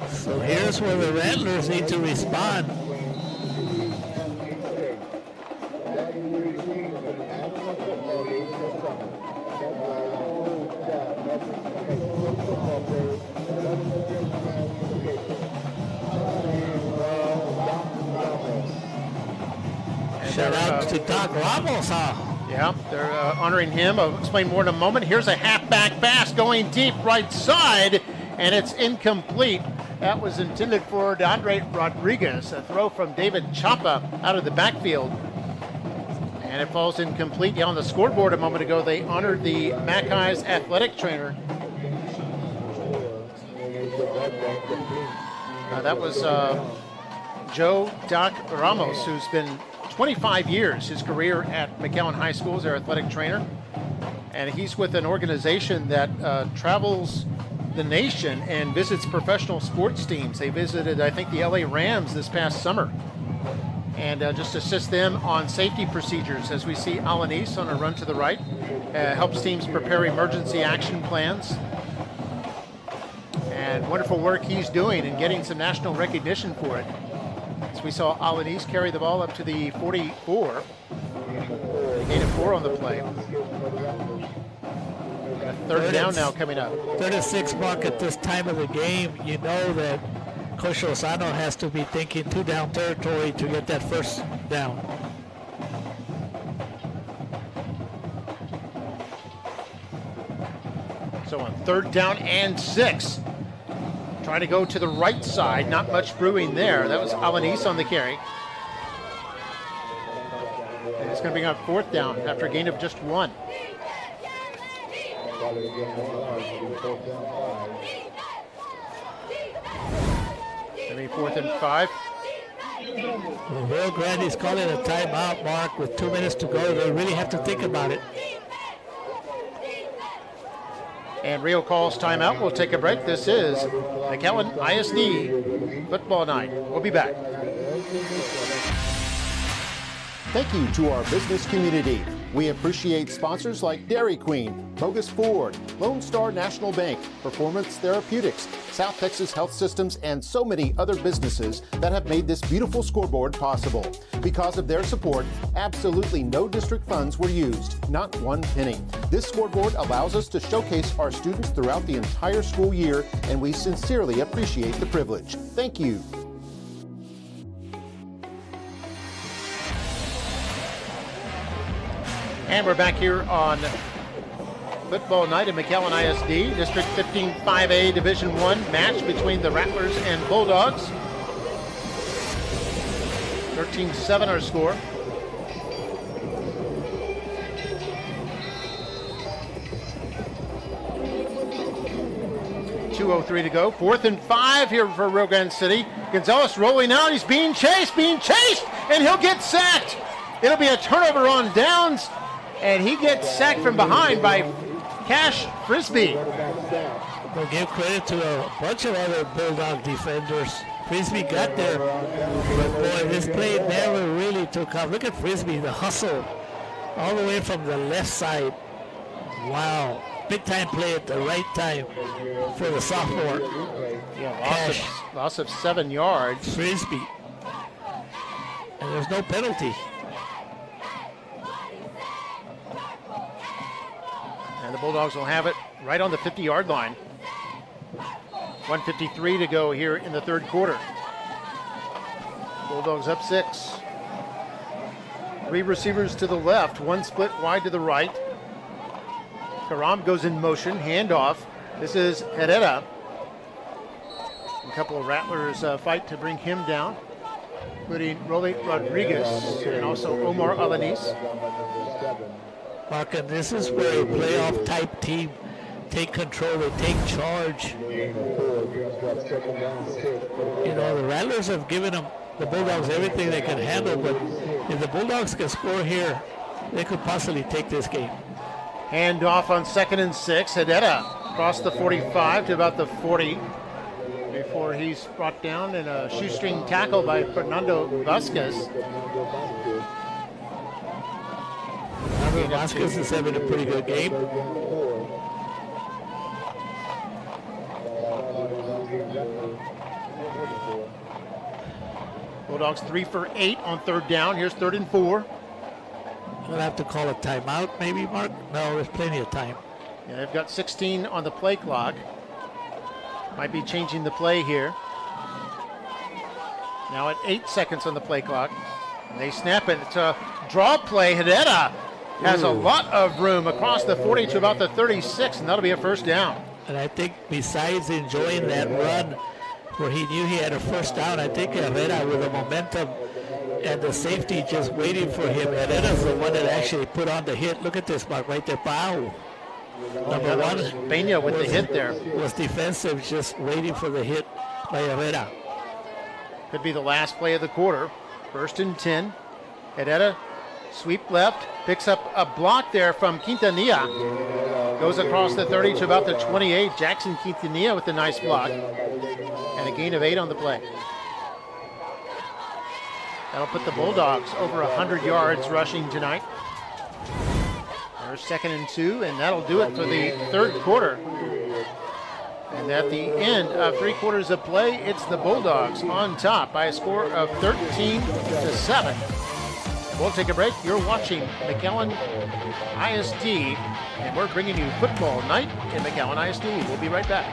So here's where the Rattlers need to respond. Shout out to Doc Ramos, huh?
Yeah, they're honoring him. I'll explain more in a moment. Here's a halfback pass going deep right side, and it's incomplete. That was intended for DeAndre Rodriguez, a throw from David Chapa out of the backfield. And it falls incomplete. Yeah, on the scoreboard a moment ago, they honored the Mackay's athletic trainer. That was Joe Doc Ramos, who's been 25 years, his career at McAllen High School as their athletic trainer. And he's with an organization that travels the nation and visits professional sports teams. They visited, I think, the LA Rams this past summer. And just assist them on safety procedures. As we see Alanis on a run to the right, helps teams prepare emergency action plans. And wonderful work he's doing and getting some national recognition for it. As we saw Alanis carry the ball up to the 44. A gain of 4 on the play. And a third down now coming up.
36 mark at this time of the game. You know that Coach Lozano has to be thinking 2-down territory to get that first down.
So on 3rd down and 6. Trying to go to the right side, not much brewing there. That was Alanis on the carry. And it's going to bring up 4th down after a gain of just 1. Maybe 4th and 5.
Well, Rio Grande is calling a timeout, Mark, with 2 minutes to go. They really have to think about it.
And Rio calls timeout. We'll take a break. This is McAllen ISD Football Night. We'll be back.
Thank you to our business community. We appreciate sponsors like Dairy Queen, Bogus Ford, Lone Star National Bank, Performance Therapeutics, South Texas Health Systems, and so many other businesses that have made this beautiful scoreboard possible. Because of their support, absolutely no district funds were used, not 1 penny. This scoreboard allows us to showcase our students throughout the entire school year, and we sincerely appreciate the privilege. Thank you.
And we're back here on Football Night at McAllen ISD, District 15 5A Division I match between the Rattlers and Bulldogs. 13-7 our score. .203 to go. 4th and 5 here for Rio Grande City. Gonzalez rolling out. He's being chased. and he'll get sacked. It'll be a turnover on downs, and he gets sacked from behind by Cash Frisbee.
We'll give credit to a bunch of other Bulldog defenders. Frisbee got there, but boy, this play never really took off. Look at Frisbee, the hustle, all the way from the left side. Wow, big time play at the right time for the sophomore.
Yeah, loss of 7 yards.
Frisbee, and there's no penalty.
And the Bulldogs will have it right on the 50-yard line. 1:53 to go here in the third quarter. Bulldogs up 6. 3 receivers to the left, 1 split wide to the right. Karam goes in motion, handoff. This is Herrera. A couple of Rattlers fight to bring him down, including Rolly Rodriguez and also Omar Alanis.
Mark, and this is where a playoff type team take control, they take charge. You know, the Rattlers have given them, the Bulldogs, everything they can handle, but if the Bulldogs can score here, they could possibly take this game.
Hand off on 2nd and 6. Herrera across the 45 to about the 40 before he's brought down in a shoestring tackle by Fernando Vasquez.
Vasquez is having a pretty good game.
Bulldogs 3 for 8 on 3rd down. Here's 3rd and 4.
We'll have to call a timeout, maybe, Mark? No, there's plenty of time.
Yeah, they've got 16 on the play clock. Might be changing the play here. Now at 8 seconds on the play clock. And they snap it. It's a draw play. Herrera has a lot of room across the 40 to about the 36, and that'll be a first down.
And I think besides enjoying that run where he knew he had a first down, I think Herrera with the momentum and the safety just waiting for him. Herrera's the one that actually put on the hit. Look at this, Mark, right there. Pow. Number one,
Peña with the hit there.
Was defensive, just waiting for the hit by Herrera.
Could be the last play of the quarter. 1st and 10. Herrera, sweep left, picks up a block there from Quintanilla. Goes across the 30 to about the 28. Jackson Quintanilla with a nice block. And a gain of 8 on the play. That'll put the Bulldogs over 100 yards rushing tonight. There's 2nd and 2, and that'll do it for the third quarter. And at the end of 3 quarters of play, it's the Bulldogs on top by a score of 13-7. We'll take a break. You're watching McAllen ISD, and we're bringing you football night in McAllen ISD. We'll be right back.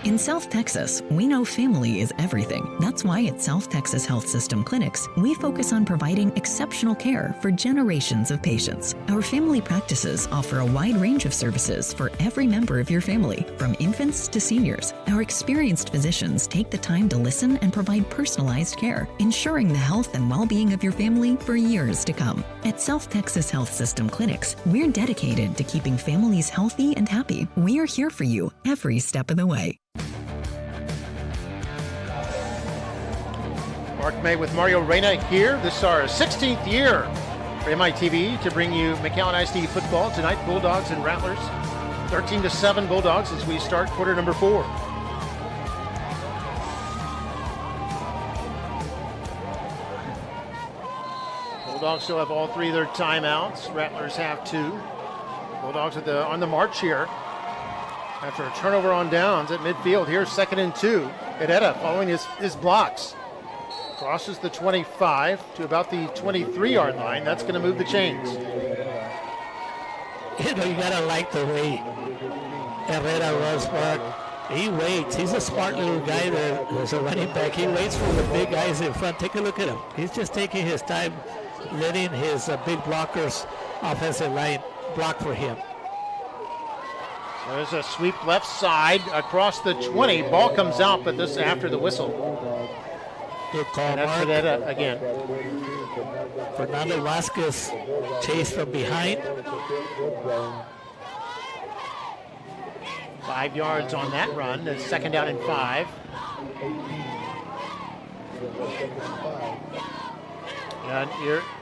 In South Texas, we know family is everything. That's why at South Texas Health System Clinics, we focus on providing exceptional care for generations of patients. Our family practices offer a wide range of services for every member of your family, from infants to seniors. Our experienced physicians take the time to listen and provide personalized care, ensuring the health and well-being of your family for years to come. At South Texas Health System Clinics, we're dedicated to keeping families healthy and happy. We are here for you every step of the way.
Mark May with Mario Reyna here. This is our 16th year for MITV to bring you McAllen ISD football. Tonight, Bulldogs and Rattlers. 13-7 Bulldogs as we start quarter number 4. Bulldogs still have all 3 of their timeouts. Rattlers have 2. Bulldogs on the march here. After a turnover on downs at midfield, here's 2nd and 2. Herrera following his blocks. Crosses the 25 to about the 23-yard line. That's going to move the chains.
You know, you got to like the way Herrera runs, Mark. He waits. He's a smart little guy there. There's a running back. He waits for the big guys in front. Take a look at him. He's just taking his time, letting his big blockers, offensive line, block for him.
There's a sweep left side across the 20. Ball comes out, but this after the whistle.
Good call,
and that's
Mark.
Herrera again.
Fernando Vasquez chased from behind.
5 yards on that run. It's 2nd down and 5. And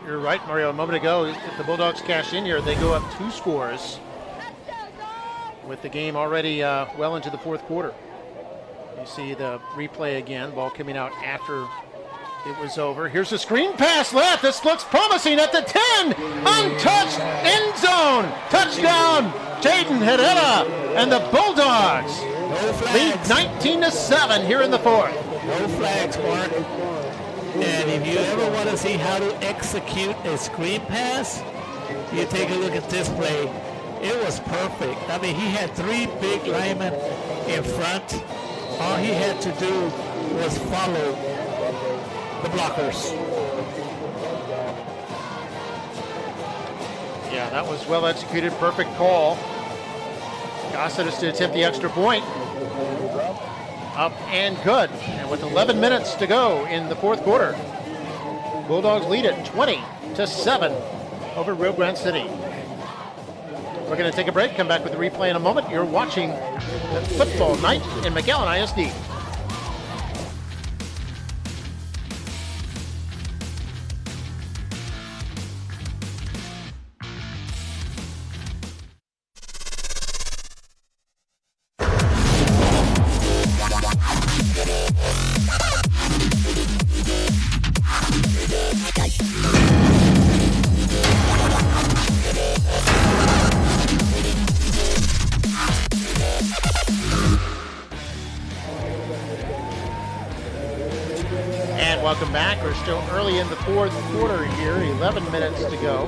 you're right, Mario. A moment ago, if the Bulldogs cash in here, they go up 2 scores with the game already well into the fourth quarter. You see the replay again, ball coming out after it was over. Here's a screen pass left. This looks promising at the 10. Untouched, end zone. Touchdown, Jaden Herrera and the Bulldogs lead 19-7 here in the fourth.
No flags, Mark. And if you ever want to see how to execute a screen pass, you take a look at this play. It was perfect. I mean, he had 3 big linemen in front. All he had to do was follow the blockers.
Yeah, that was well executed, perfect call. Cáceres to attempt the extra point. Up and good. And with 11 minutes to go in the fourth quarter, Bulldogs lead it 20-7 over Rio Grande City. We're going to take a break, come back with the replay in a moment. You're watching the Football Night in McAllen ISD. Welcome back. We're still early in the fourth quarter here, 11 minutes to go.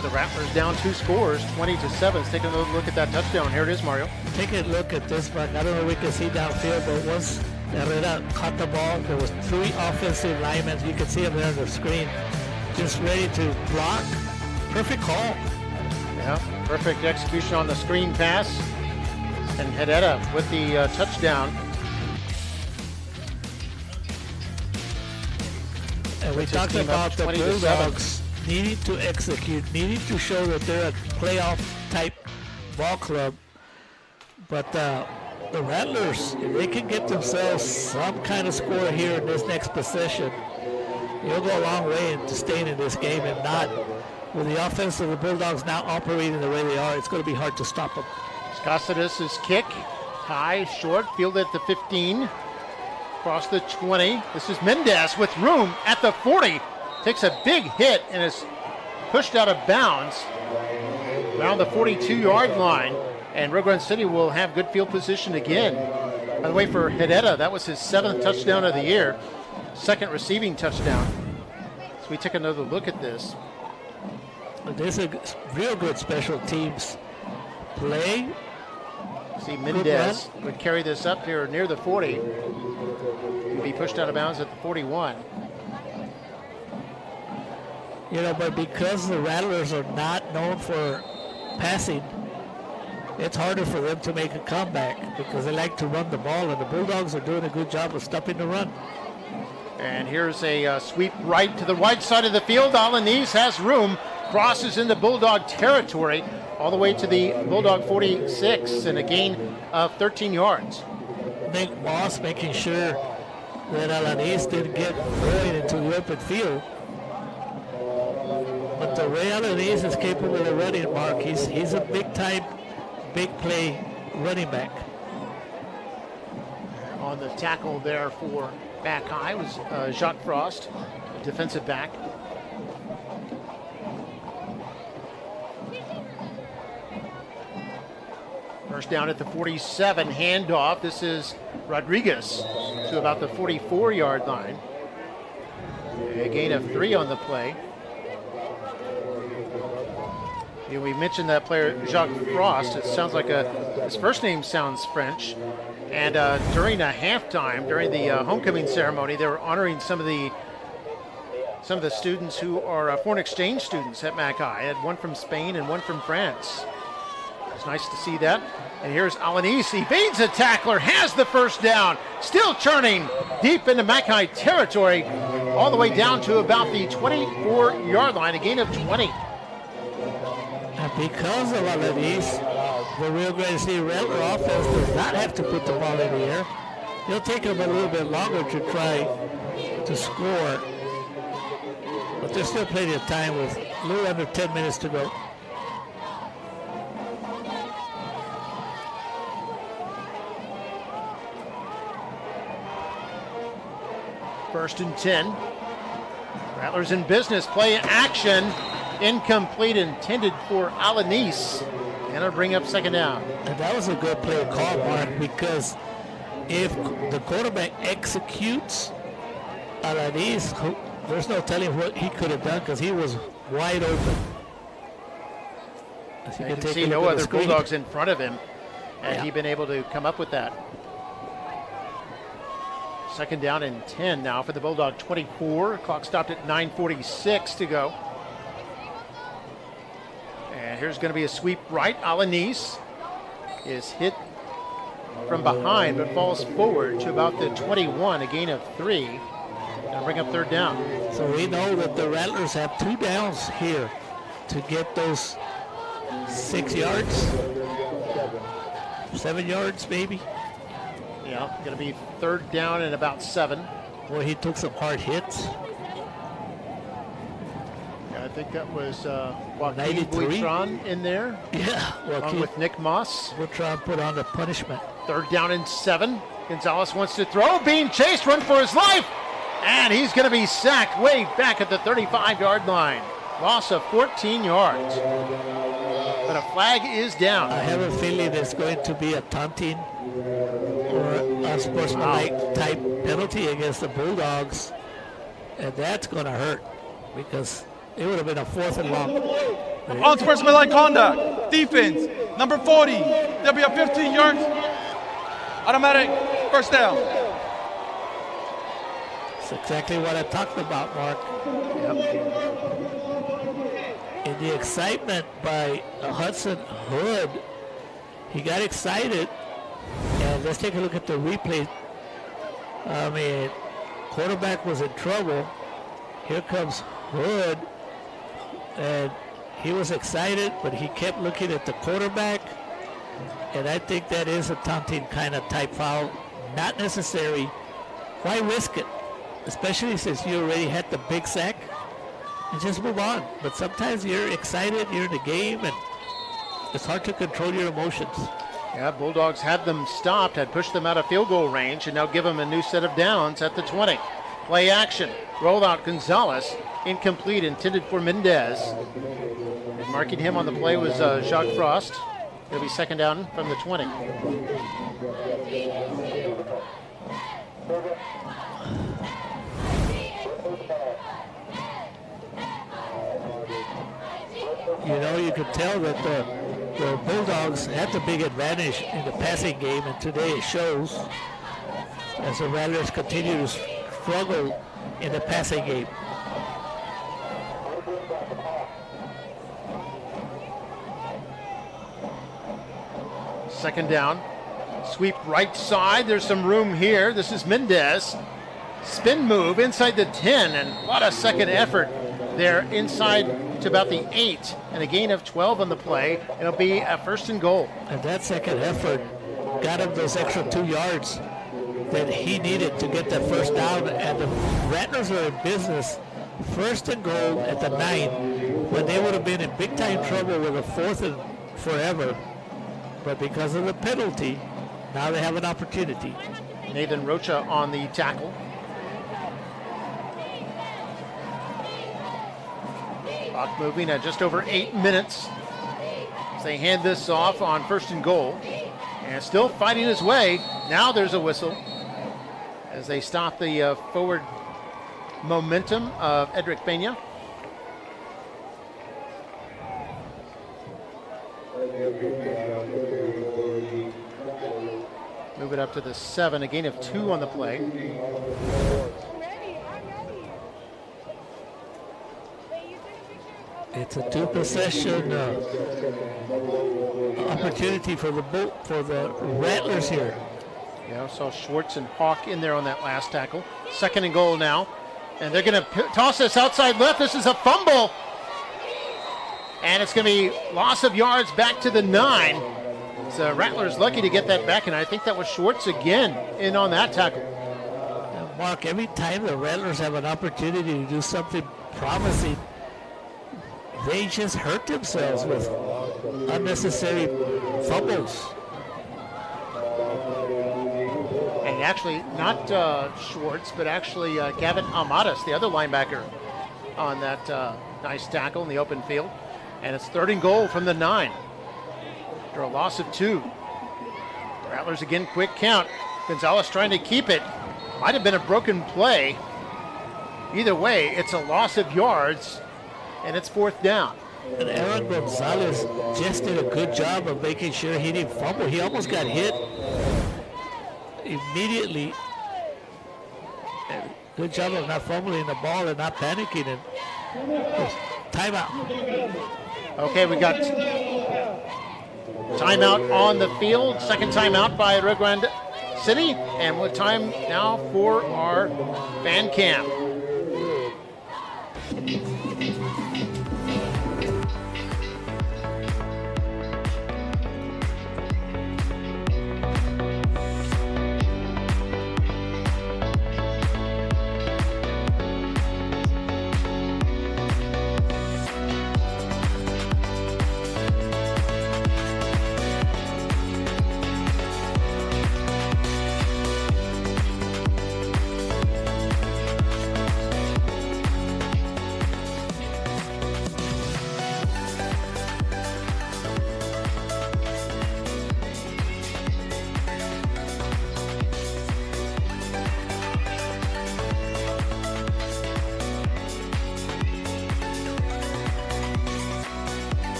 The Rattlers down 2 scores, 20-7. Let's take a look at that touchdown. Here it is, Mario.
Take a look at this, Mark. I don't know if we can see downfield, but once Herrera caught the ball, there was 3 offensive linemen. You can see them there on the screen, just ready to block. Perfect call.
Yeah, perfect execution on the screen pass. And Herrera with the touchdown.
And we talked about the Bulldogs needing to execute, needing to show that they're a playoff-type ball club. But the Rattlers, if they can get themselves some kind of score here in this next possession, it'll go a long way into staying in this game. If not, with the offense of the Bulldogs now operating the way they are, it's going to be hard to stop them.
Cáceres' kick, high, short, fielded at the 15. Across the 20. This is Mendez with room at the 40. Takes a big hit and is pushed out of bounds around the 42-yard line. And Rio Grande City will have good field position again. By the way, for Herrera, that was his 7th touchdown of the year. 2nd receiving touchdown. So we take another look at this.
This is a real good special teams play.
See, Mendez would carry this up here near the 40. He'd be pushed out of bounds at the 41.
You know, but because the Rattlers are not known for passing, it's harder for them to make a comeback because they like to run the ball, and the Bulldogs are doing a good job of stopping the run.
And here's a sweep right to the right side of the field. Alanis has room, crosses into Bulldog territory, all the way to the Bulldog 46, and a gain of 13 yards.
Nick Moss making sure that Alanis didn't get going into the open field. But the way Alanis is capable of running, Mark, he's a big-time, big-play running back.
On the tackle there for back high was Jacques Frost, defensive back. First down at the 47, handoff. This is Rodriguez to about the 44-yard line. A gain of 3 on the play. And we mentioned that player, Jacques Frost. It sounds like his first name sounds French. And during a halftime, during the homecoming ceremony, they were honoring some of the students who are foreign exchange students at Mac I. Had one from Spain and one from France. It's nice to see that. And here's Alanis, evades a tackler, has the first down, still churning deep into Mackay territory, all the way down to about the 24-yard line, a gain of 20.
And because of Alanis, the Rio Grande City Rattler offense does not have to put the ball in the air. It'll take them a little bit longer to try to score, but there's still plenty of time with a little under 10 minutes to go.
First and 10. Rattlers in business. Play action. Incomplete, intended for Alanis. And it'll bring up second down.
And that was a good play call, Mark, because if the quarterback executes Alanis, there's no telling what he could have done because he was wide open.
You can see no other Bulldogs in front of him, and he'd been able to come up with that. Second down and 10 now for the Bulldog 24. Clock stopped at 9:46 to go. And here's going to be a sweep right. Alanis is hit from behind but falls forward to about the 21, a gain of 3. Going to bring up third down.
So we know that the Rattlers have 2 downs here to get those 6 yards, 7 yards maybe.
Yeah, going to be third down and about 7.
Well, he took some hard hits.
Yeah, I think that was Joaquin Buitron in there.
Yeah,
along with Nick Moss.
Buitron put on the punishment.
Third down and 7. Gonzalez wants to throw, being chased, run for his life. And he's going to be sacked way back at the 35-yard line. Loss of 14 yards. But a flag is down.
I have a feeling it's going to be a taunting or unsportsmanlike type penalty against the Bulldogs. And that's going to hurt because it would have been a 4th and long.
Unsportsmanlike conduct. Defense, number 40. There'll be a 15 yards. Automatic first down.
That's exactly what I talked about, Mark.
Yep.
In the excitement by Hudson Hood, he got excited. And let's take a look at the replay. I mean, quarterback was in trouble. Here comes Hood. And he was excited, but he kept looking at the quarterback. And I think that is a taunting kind of type foul. Not necessary. Why risk it? Especially since you already had the big sack. And just move on. But sometimes you're excited, you're in the game, and it's hard to control your emotions.
Yeah, Bulldogs had them stopped, had pushed them out of field goal range, and now give them a new set of downs at the 20. Play action. Roll out Gonzalez. Incomplete, intended for Mendez. And marking him on the play was Jacques Frost. It'll be second down from the 20.
You know, you could tell that the Bulldogs had the big advantage in the passing game, and today it shows as the Rattlers continue to struggle in the passing game.
Second down. Sweep right side. There's some room here. This is Mendez. Spin move inside the 10, and a lot of second effort there inside to about the 8, and a gain of 12 on the play. It'll be a first and goal.
And that second effort got him those extra 2 yards that he needed to get that first down, and the Rattlers are in business. First and goal at the 9, when they would have been in big time trouble with a 4th and forever. But because of the penalty, now they have an opportunity.
Nathan Rocha on the tackle. Clock moving at just over 8 minutes as they hand this off on first and goal. And still fighting his way. Now there's a whistle as they stop the forward momentum of Edric Peña. Move it up to the 7, a gain of 2 on the play.
It's a 2-possession opportunity for the Rattlers here.
Yeah, saw Schwartz and Hawk in there on that last tackle. Second and goal now. And they're going to toss this outside left. This is a fumble. And it's going to be loss of yards back to the 9. So Rattlers lucky to get that back, and I think that was Schwartz again in on that tackle.
Mark, every time the Rattlers have an opportunity to do something promising, they just hurt themselves with unnecessary fumbles.
And actually, not Schwartz, but actually Gavin Amadas, the other linebacker, on that nice tackle in the open field. And it's 3rd and goal from the 9. After a loss of 2. Rattlers again, quick count. Gonzalez trying to keep it. Might have been a broken play. Either way, it's a loss of yards, and it's 4th down.
And Aaron Gonzalez just did a good job of making sure he didn't fumble. He almost got hit immediately. Good job of not fumbling the ball and not panicking. And timeout.
Okay, we got timeout on the field. Second timeout by Rio Grande City. And what time now for our fan cam?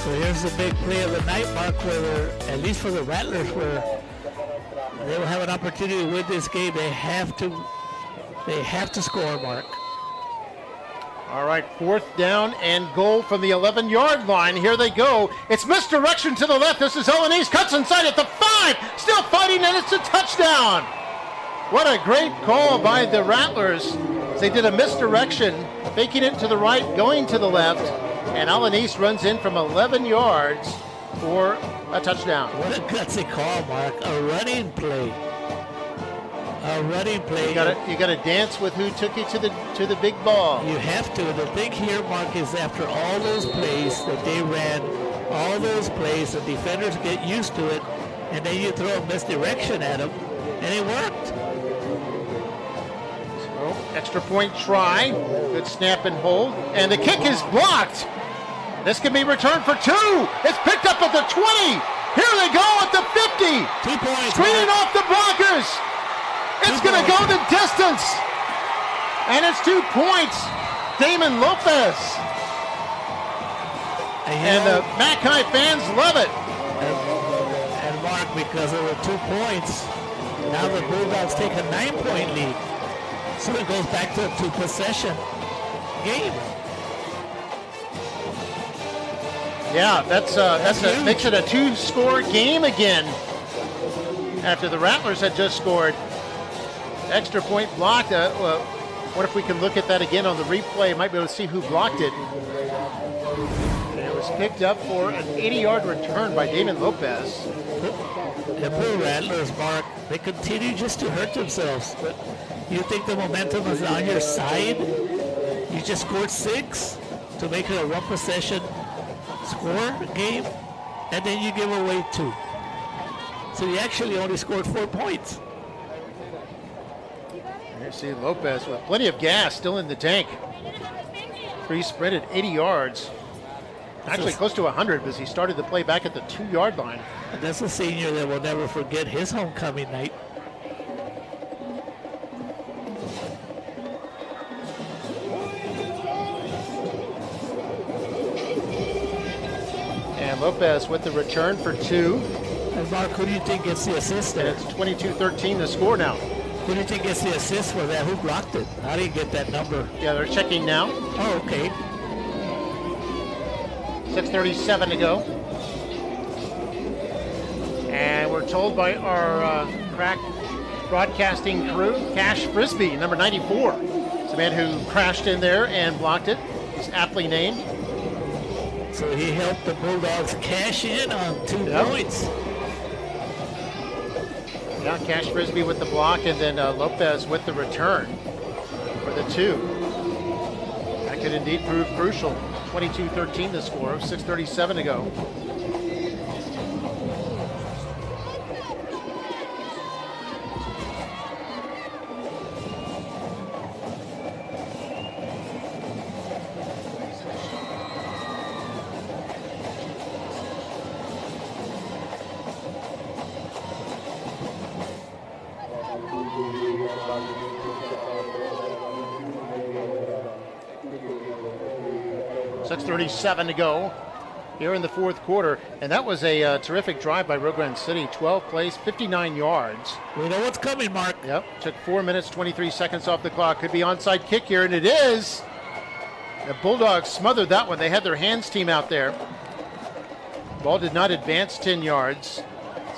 So here's the big play of the night, Mark, where at least for the Rattlers, where they will have an opportunity to win this game. They have to score, Mark.
All right, 4th down and goal from the 11-yard line. Here they go. It's misdirection to the left. This is Ellen East, cuts inside at the 5. Still fighting, and it's a touchdown. What a great call by the Rattlers. They did a misdirection, faking it to the right, going to the left. And Ellen East runs in from 11 yards for a touchdown.
What a gutsy call, Mark. A running play. A running play.
You gotta dance with who took you to the big ball.
You have to. The thing here, Mark, is after all those plays that they ran, all those plays, the defenders get used to it, and then you throw a misdirection at them, and it worked.
So, extra point try. Good snap and hold. And the kick is blocked. This can be returned for 2. It's picked up at the 20. Here they go at the 50.
2 points.
Screening off the blockers. It's going to go the distance. And it's 2 points. Damon Lopez. And the Mackay fans love it.
And Mark, because of the 2 points, now the Bulldogs take a 9-point lead. So it goes back to a 2-possession game.
Yeah, that's makes it a 2-score game again. After the Rattlers had just scored. Extra point blocked. What if we can look at that again on the replay? Might be able to see who blocked it. And it was picked up for an 80-yard return by Damon Lopez.
The poor Rattlers, Mark, they continue just to hurt themselves. But you think the momentum is on your side? You just scored 6 to make it a 1-possession score game, and then you give away 2. So you actually only scored 4 points.
You see Lopez with plenty of gas still in the tank. Sprinted 80 yards. Actually close to 100 because he started the play back at the 2-yard line.
And that's a senior that will never forget his homecoming night.
And Lopez with the return for 2.
And Mark, who do you think gets the assist there?
And it's 22-13 the score now.
Who do you think gets the assist for that? Who blocked it? How do you get that number?
Yeah, they're checking now.
Oh, okay.
6:37 to go. And we're told by our crack broadcasting crew, Cash Frisbee, number 94. It's a man who crashed in there and blocked it. He's aptly named.
So he helped the Bulldogs cash in on 2 points.
Yeah, Cash Frisbee with the block, and then Lopez with the return for the 2. That could indeed prove crucial. 22-13 the score, 6:37 to go. .37 to go here in the 4th quarter. And that was a terrific drive by Rio Grande City. 12 plays, 59 yards.
We know what's coming, Mark.
Yep. Took 4 minutes, 23 seconds off the clock. Could be onside kick here, and it is. The Bulldogs smothered that one. They had their hands team out there. Ball did not advance 10 yards.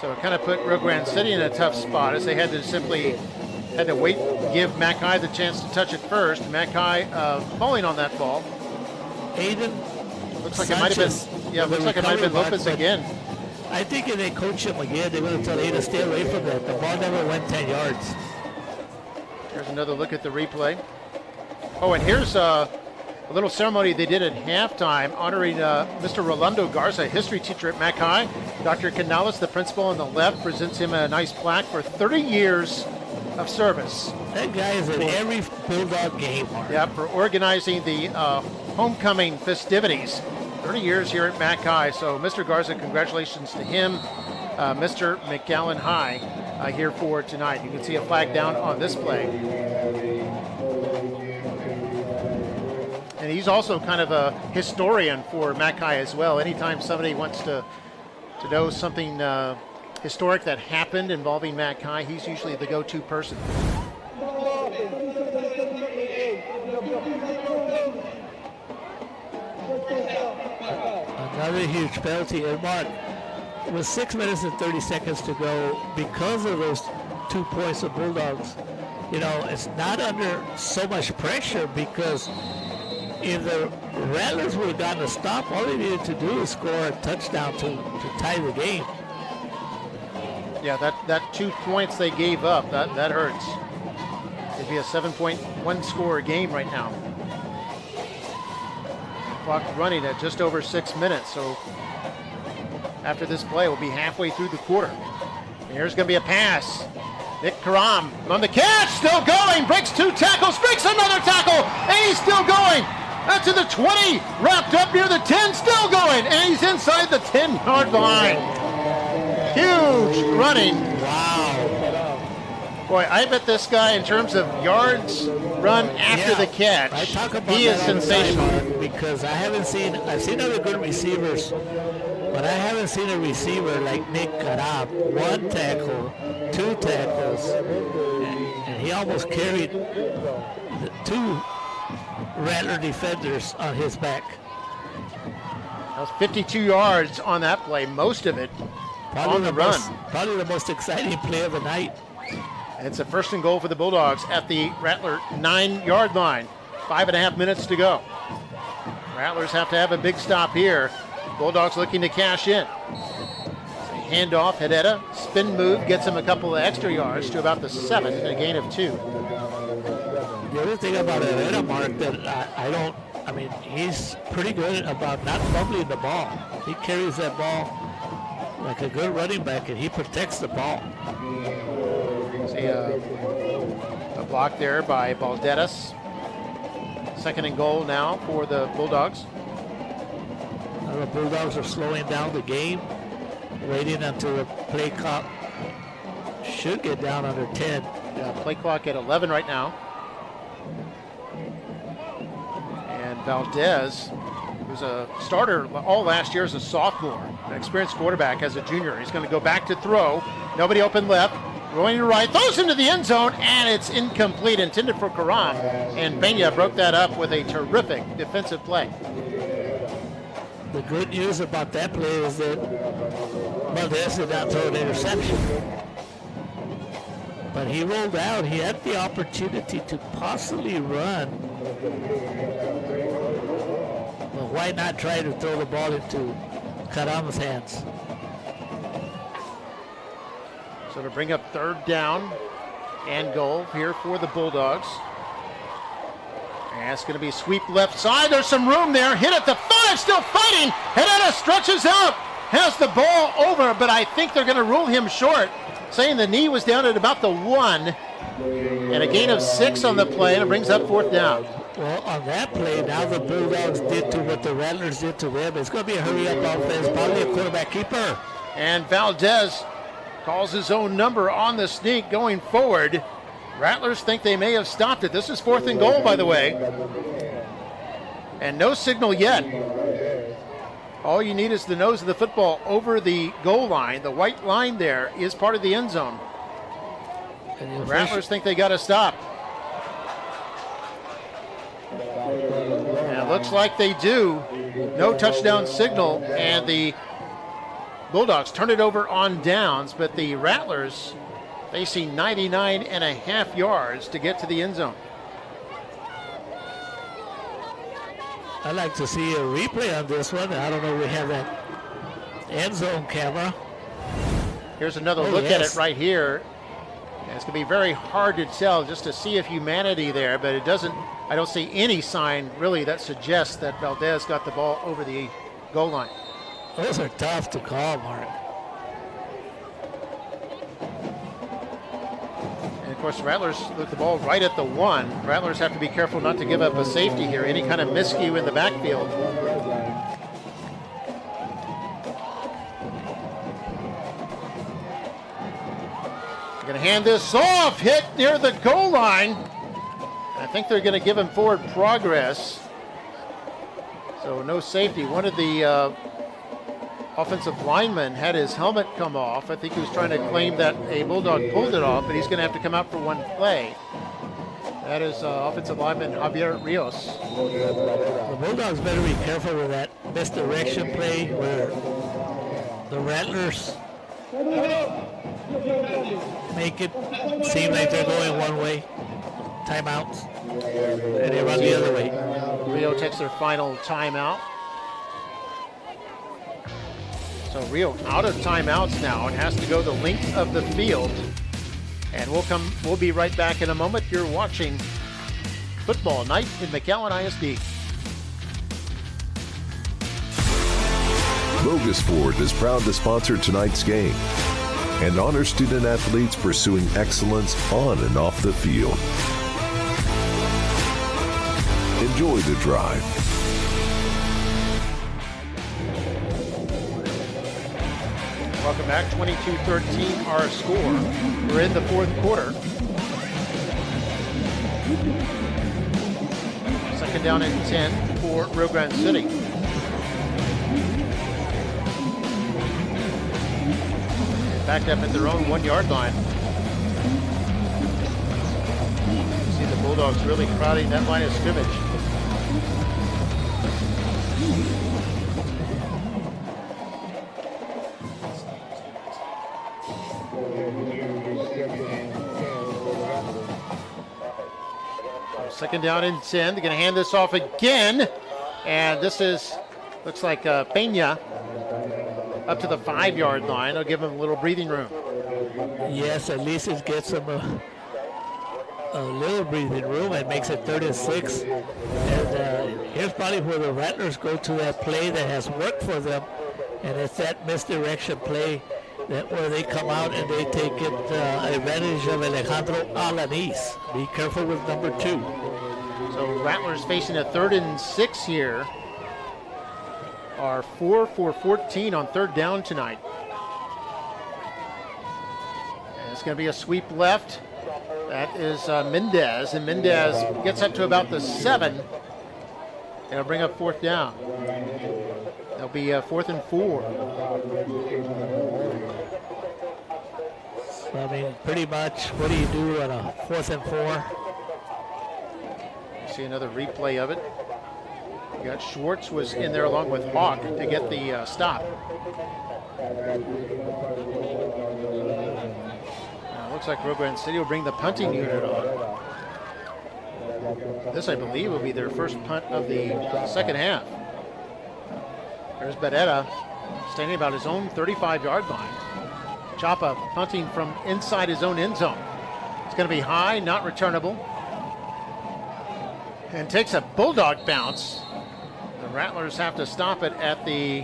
So it kind of put Rio Grande City in a tough spot as they had to wait, give Mackay the chance to touch it first. Mackay falling on that ball.
Aiden
looks like Sanchez, it might have been. Yeah, looks like it might have been Lopez again.
I think if they coach him again, they're going to tell Aiden stay away from that. The ball never went 10 yards.
Here's another look at the replay. Oh, and here's a little ceremony they did at halftime honoring Mr. Rolando Garza, history teacher at Mackay. Dr. Canales, the principal on the left, presents him a nice plaque for 30 years of service.
That guy is at every Bulldog game, Mark.
Yeah, for organizing the homecoming festivities. 30 years here at Mackay. So, Mr. Garza, congratulations to him. Mr. McAllen High here for tonight. You can see a flag down on this play. And he's also kind of a historian for Mackay as well. Anytime somebody wants to know something historic that happened involving Mackay, he's usually the go-to person.
Another huge penalty. And Mark, with 6 minutes and 30 seconds to go, because of those 2 points of Bulldogs, it's not under so much pressure, because if the Rattlers would have gotten a stop, all they needed to do is score a touchdown to tie the game.
Yeah, that 2 points they gave up, that hurts. It'd be a 7.1 score game right now. Clock running at just over 6 minutes, so after this play, we'll be halfway through the quarter. And here's going to be a pass. Nick Karam on the catch, still going, breaks 2 tackles, breaks another tackle, and he's still going. That's to the 20, wrapped up near the 10, still going, and he's inside the 10-yard line. Huge running.
Wow.
Boy, I bet this guy, in terms of yards run after the catch,
I talk about
he is sensational.
Because I've seen other good receivers, but I haven't seen a receiver like Nick Karam. 1 tackle, 2 tackles, and he almost carried the 2 Rattler defenders on his back.
That was 52 yards on that play, most of it on the run.
Probably the most exciting play of the night.
It's a 1st and goal for the Bulldogs at the Rattler 9-yard line. 5.5 minutes to go. Rattlers have to have a big stop here. Bulldogs looking to cash in. Handoff, Hedetta, spin move, gets him a couple of extra yards to about the 7, and a gain of 2.
The other thing about Hedetta, Mark, that he's pretty good about not fumbling the ball. He carries that ball like a good running back, and he protects the ball.
See a block there by Balderas. 2nd and goal now for the Bulldogs.
The Bulldogs are slowing down the game, waiting until the play clock should get down under 10.
Yeah, play clock at 11 right now. And Valdez, who's a starter all last year as a sophomore, an experienced quarterback as a junior. He's going to go back to throw. Nobody open left. Going to right, throws into the end zone, and it's incomplete, intended for Karan. And Peña broke that up with a terrific defensive play.
The good news about that play is that Valdez did not throw an interception. But he rolled out. He had the opportunity to possibly run. But why not try to throw the ball into Carama's hands?
So to bring up third down and goal here for the Bulldogs. And it's going to be sweep left side. There's some room there. Hit at the 5, still fighting. Herrera stretches out, has the ball over, but I think they're going to rule him short, saying the knee was down at about the 1. And a gain of 6 on the play, and it brings up fourth down.
Well, on that play, now the Bulldogs did to what the Rattlers did to them. It's going to be a hurry-up offense, probably a quarterback keeper.
And Valdez calls his own number on the sneak going forward. Rattlers think they may have stopped it. This is 4th and goal, by the way. And no signal yet. All you need is the nose of the football over the goal line. The white line there is part of the end zone. Rattlers think they got to stop. And it looks like they do. No touchdown signal, and the Bulldogs turn it over on downs, but the Rattlers facing 99.5 yards to get to the end zone.
I'd like to see a replay on this one. I don't know if we have that end zone camera.
Here's another look at it right here. And it's going to be very hard to tell just to see if humanity there, but it doesn't, I don't see any sign really that suggests that Valdez got the ball over the goal line.
Those are tough to call, Mark.
And of course, the Rattlers look the ball right at the 1. Rattlers have to be careful not to give up a safety here, any kind of miscue in the backfield. Going to hand this off, hit near the goal line. I think they're going to give him forward progress. So no safety. One of the offensive linemen had his helmet come off. I think he was trying to claim that a Bulldog pulled it off, but he's going to have to come out for one play. That is offensive lineman Javier Rios.
The Bulldogs better be careful with that misdirection play where the Rattlers make it seem like they're going one way, timeouts, and they run the other way.
Rio takes their final timeout. So Rio out of timeouts now and has to go the length of the field. And we'll be right back in a moment. You're watching Football Night in McAllen ISD.
Bogus Ford is proud to sponsor tonight's game and honor student athletes pursuing excellence on and off the field. Enjoy the drive.
Welcome back. 22-13 our score. We're in the fourth quarter. Second down and 10 for Rio Grande City. Backed up at their own 1-yard line. See the Bulldogs really crowding that line of scrimmage. Second down and 10. They're going to hand this off again. And this looks like Peña up to the 5-yard line. They'll give him a little breathing room.
Yes, at least it gets them a little breathing room and makes it 36. And here's probably where the Rattlers go to that play that has worked for them. And it's that misdirection play where they come out and they take advantage of Alejandro Alanis. Be careful with number 2.
So Rattlers facing a 3rd and 6 here. Are 4 for 14 on third down tonight. And it's going to be a sweep left. That is Mendez, and Mendez gets up to about the 7. It'll bring up fourth down. It'll be 4th and 4.
So, I mean, pretty much, what do you do on a 4th and 4?
See another replay of it. You got Schwartz was in there along with Hawk to get the stop. Looks like Rio Grande City will bring the punting unit on. This, I believe, will be their first punt of the second half. There's Bedetta standing about his own 35-yard line. Chapa punting from inside his own end zone. It's going to be high, not returnable. And takes a bulldog bounce. The Rattlers have to stop it at the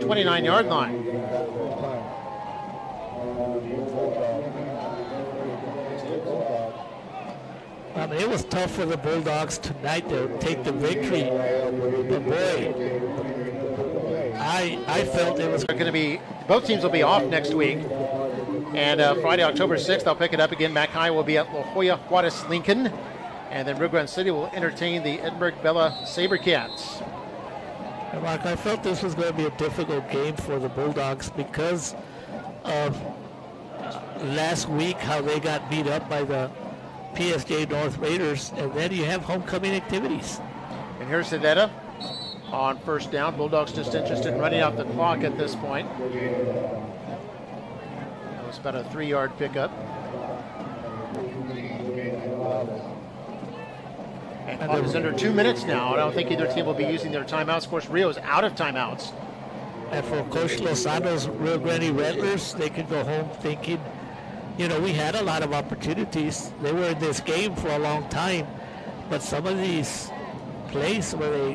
29-yard line.
I mean, it was tough for the Bulldogs tonight to take the victory. But boy, I felt it was
going to be, both teams will be off next week. And Friday, October 6th, they'll pick it up again. Mackay will be at La Jolla Juarez Lincoln. And then Rio Grande City will entertain the Edinburgh Bella Sabercats.
And Mark, I felt this was going to be a difficult game for the Bulldogs because of last week how they got beat up by the PSJ North Raiders, and then you have homecoming activities.
And here's Hedetta on first down. Bulldogs just interested in running out the clock at this point. That was about a 3-yard pickup. And clock is under 2 minutes now. I don't think either team will be using their timeouts. Of course, Rio's out of timeouts.
And for Coach Lozano's Rio Grande Rattlers, they can go home thinking, you know, we had a lot of opportunities. They were in this game for a long time, but some of these plays where they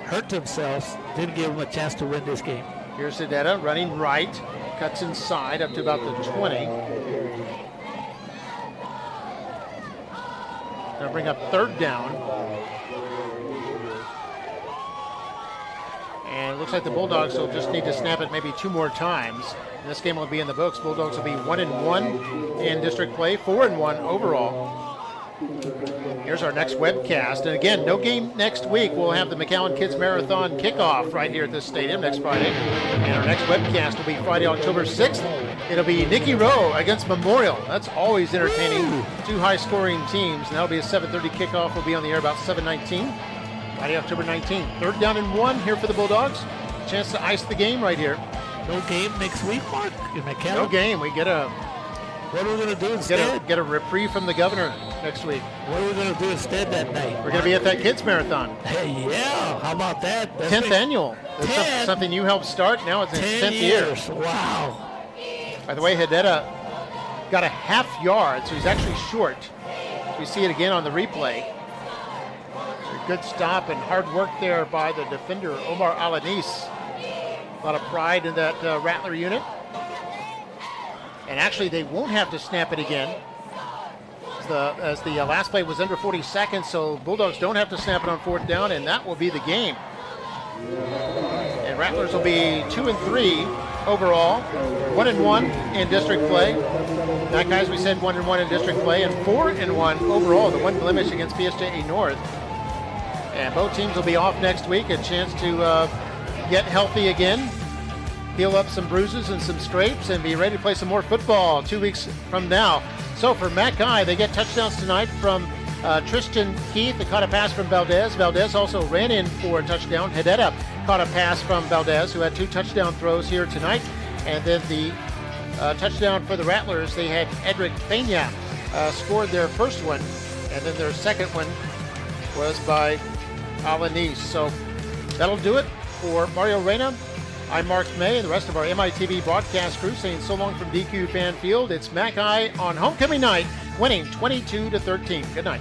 hurt themselves didn't give them a chance to win this game.
Here's Hedetta running right, cuts inside up to about the 20. Gonna bring up third down. And it looks like the Bulldogs will just need to snap it maybe 2 more times. And this game will be in the books. Bulldogs will be 1-1 in district play, 4-1 overall. Here's our next webcast. And again, no game next week. We'll have the McAllen Kids Marathon kickoff right here at this stadium next Friday. And our next webcast will be Friday, October 6th. It'll be Nicky Rowe against Memorial. That's always entertaining. 2 high-scoring teams. And that'll be a 7:30 kickoff. We'll be on the air about 7:19. Friday, October 19th. 3rd down and 1 here for the Bulldogs. Chance to ice the game right here.
No game next week, Mark, in McAllen?
No game. We get a...
What are we going to do instead?
Get a reprieve from the governor next week.
What are we going to do instead that night?
We're going to be at that kids marathon.
Hey, yeah. How about that?
10th annual. That's something you helped start. Now it's in its 10th year.
Wow.
By the way, Hedetta got a half yard, so he's actually short. So we see it again on the replay. A good stop and hard work there by the defender, Omar Alanis. A lot of pride in that Rattler unit. And actually, they won't have to snap it again. As the last play was under 40 seconds, so Bulldogs don't have to snap it on 4th down, and that will be the game. And Rattlers will be 2-3 overall, 1-1 in district play. That, guys, we said 1-1 in district play, and 4-1 overall, the one blemish against PSJA North. And both teams will be off next week, a chance to get healthy again, heal up some bruises and some scrapes, and be ready to play some more football 2 weeks from now. So for Mackay, they get touchdowns tonight from Tristan Keith, that caught a pass from Valdez. Valdez also ran in for a touchdown. Hedetta caught a pass from Valdez, who had 2 touchdown throws here tonight. And then the touchdown for the Rattlers, they had Edric Peña scored their first one, and then their second one was by Alanis. So that'll do it for Mario Reyna. I'm Mark May and the rest of our MITV broadcast crew saying so long from DQ Fan Field. It's Mackay on homecoming night, winning 22-13. Good night.